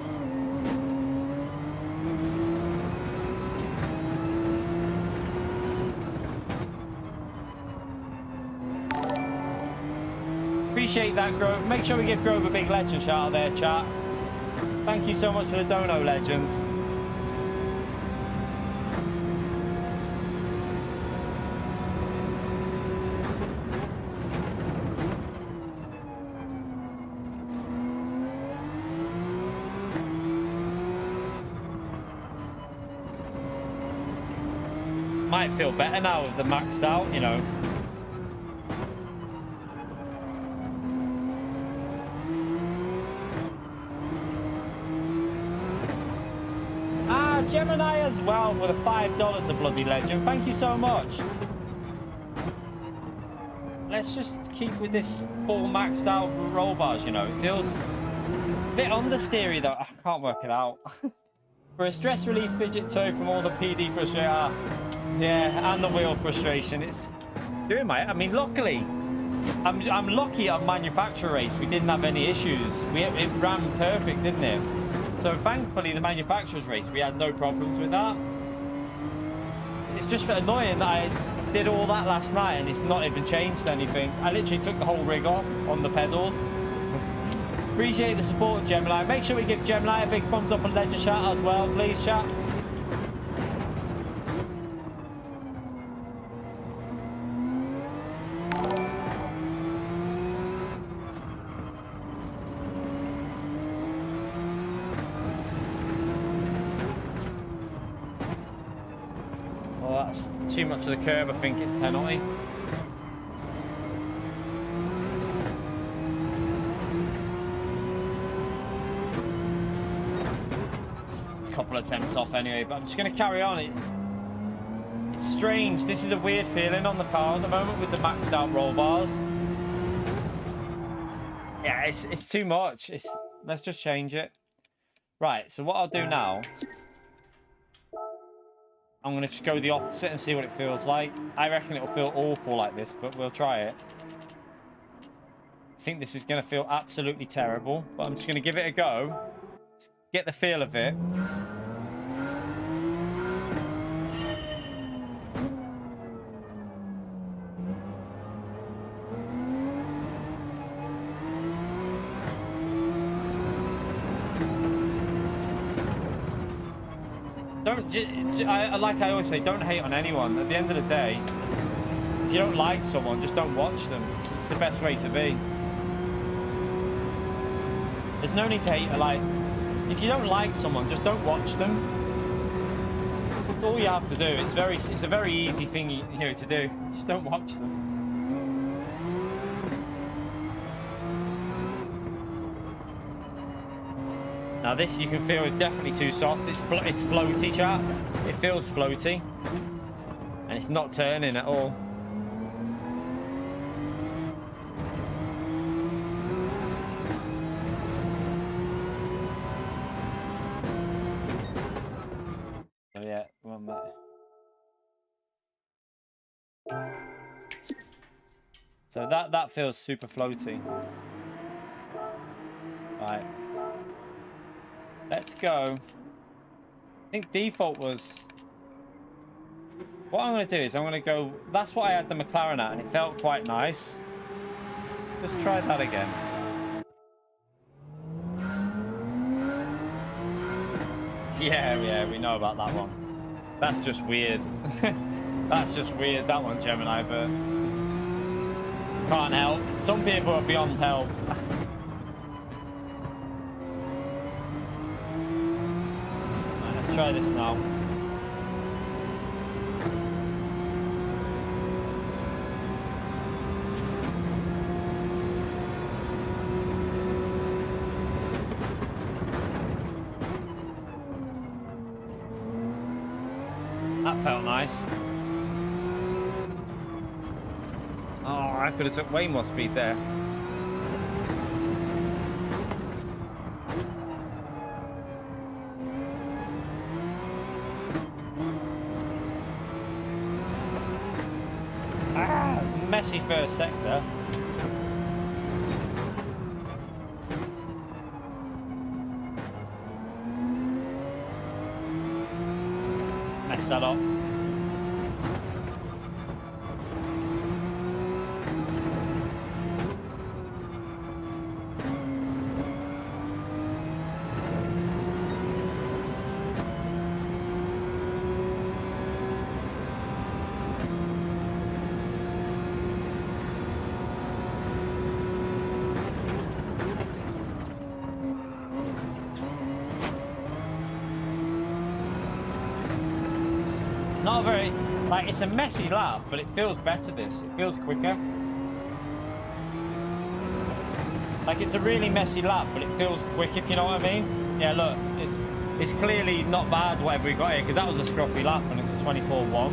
Appreciate that, Grove. Make sure we give Grove a big legend shout out there, chat. Thank you so much for the dono, legend. Might feel better now with the maxed out, you know. Gemini as well with a $5 a bloody legend. Thank you so much. Let's just keep with this full maxed out roll bars, you know. It feels a bit understeery though. I can't work it out. For a stress relief fidget toy from all the PD frustration. Yeah, and the wheel frustration. It's doing I mean, luckily, I'm lucky on manufacturer race. We didn't have any issues. It ran perfect, didn't it? So thankfully, the manufacturer's race, we had no problems with that. It's just annoying that did all that last night and it's not even changed anything. I literally took the whole rig off on the pedals. Appreciate the support, Gemini. Make sure we give Gemini a big thumbs up and Ledger chat as well, please, chat. Oh, that's too much of the curb. I think it's penalty. Couple of attempts off anyway, but I'm just going to carry on. It's strange. This is a weird feeling on the car at the moment with the maxed out roll bars. Yeah, it's too much. Let's just change it. Right, so what I'll do now, I'm going to just go the opposite and see what it feels like. I reckon it'll feel awful like this, but we'll try it. I think this is going to feel absolutely terrible, but I'm just going to give it a go. Get the feel of it. Like I always say, don't hate on anyone. At the end of the day, if you don't like someone, just don't watch them. It's the best way to be. There's no need to hate. Like, if you don't like someone, just don't watch them. That's all you have to do. It's a very easy thing here to do. Just don't watch them. Now this you can feel is definitely too soft. It's floaty, chat. It feels floaty, and it's not turning at all. Oh yeah, one minute. So that feels super floaty. Right. Let's go. I think default was... What I'm going to do is I'm going to go... That's what I had the McLaren at, and it felt quite nice. Let's try that again. Yeah, we know about that one. That's just weird. That's just weird, that one, Gemini, but... Can't help. Some people are beyond help. Try this now. That felt nice. Oh, I could have took way more speed there. Messy first sector. Mess that up. Not very, like, it's a messy lap, but it feels better this. It feels quicker. Like, it's a really messy lap, but it feels quick, if you know what I mean. Yeah, look, it's clearly not bad whatever we got here, because that was a scruffy lap, and it's a 24-1.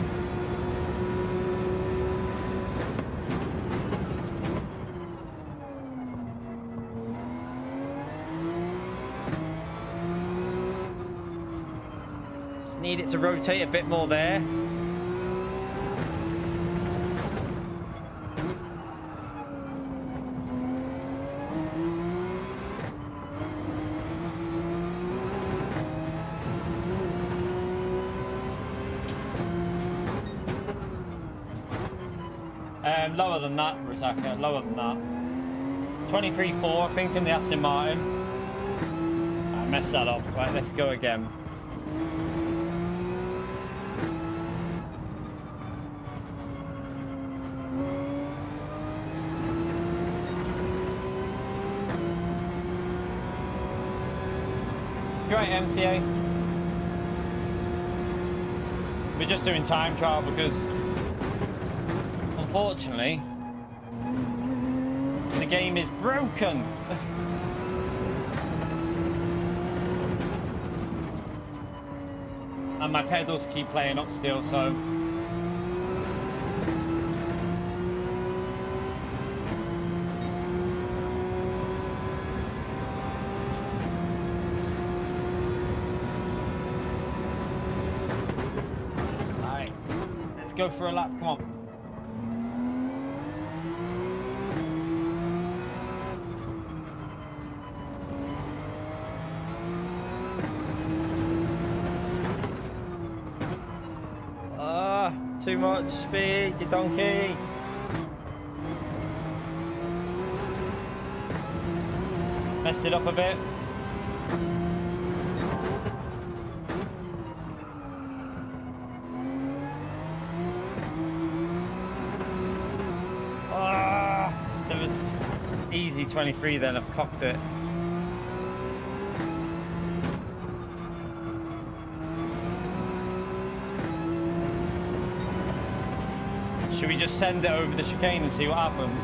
Need it to rotate a bit more there. Lower than that, Rizaka, lower than that. 23.4, I think, in the Aston Martin. I messed that up. Right, let's go again. You right, MCA? We're just doing time trial because, unfortunately, the game is broken. And my pedals keep playing up still, so... Alright, let's go for a lap, come on. Too much speed, you donkey. Messed it up a bit. There was easy 23 then, I've cocked it. Should we just send it over the chicane and see what happens?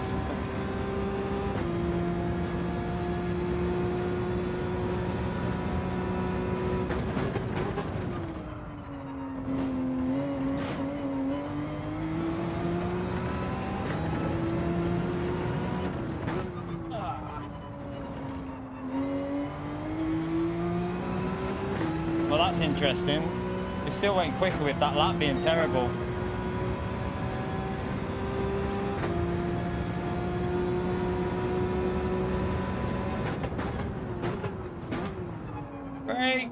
Well, that's interesting. It still went quicker with that lap being terrible. Break.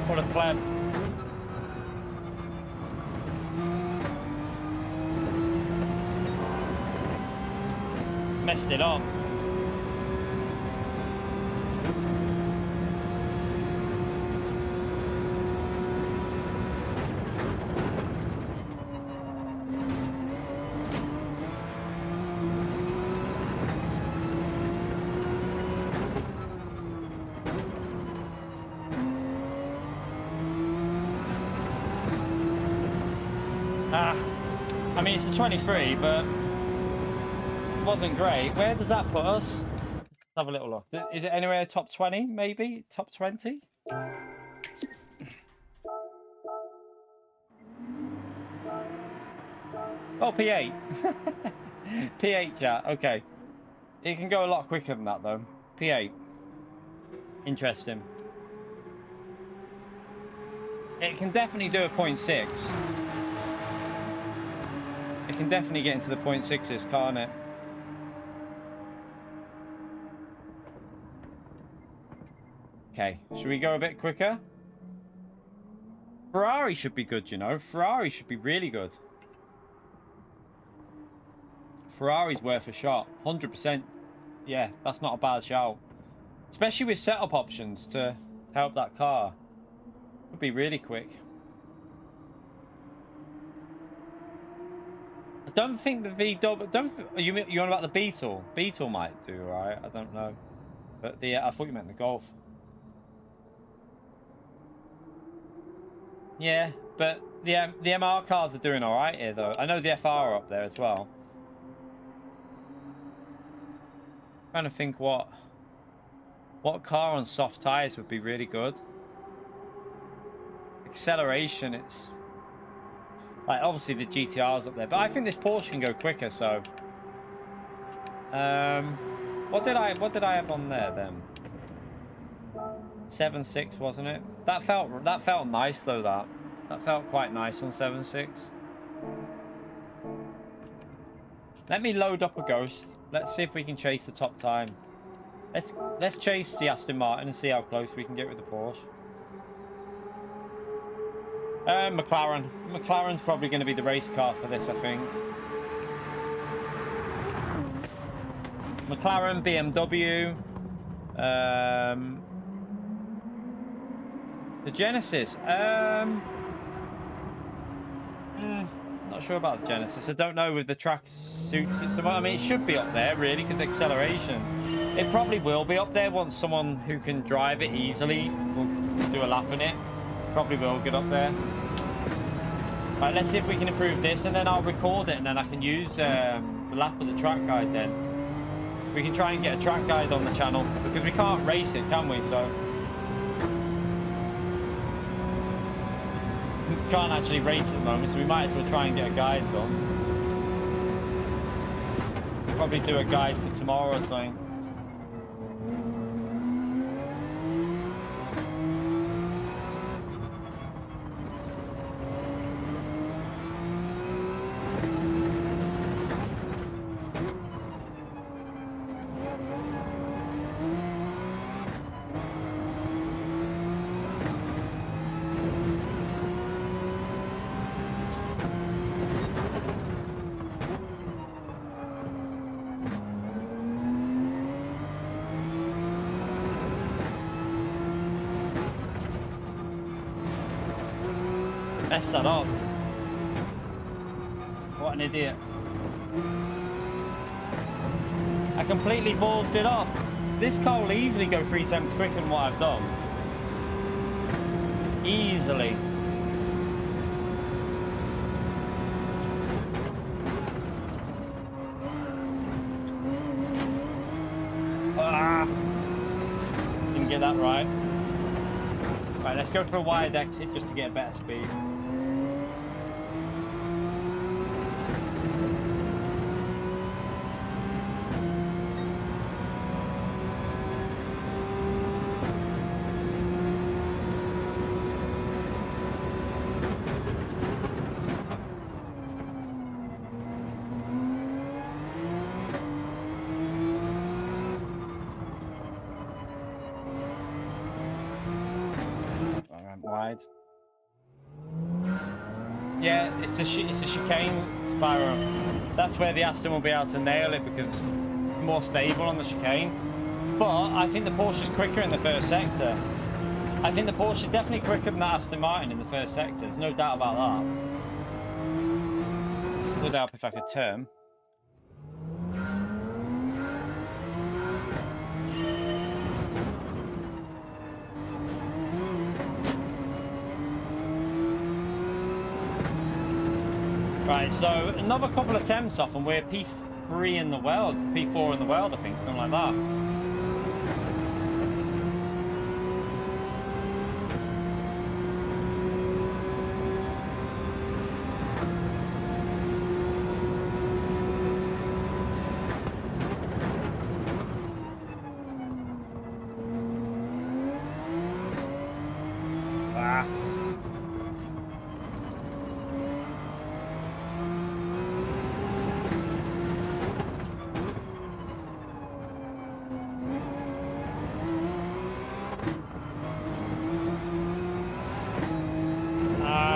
What a plan. Messed it up. I mean, it's a 23, but it wasn't great. Where does that put us? Let's have a little look. Is it anywhere top 20, maybe? Top 20? Oh, P8. P8 chat, okay. It can go a lot quicker than that, though. P8. Interesting. It can definitely do a 0.6. It can definitely get into the 0.6s, can't it? Okay, should we go a bit quicker? Ferrari should be good, you know. Ferrari should be really good. Ferrari's worth a shot. 100%. Yeah, that's not a bad shout. Especially with setup options to help that car. Would be really quick. I don't think the VW... You on about the Beetle? Beetle might do, right? I don't know. But I thought you meant the Golf. Yeah, but the MR cars are doing all right here, though. I know the FR are up there as well. Trying to think what car on soft tyres would be really good. acceleration, it's like obviously the GTR's up there, but I think this Porsche can go quicker. So, what did I have on there then? 7.6, wasn't it? That felt nice though. That felt quite nice on 7.6. Let me load up a Ghost. Let's see if we can chase the top time. Let's chase the Aston Martin and see how close we can get with the Porsche. McLaren. McLaren's probably going to be the race car for this, I think. McLaren, BMW. The Genesis. Not sure about the Genesis. I don't know with the track suits it so much. I mean, it should be up there really because the acceleration. It probably will be up there once someone who can drive it easily will do a lap in it. Probably will get up there. Right, let's see if we can improve this, and then I'll record it, and then I can use the lap as a track guide. Then we can try and get a track guide on the channel because we can't race it, can we? So we can't actually race at the moment, so we might as well try and get a guide done. Probably do a guide for tomorrow or something. Messed that up. What an idiot. I completely ballsed it up. This car will easily go 3 times quicker than what I've done. Easily. Ah! Didn't get that right. Right, let's go for a wide exit just to get a better speed. Wide. Yeah, it's a chicane spiral. That's where the Aston will be able to nail it because it's more stable on the chicane. But I think the Porsche is quicker in the first sector. I think the Porsche is definitely quicker than the Aston Martin in the first sector. There's no doubt about that. Would help if I could turn. Right, so another couple of attempts off and we're P3 in the world, P4 in the world, I think, something like that.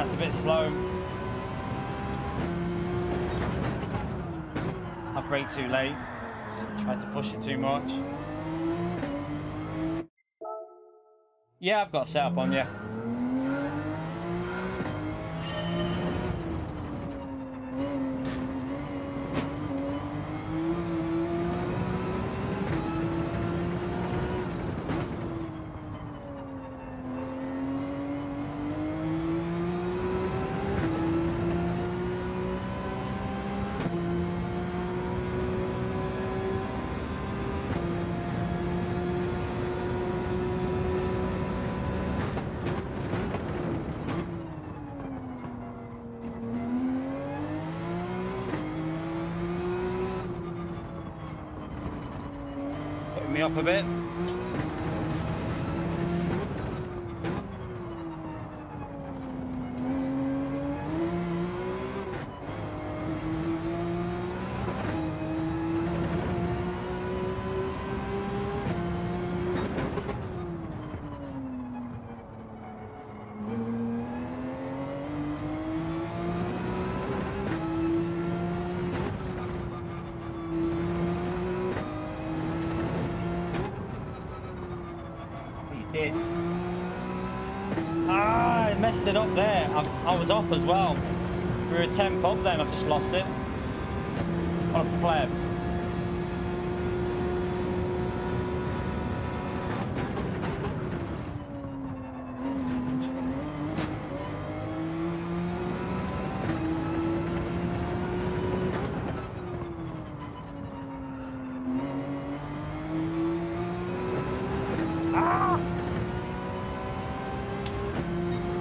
It's a bit slow. I've braked too late. Tried to push it too much. Yeah, I've got a setup on, yeah. me up a bit. I messed it up there. I was up as well. We were 10th up then, I've just lost it. What a pleb.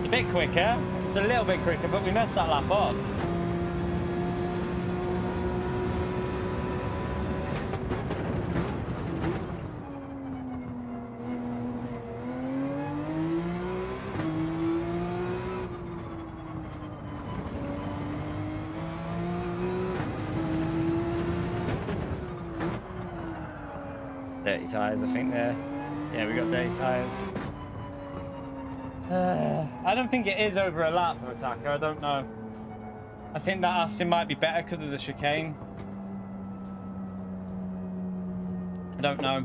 A bit quicker. It's a little bit quicker, but we messed that lap up. Dirty tyres, I think there. Yeah, we got dirty tyres. I don't think it is over a lap, Attacker. I don't know. I think that Aston might be better because of the chicane. I don't know.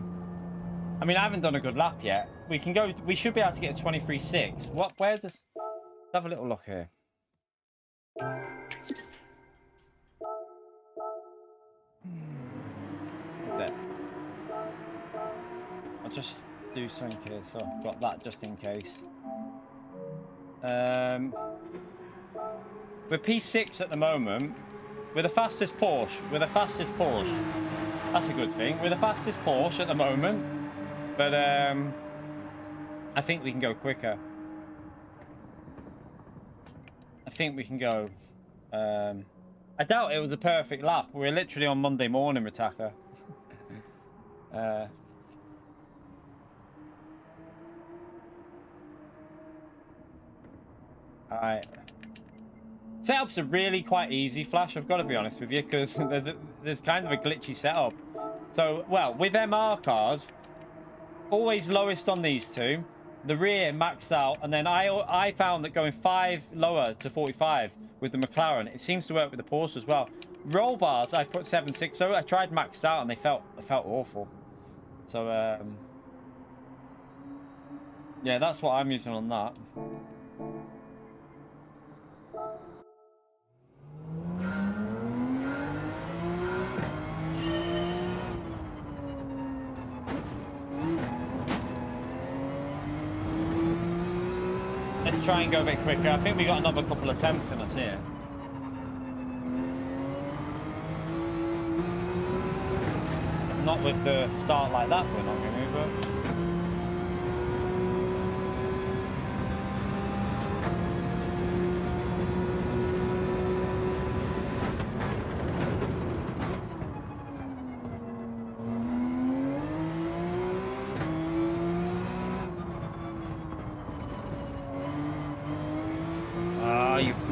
I mean, I haven't done a good lap yet. We can go. We should be able to get a 23.6. What? Where does? Let's have a little look here. There. I'll just do something here, so I've got that just in case. We're P6 at the moment. We're the fastest Porsche. We're the fastest Porsche. That's a good thing. We're the fastest Porsche at the moment. But I think we can go quicker. I think we can go. I doubt it was a perfect lap. We're literally on Monday morning, Rataka. Alright. Setups are really quite easy, Flash, I've got to be honest with you, because there's kind of a glitchy setup. So, well, with MR cars, always lowest on these two. The rear maxed out, and then I found that going 5 lower to 45 with the McLaren, it seems to work with the Porsche as well. Roll bars, I put 7.6, so I tried maxed out, and they felt awful. So, yeah, that's what I'm using on that. Let's try and go a bit quicker. I think we got another couple of attempts in us here. Not with the start like that, we're not going to, but...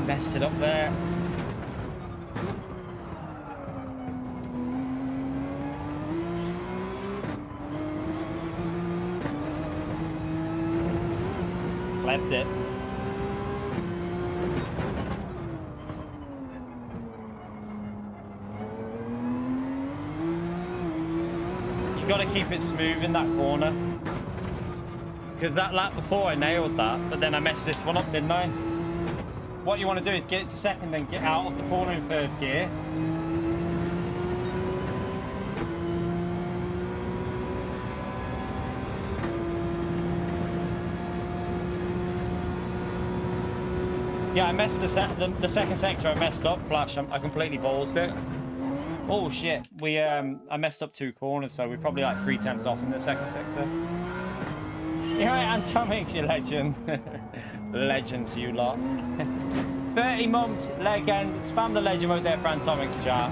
Messed it up there. Left it. You got to keep it smooth in that corner. Because that lap before I nailed that, but then I messed this one up, didn't I? What you want to do is get it to second, then get out of the corner in third gear. Yeah, I messed the second sector. I messed up, Flash. I completely ballsed it. Oh shit! I messed up 2 corners, so we're probably like 3 tenths off in the second sector. You're right, Antomics, you legend. Legends, you lot. 30 months, legend. Spam the legend out there for Antomics, chat.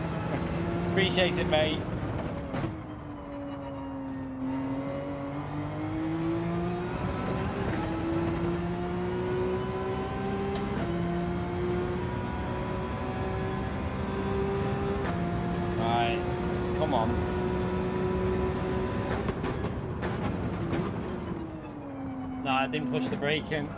Appreciate it, mate. Come on. No, I didn't push the brake in.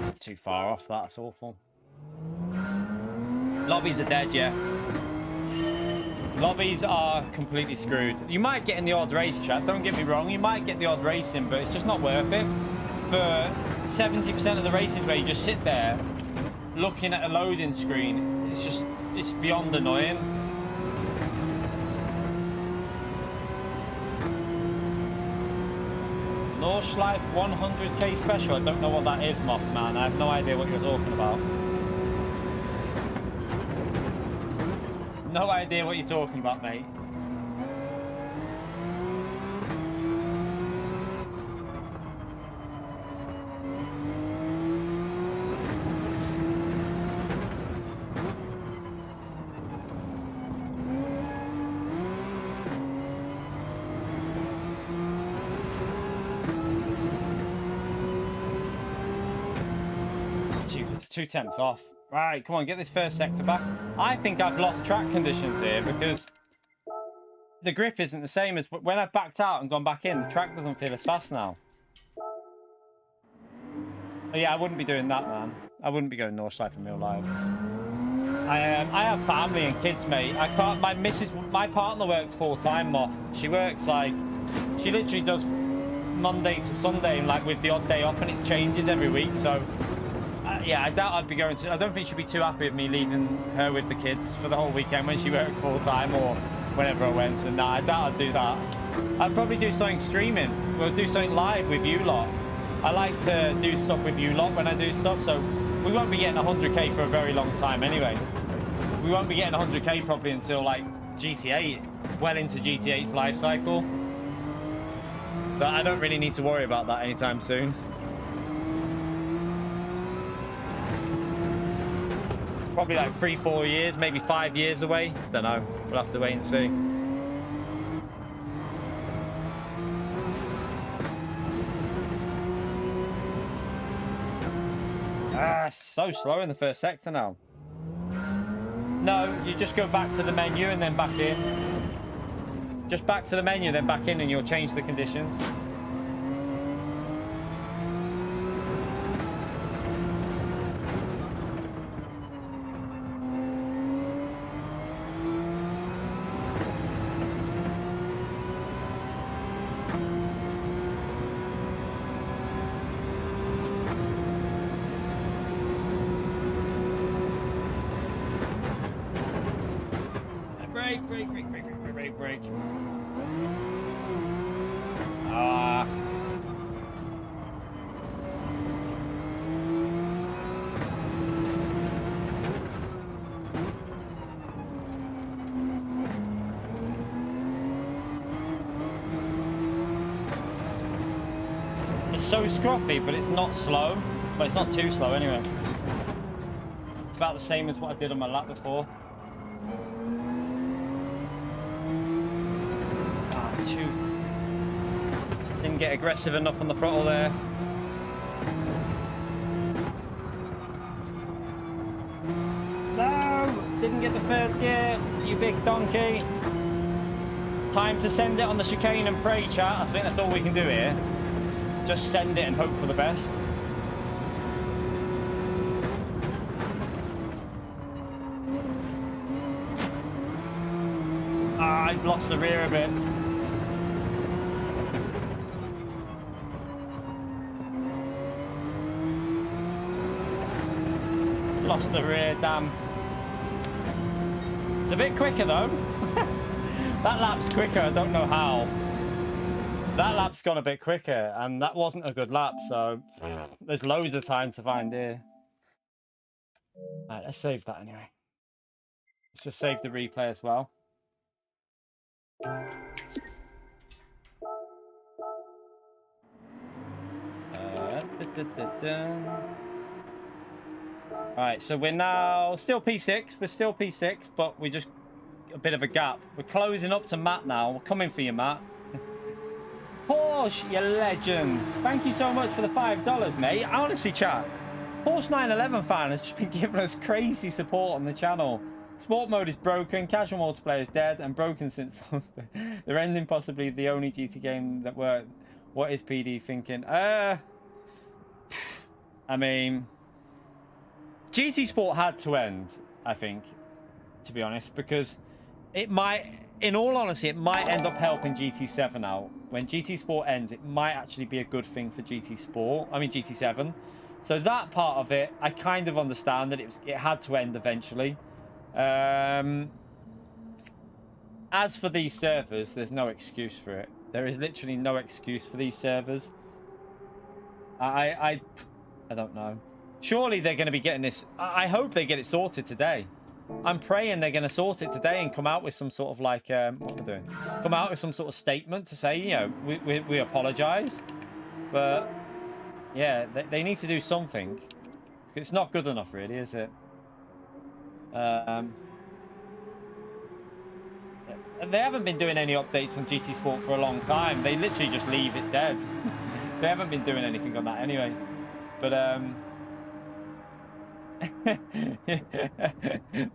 It's too far off, that's awful. Lobbies are dead, yeah. Lobbies are completely screwed. You might get in the odd race, chat, don't get me wrong. You might get the odd race in, but it's just not worth it. For 70% of the races where you just sit there looking at a loading screen, it's beyond annoying. Nordschleife 100k special. I don't know what that is, Mothman. I have no idea what you're talking about. No idea what you're talking about, mate. It's 2/10 off. Right, come on, get this first sector back. I think I've lost track conditions here because the grip isn't the same as when I've backed out and gone back in. The track doesn't feel as fast now. But yeah, I wouldn't be doing that, man. I wouldn't be going Nordschleife in real life. I have family and kids, mate. I can't. My partner works full-time, Moth. She works she literally does Monday to Sunday, and like with the odd day off, and it changes every week. So. Yeah, I doubt I'd be going to... I don't think she'd be too happy with me leaving her with the kids for the whole weekend when she works full-time or whenever I went. So, nah, I doubt I'd do that. I'd probably do something streaming. We'll do something live with you lot. I like to do stuff with you lot when I do stuff, so we won't be getting 100k for a very long time anyway. We won't be getting 100k probably until, like, GT8. Well into GT8's life cycle. But I don't really need to worry about that anytime soon. Probably like 3-4 years, maybe 5 years away. Don't know. We'll have to wait and see. So slow in the first sector now. No, you just go back to the menu and then back in. Just back to the menu, then back in, and you'll change the conditions. Break. It's so scruffy, but it's not slow. But it's not too slow anyway. It's about the same as what I did on my lap before. Didn't get aggressive enough on the throttle there. No! Didn't get the third gear, you big donkey. Time to send it on the chicane and pray, chat. I think that's all we can do here. Just send it and hope for the best. I lost the rear a bit. Lost the rear, damn. It's a bit quicker though. That lap's quicker, I don't know how. That lap's gone a bit quicker, and that wasn't a good lap, so there's loads of time to find here. Alright, let's save that anyway. Let's just save the replay as well. Alright, so we're now still P6. We're still P6, but we just a bit of a gap. We're closing up to Matt now. We're coming for you, Matt. Porsche, you legend. Thank you so much for the $5, mate. Honestly, chat, Porsche 911 fan has just been giving us crazy support on the channel. Sport mode is broken, casual multiplayer is dead, and broken since they're ending possibly the only GT game that worked. What is PD thinking? I mean, GT Sport had to end, I think, to be honest, because it might, in all honesty, it might end up helping GT7 out. When GT Sport ends, it might actually be a good thing for GT Sport. I mean, GT7. So that part of it, I kind of understand that it had to end eventually. As for these servers, there's no excuse for it. There is literally no excuse for these servers. I don't know. Surely they're going to be getting this. I hope they get it sorted today. I'm praying they're going to sort it today and come out with some sort of like, what we're doing? Come out with some sort of statement to say, you know, we apologize. But yeah, they need to do something. It's not good enough, really, is it? They haven't been doing any updates on GT Sport for a long time. They literally just leave it dead. They haven't been doing anything on that anyway. But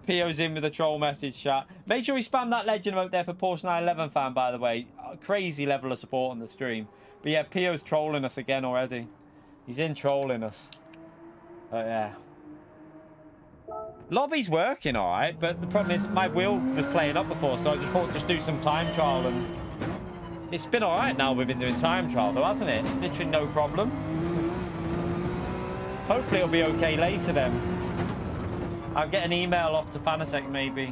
Pio's in with a troll message chat. Make sure we spam that legend vote there for Porsche 911 fan, by the way. Crazy level of support on the stream. But yeah, Pio's trolling us again already. He's in trolling us. But yeah. Lobby's working all right, but the problem is my wheel was playing up before, so I just thought just do some time trial, and it's been all right now. We've been doing time trial though, hasn't it? Literally no problem. Hopefully it'll be okay later then. I'll get an email off to Fanatec maybe.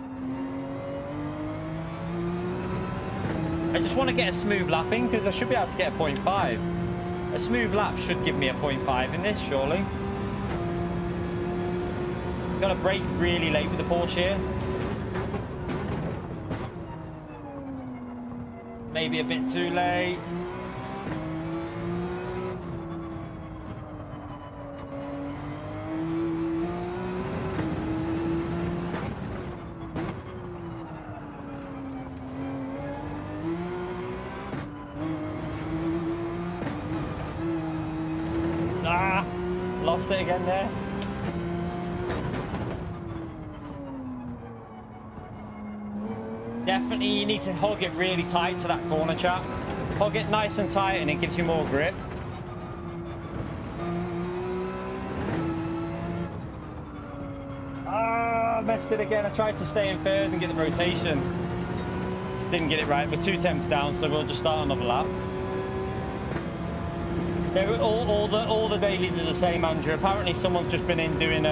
I just want to get a smooth lapping because I should be able to get a 0.5. A smooth lap should give me a 0.5 in this, surely. Got to brake really late with the Porsche here. Maybe a bit too late. Ah, lost it again there. Definitely, you need to hug it really tight to that corner, chap. Hug it nice and tight, and it gives you more grip. Ah, messed it again. I tried to stay in third and get the rotation. Just didn't get it right. We're 2 tenths down, so we'll just start another lap. All the dailies are the same, Andrew. Apparently, someone's just been in doing.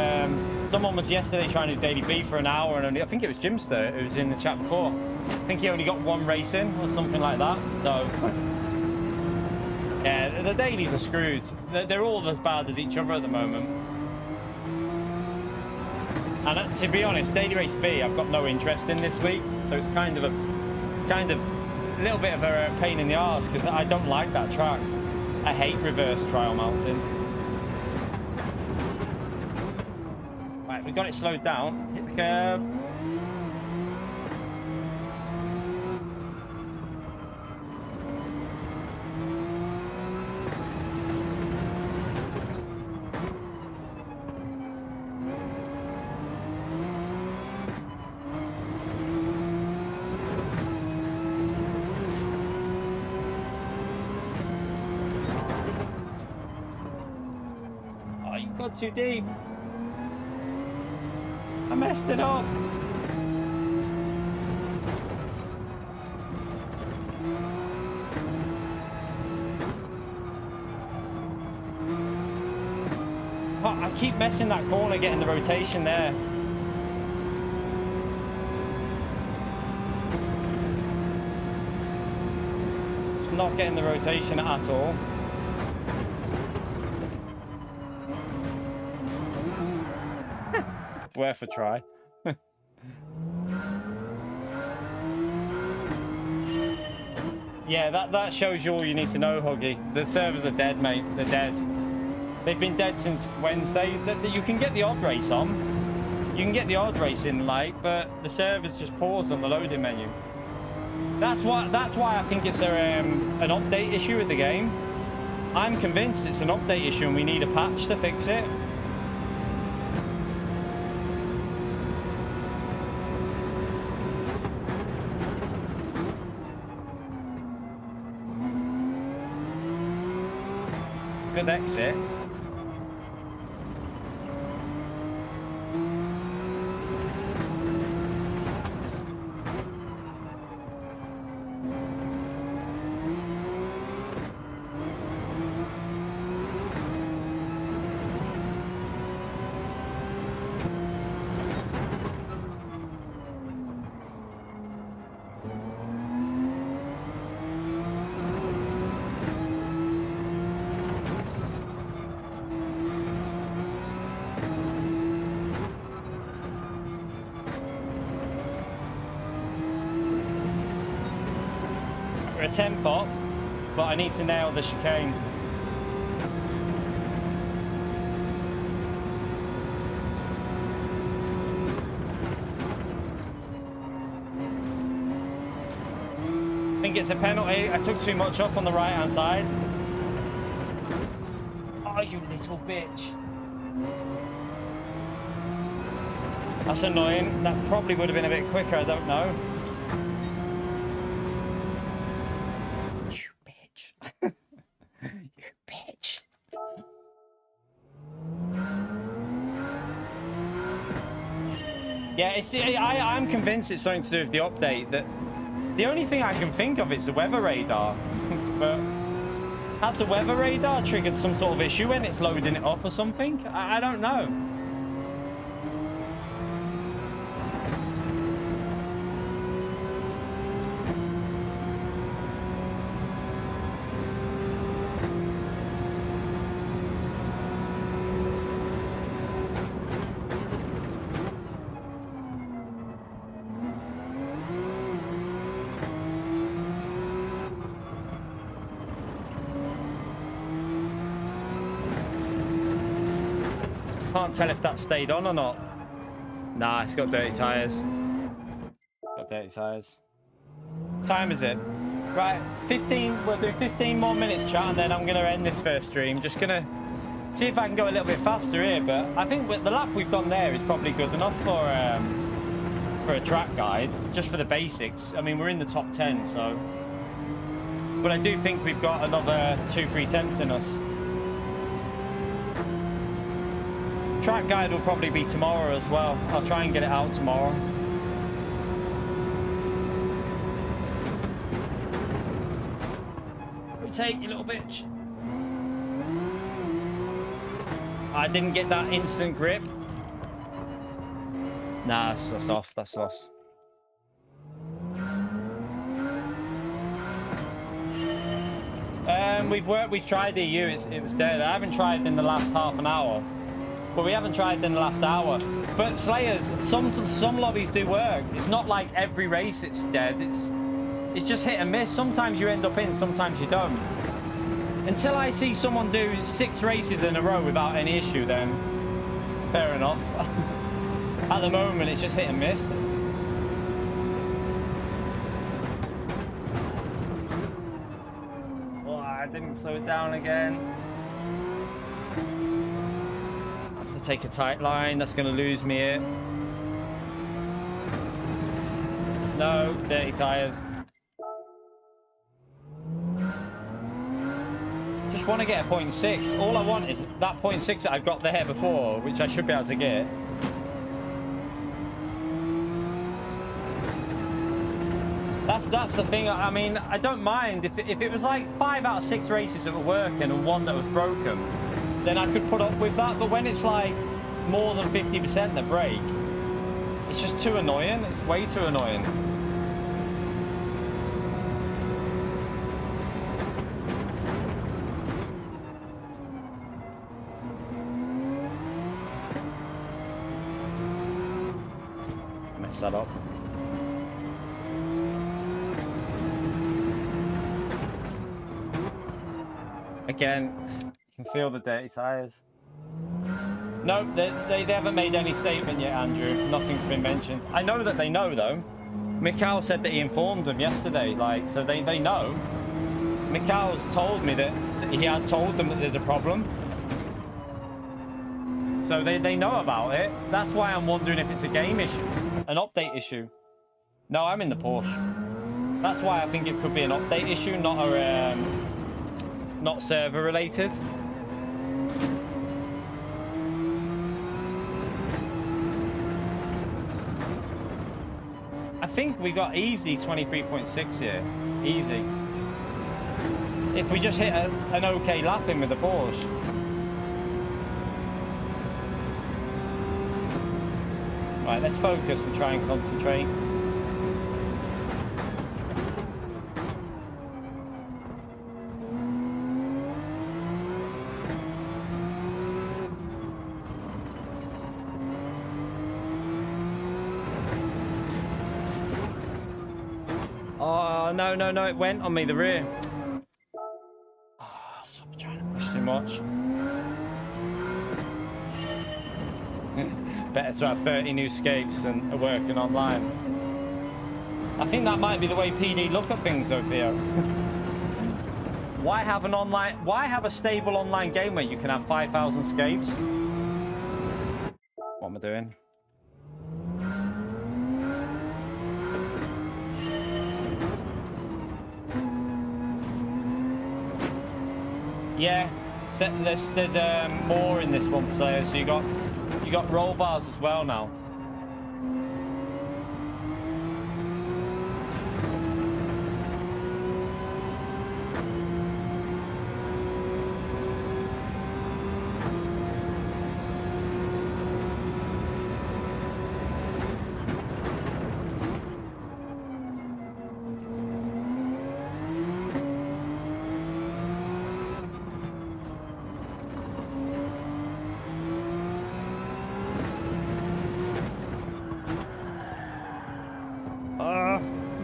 Someone was yesterday trying to do daily B for an hour, and I think it was Jimster who was in the chat before. I think he only got 1 race in or something like that. So yeah, the dailies are screwed. They're all as bad as each other at the moment. And to be honest, daily race B, I've got no interest in this week. So it's kind of a little bit of a pain in the arse because I don't like that track. I hate reverse trial mounting. Right, we got it slowed down. Hit the curb. Too deep. I messed it up. Oh, I keep messing that corner, getting the rotation there. Just not getting the rotation at all. Worth a try. Yeah, that shows you all you need to know, Huggy. The servers are dead, mate. They're dead. They've been dead since Wednesday. You can get the odd race on. You can get the odd race in, like, but the servers just paused on the loading menu. That's why I think it's an update issue with the game. I'm convinced it's an update issue and we need a patch to fix it. Good exit. A 10 pop, but I need to nail the chicane. I think it's a penalty. I took too much up on the right hand side. Oh, you little bitch. That's annoying. That probably would have been a bit quicker, I don't know. Yeah, I'm convinced it's something to do with the update. That the only thing I can think of is the weather radar. But has the weather radar triggered some sort of issue when it's loading it up or something? I don't know. Can't tell if that stayed on or not. Nah, it's got dirty tires. Got dirty tires. Time is it? Right, 15. We'll do 15 more minutes, chat, and then I'm gonna end this first stream. Just gonna see if I can go a little bit faster here. But I think the lap we've done there is probably good enough for a track guide, just for the basics. I mean, we're in the top 10, so. But I do think we've got another 2-3 tenths in us. Track guide will probably be tomorrow as well. I'll try and get it out tomorrow. Take you little bitch. I didn't get that instant grip. Nah, that's off. That's lost. We've tried EU. It was dead. I haven't tried in the last half an hour. But we haven't tried in the last hour. But Slayers, some lobbies do work. It's not like every race it's dead. It's just hit and miss. Sometimes you end up in, sometimes you don't. Until I see someone do 6 races in a row without any issue, then fair enough. At the moment, it's just hit and miss. Oh, I didn't slow it down again. Take a tight line, that's going to lose me here. No, dirty tires. Just want to get a 0.6. All I want is that 0.6 that I've got there before, which I should be able to get. That's the thing. I mean, I don't mind if it was like 5 out of 6 races that were working and 1 that was broken, then I could put up with that. But when it's like more than 50% that break, it's just too annoying. It's way too annoying. Mess that up. Again, you can feel the dirty tires. No, they haven't made any statement yet, Andrew. Nothing's been mentioned. I know that they know, though. Mikhail said that he informed them yesterday, like, so they know. Mikhail's told me that he has told them that there's a problem. So they know about it. That's why I'm wondering if it's a game issue, an update issue. No, I'm in the Porsche. That's why I think it could be an update issue, not a not server related. I think we got easy 23.6 here. Easy. If we just hit an okay lap in with the Porsche. Right, let's focus and try and concentrate. Oh, no, it went on me, the rear. Oh, stop trying to push too much. Better to have 30 new scapes and working online. I think that might be the way PD look at things though, Theo. Why have a stable online game where you can have 5,000 scapes? What am I doing? Yeah, there's more in this one, so you got roll bars as well now.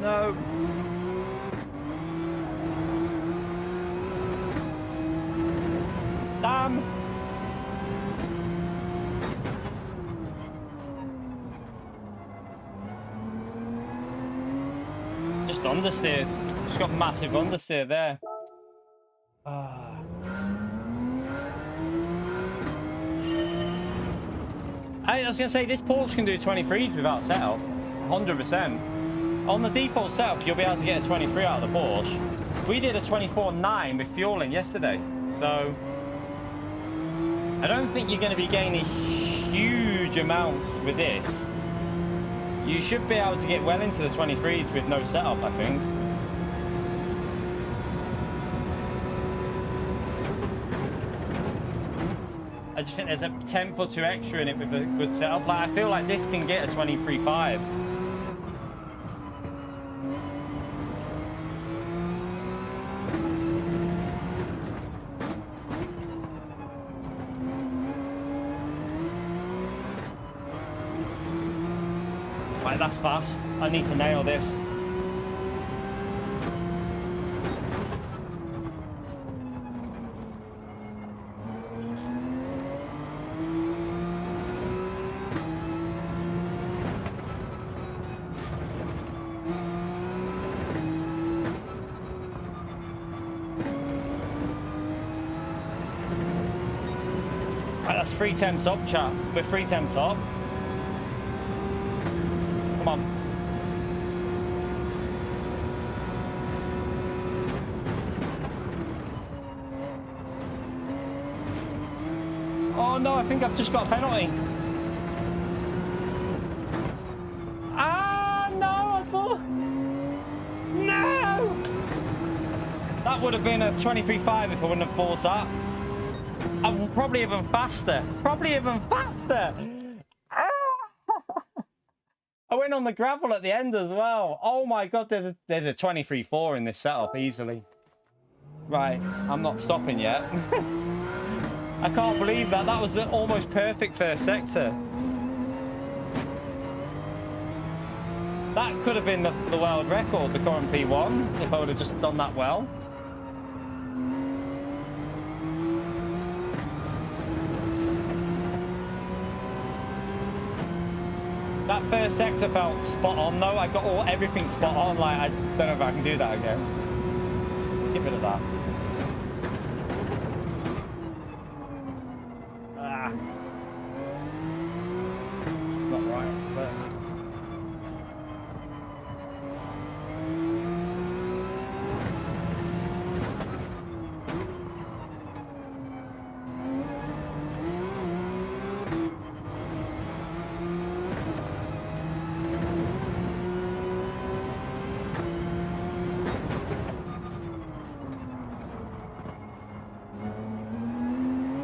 No. Damn. Just understeered. Just got massive understeer there. I was going to say, this Porsche can do 23s without setup. 100%. On the default setup, you'll be able to get a 23 out of the Porsche. We did a 24.9 with fueling yesterday. So, I don't think you're going to be gaining huge amounts with this. You should be able to get well into the 23s with no setup, I think. I just think there's a 10th or 2 extra in it with a good setup. Like, I feel like this can get a 23.5. Right, that's fast. I need to nail this. Right, that's 3 temps up, chat. We're 3 temps up. Come on. Oh no, I think I've just got a penalty. Ah, no! No! That would have been a 23.5 if I wouldn't have paused that. I'm probably even faster. Probably even faster! I went on the gravel at the end as well. Oh my god, there's a 23.4 in this setup easily. Right, I'm not stopping yet. I can't believe that. That was the almost perfect first sector. That could have been the world record, the current P1, if I would have just done that well. That first sector felt spot on though. I got everything spot on. Like, I don't know if I can do that again. Get rid of that. Ah. Not right, but...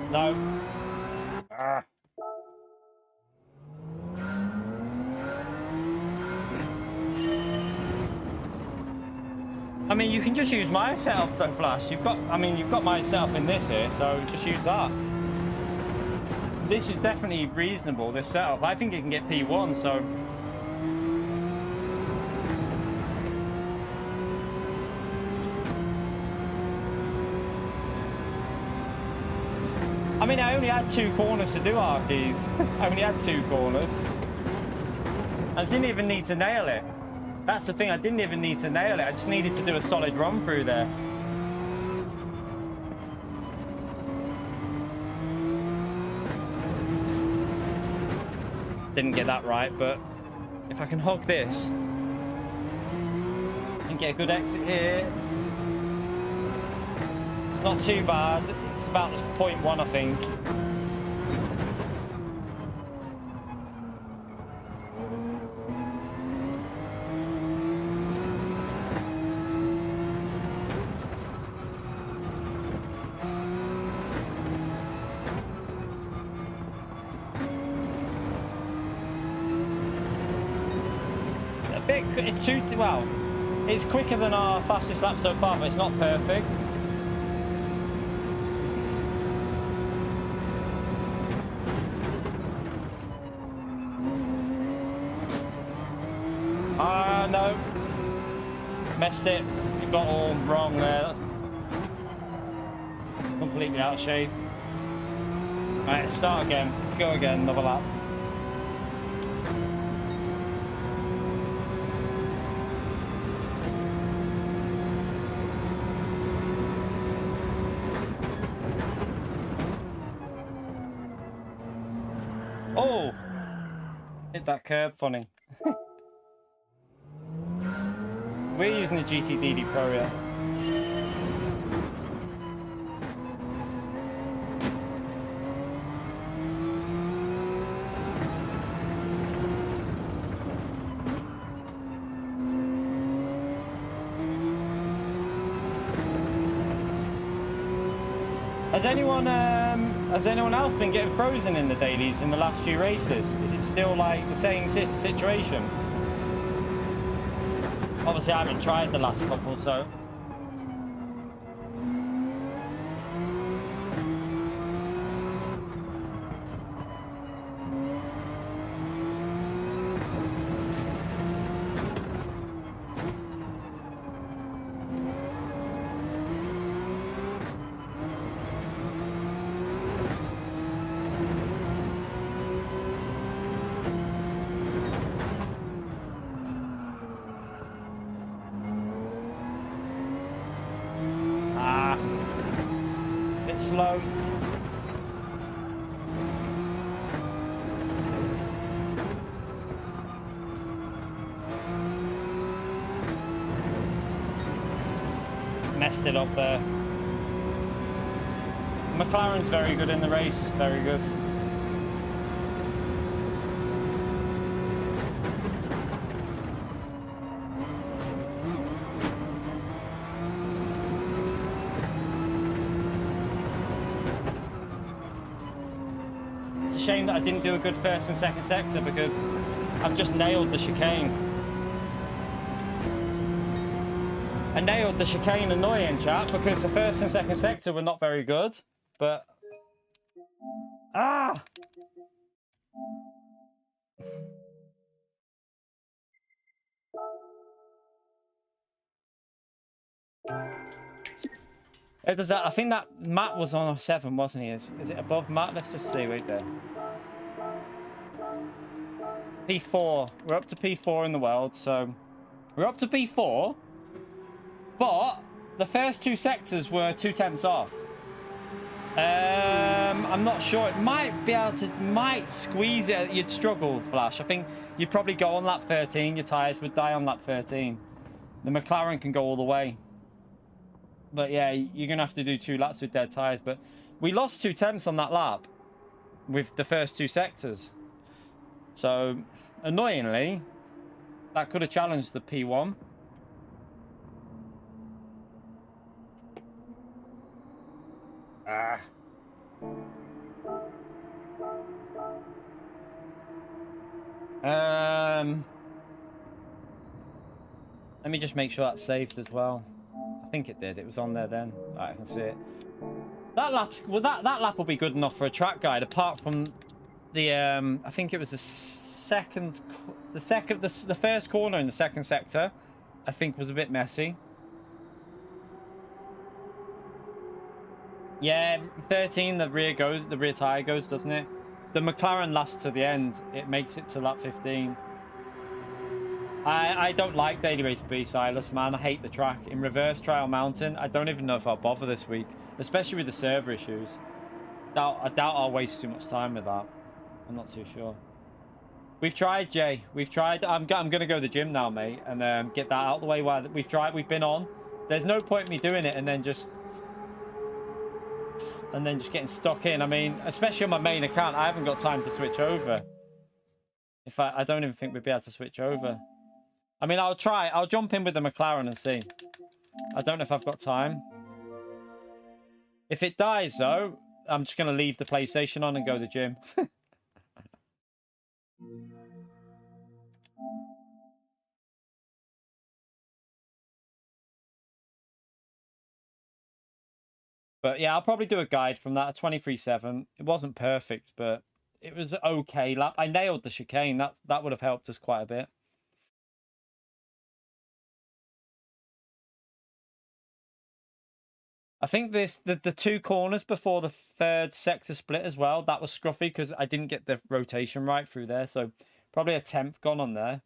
No. Ah. I mean, you can just use my setup though, Flash. You've got my setup in this here, so just use that. This is definitely reasonable, this setup. I think it can get P1, so... I mean, I only had 2 corners to do Arkies. I only had 2 corners. I didn't even need to nail it. That's the thing, I didn't even need to nail it. I just needed to do a solid run through there. Didn't get that right, but if I can hog this and get a good exit here, it's not too bad. It's about 0.1, I think. It's too well. It's quicker than our fastest lap so far, but it's not perfect. Ah, no. Messed it. You got all wrong there. That's completely out of shape. Right, let's start again. Let's go again, another lap. Oh! Hit that curb, funny. We're using the GTDD Pro, yeah. Has anyone else been getting frozen in the dailies in the last few races? Is it still like the same situation? Obviously, I haven't tried the last couple, so. Slow. Messed it up there. McLaren's very good in the race, very good. Shame that I didn't do a good first and second sector because I've just nailed the chicane. I nailed the chicane annoying, chat, because the first and second sector were not very good, but... Ah! Does that, I think that Matt was on a 7, wasn't he? Is it above Matt? Let's just see right there. P4. We're up to P4 in the world, so we're up to P4. But the first 2 sectors were 2/10 off. I'm not sure. It might be able to, might squeeze it. You'd struggle, Flash. I think you'd probably go on lap 13. Your tyres would die on lap 13. The McLaren can go all the way. But yeah, you're going to have to do 2 laps with dead tyres. But we lost 2/10 on that lap with the first 2 sectors. So, annoyingly, that could have challenged the P1. Ah. Let me just make sure that's saved as well. I think it did. It was on there then. Alright, I can see it. That lap, well, that lap will be good enough for a track guide. Apart from the, I think it was the first corner in the second sector. I think was a bit messy. Yeah, 13. The rear tire goes, doesn't it? The McLaren lasts to the end. It makes it to lap 15. I don't like Daily Race B, Silas, man. I hate the track. In reverse trial mountain, I don't even know if I'll bother this week, especially with the server issues. I doubt I'll waste too much time with that. I'm not too sure. We've tried, Jay. We've tried. I'm going to go to the gym now, mate, and get that out of the way while we've tried. We've been on. There's no point in me doing it and then just getting stuck in. I mean, especially on my main account, I haven't got time to switch over. I don't even think we'd be able to switch over. I mean, I'll try. I'll jump in with the McLaren and see. I don't know if I've got time. If it dies, though, I'm just going to leave the PlayStation on and go to the gym. But yeah, I'll probably do a guide from that. A 23.7. It wasn't perfect, but it was okay lap. I nailed the chicane. That would have helped us quite a bit. I think the 2 corners before the 3rd sector split as well, that was scruffy because I didn't get the rotation right through there. So probably a 10th gone on there.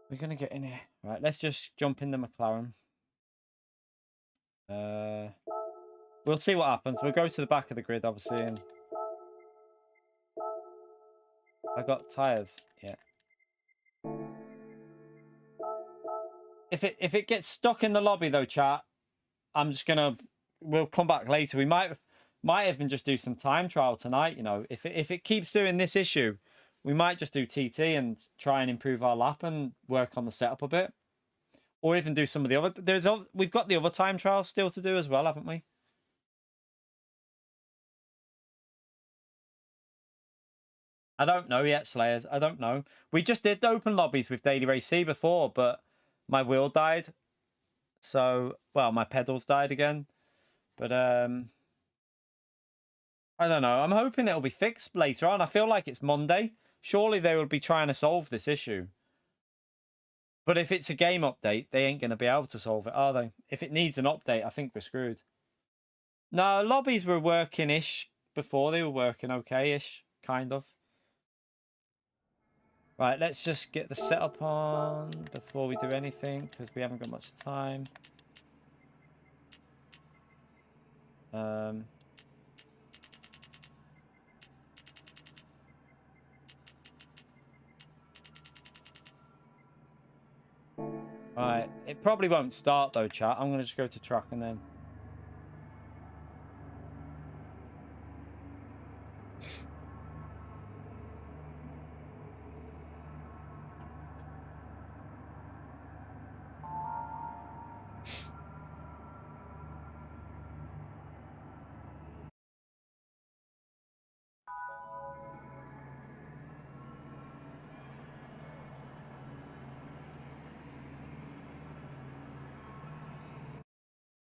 We're going to get in here. Right, let's just jump in the McLaren. We'll see what happens. We'll go to the back of the grid, obviously. And I got tyres. Yeah. If it gets stuck in the lobby though, chat, I'm just gonna. We'll come back later. We might even just do some time trial tonight. You know, if it keeps doing this issue, we might just do TT and try and improve our lap and work on the setup a bit, or even do some of the other. We've got the other time trials still to do as well, haven't we? I don't know yet, Slayers. I don't know. We just did open lobbies with Daily Race C before, but my wheel died. So, well, my pedals died again. But, I don't know. I'm hoping it'll be fixed later on. I feel like it's Monday. Surely they will be trying to solve this issue. But if it's a game update, they ain't going to be able to solve it, are they? If it needs an update, I think we're screwed. No, lobbies were working-ish before. They were working okay-ish, kind of. Right, let's just get the setup on before we do anything, because we haven't got much time. Right, it probably won't start though, chat. I'm going to just go to track and then...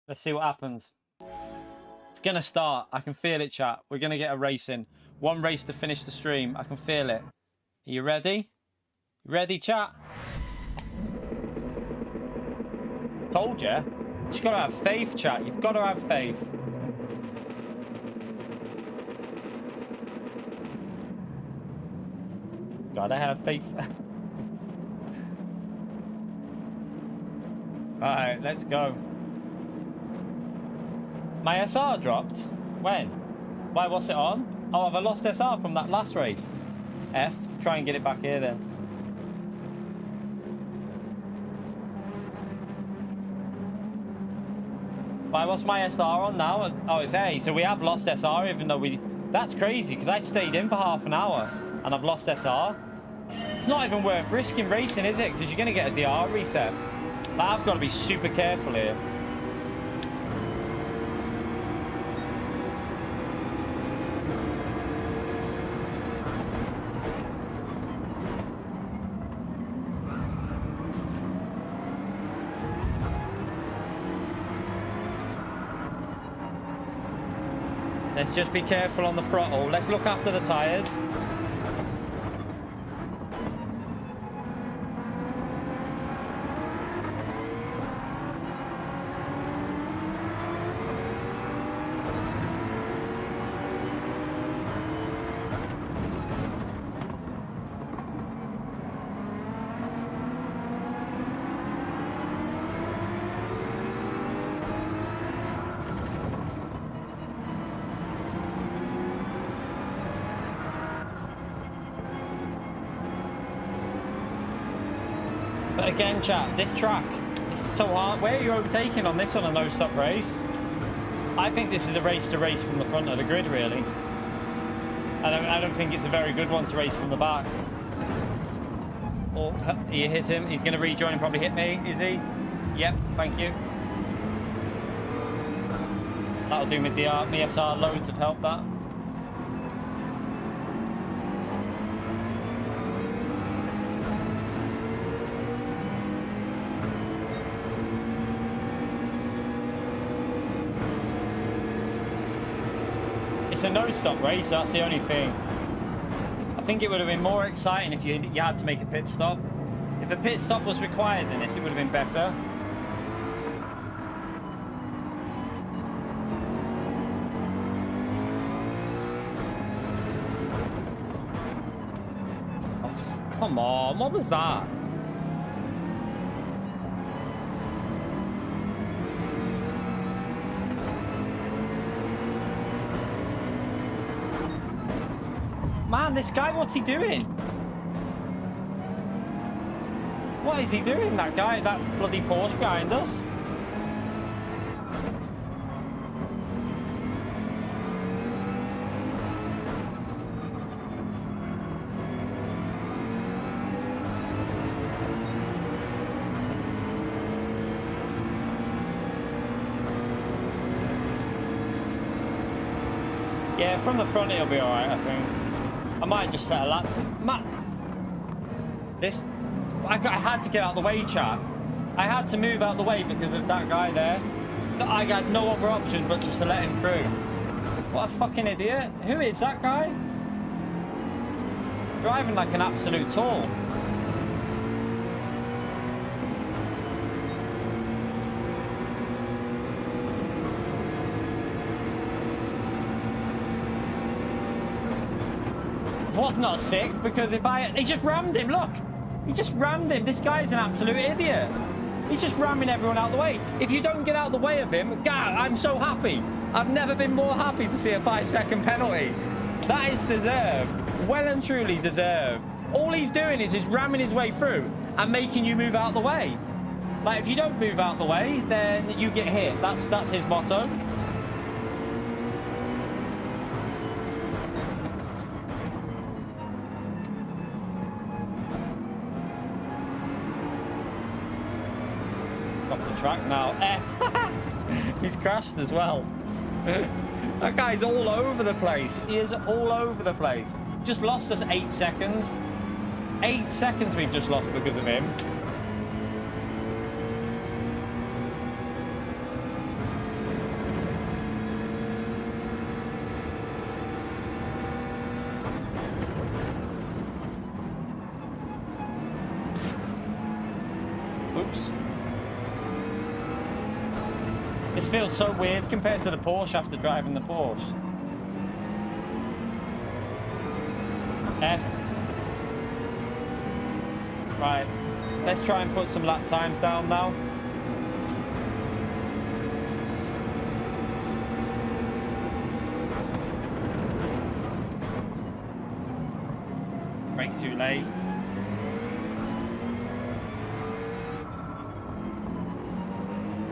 Let's see what happens. It's going to start. I can feel it, chat. We're going to get a race in. One race to finish the stream. I can feel it. Are you ready? Ready, chat? Told you. You've got to have faith, chat. You've got to have faith. God, I have faith. Alright, let's go. My SR dropped? When? Why, what's it on? Oh, have I lost SR from that last race? F. Try and get it back here then. Why, what's my SR on now? Oh, it's A. So we have lost SR even though we... That's crazy because I stayed in for half an hour and I've lost SR. It's not even worth risking racing, is it? Because you're going to get a DR reset. But I've got to be super careful here. Let's just be careful on the throttle. Let's look after the tyres. But again, chat, this track is so hard. Where are you overtaking on this on a no-stop race? I think this is a race to race from the front of the grid, really. I don't think it's a very good one to race from the back. Oh, you hit him. He's going to rejoin and probably hit me. Is he? Yep, thank you. That'll do me the SR. Loads of help, that. It's a no-stop race, that's the only thing. I think it would have been more exciting if you had to make a pit stop. If a pit stop was required in this, it would have been better. Oh, come on, what was that? Man, this guy, what's he doing? What is he doing, that guy? That bloody Porsche behind us? Yeah, from the front it'll be alright, I think. I might just set a lap. This... I had to get out of the way, chat. I had to move out of the way because of that guy there. I had no other option but just to let him through. What a fucking idiot. Who is that guy? Driving like an absolute tool. Was not sick because he just rammed him. Look, he just rammed him. This guy's an absolute idiot. He's just ramming everyone out of the way. If you don't get out of the way of him, God, I'm so happy. I've never been more happy to see a 5-second penalty. That is deserved, well and truly deserved. All he's doing is ramming his way through and making you move out of the way. Like, if you don't move out of the way, then you get hit. That's his motto. Track now. F. He's crashed as well. That guy's all over the place. He is all over the place. Just lost us 8 seconds. 8 seconds we've just lost because of him. Oops. This feels so weird compared to the Porsche after driving the Porsche. F. Right, let's try and put some lap times down now. Brake too late.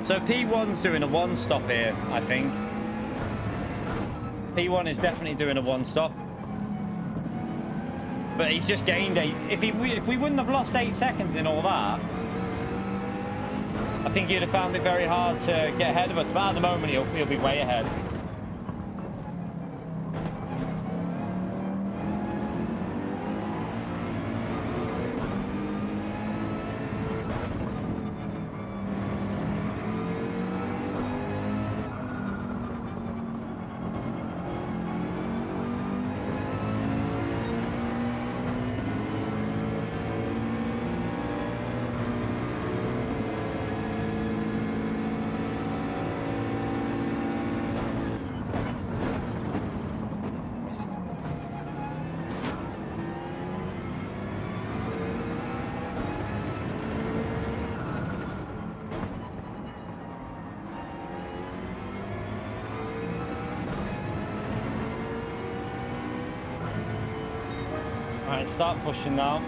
So P1's doing a one stop here, I think. P1 is definitely doing a one stop. But he's just gained 8. If we wouldn't have lost 8 seconds in all that, I think he'd have found it very hard to get ahead of us. But at the moment, he'll be way ahead. Alright, start pushing now.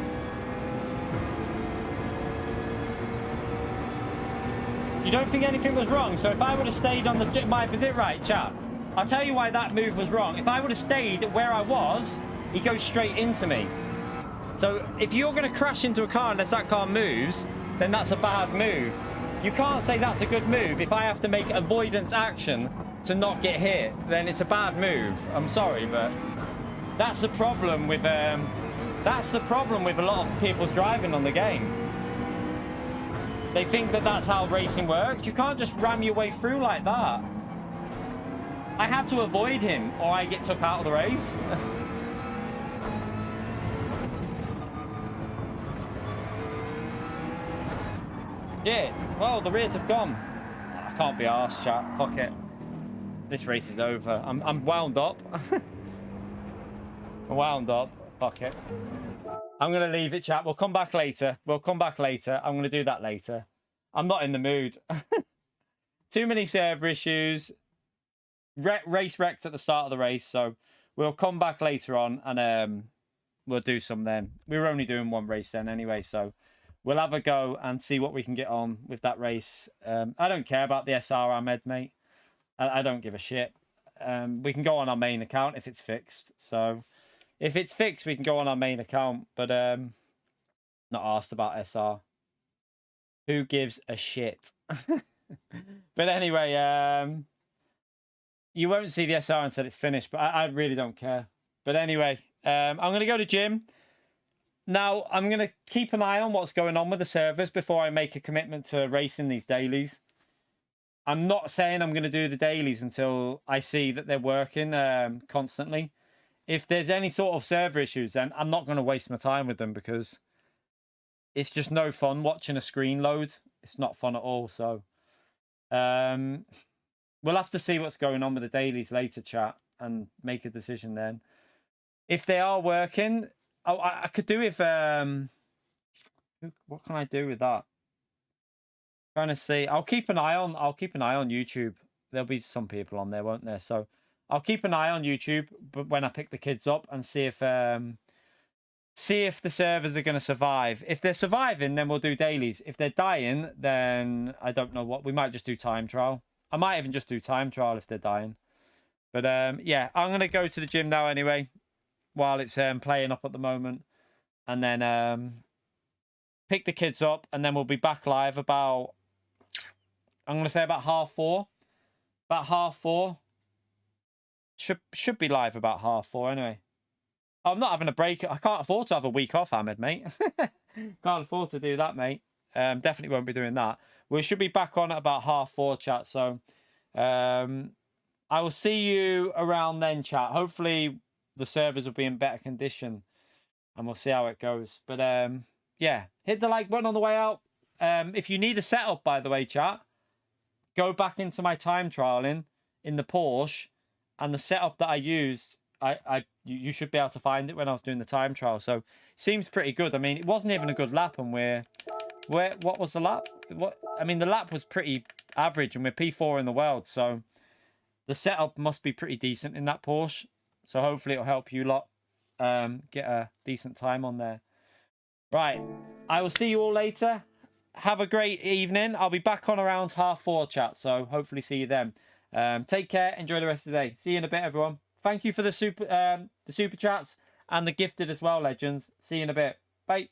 You don't think anything was wrong? So if I would have stayed on the... is it right, chat? I'll tell you why that move was wrong. If I would have stayed where I was, he goes straight into me. So if you're going to crash into a car unless that car moves, then that's a bad move. You can't say that's a good move. If I have to make avoidance action to not get hit, then it's a bad move. I'm sorry, but that's the problem with... that's the problem with a lot of people's driving on the game. They think that that's how racing works. You can't just ram your way through like that. I had to avoid him or I get took out of the race. Shit. Well, the rears have gone. I can't be arsed, chat. Fuck it. This race is over. I'm wound up. I'm wound up. Fuck it. I'm going to leave it, chat. We'll come back later. We'll come back later. I'm going to do that later. I'm not in the mood. Too many server issues. Race wrecked at the start of the race. So we'll come back later on and we'll do some then. We were only doing one race then anyway. So we'll have a go and see what we can get on with that race. I don't care about the SR Ahmed, mate. I don't give a shit. We can go on our main account if it's fixed. So... if it's fixed, we can go on our main account, but not asked about SR. Who gives a shit? But anyway, you won't see the SR until it's finished, but I really don't care. But anyway, I'm going to go to gym. Now, I'm going to keep an eye on what's going on with the servers before I make a commitment to racing these dailies. I'm not saying I'm going to do the dailies until I see that they're working constantly. If there's any sort of server issues, then I'm not going to waste my time with them because it's just no fun watching a screen load. It's not fun at all. So we'll have to see what's going on with the dailies later, chat, and make a decision then. If they are working, I could do with... what can I do with that? Trying to see. I'll keep an eye on YouTube. There'll be some people on there, won't there? So... I'll keep an eye on YouTube, but when I pick the kids up and see if the servers are going to survive. If they're surviving, then we'll do dailies. If they're dying, then I don't know what. We might just do time trial. I might even just do time trial if they're dying. But yeah, I'm going to go to the gym now anyway, while it's playing up at the moment. And then pick the kids up, and then we'll be back live about, I'm going to say about 4:30. About 4:30. Should be live about 4:30 anyway. I'm not having a break. I can't afford to have a week off, Ahmed, mate. Can't afford to do that, mate. Definitely won't be doing that. We should be back on at about 4:30, chat. So I will see you around then, chat. Hopefully the servers will be in better condition and we'll see how it goes. But yeah, hit the like button on the way out. If you need a setup, by the way, chat, go back into my time trialing in the Porsche. And the setup that I used you should be able to find it when I was doing the time trial. So seems pretty good. I mean, it wasn't even a good lap, and what was the lap? I mean, the lap was pretty average, and we're P4 in the world, so the setup must be pretty decent in that Porsche. So hopefully it'll help you lot get a decent time on there. Right, I will see you all later. Have a great evening. I'll be back on around 4:30, chat, so hopefully see you then. Take care. Enjoy the rest of the day. See you in a bit, everyone. Thank you for the super chats and the gifted as well, legends. See you in a bit. Bye.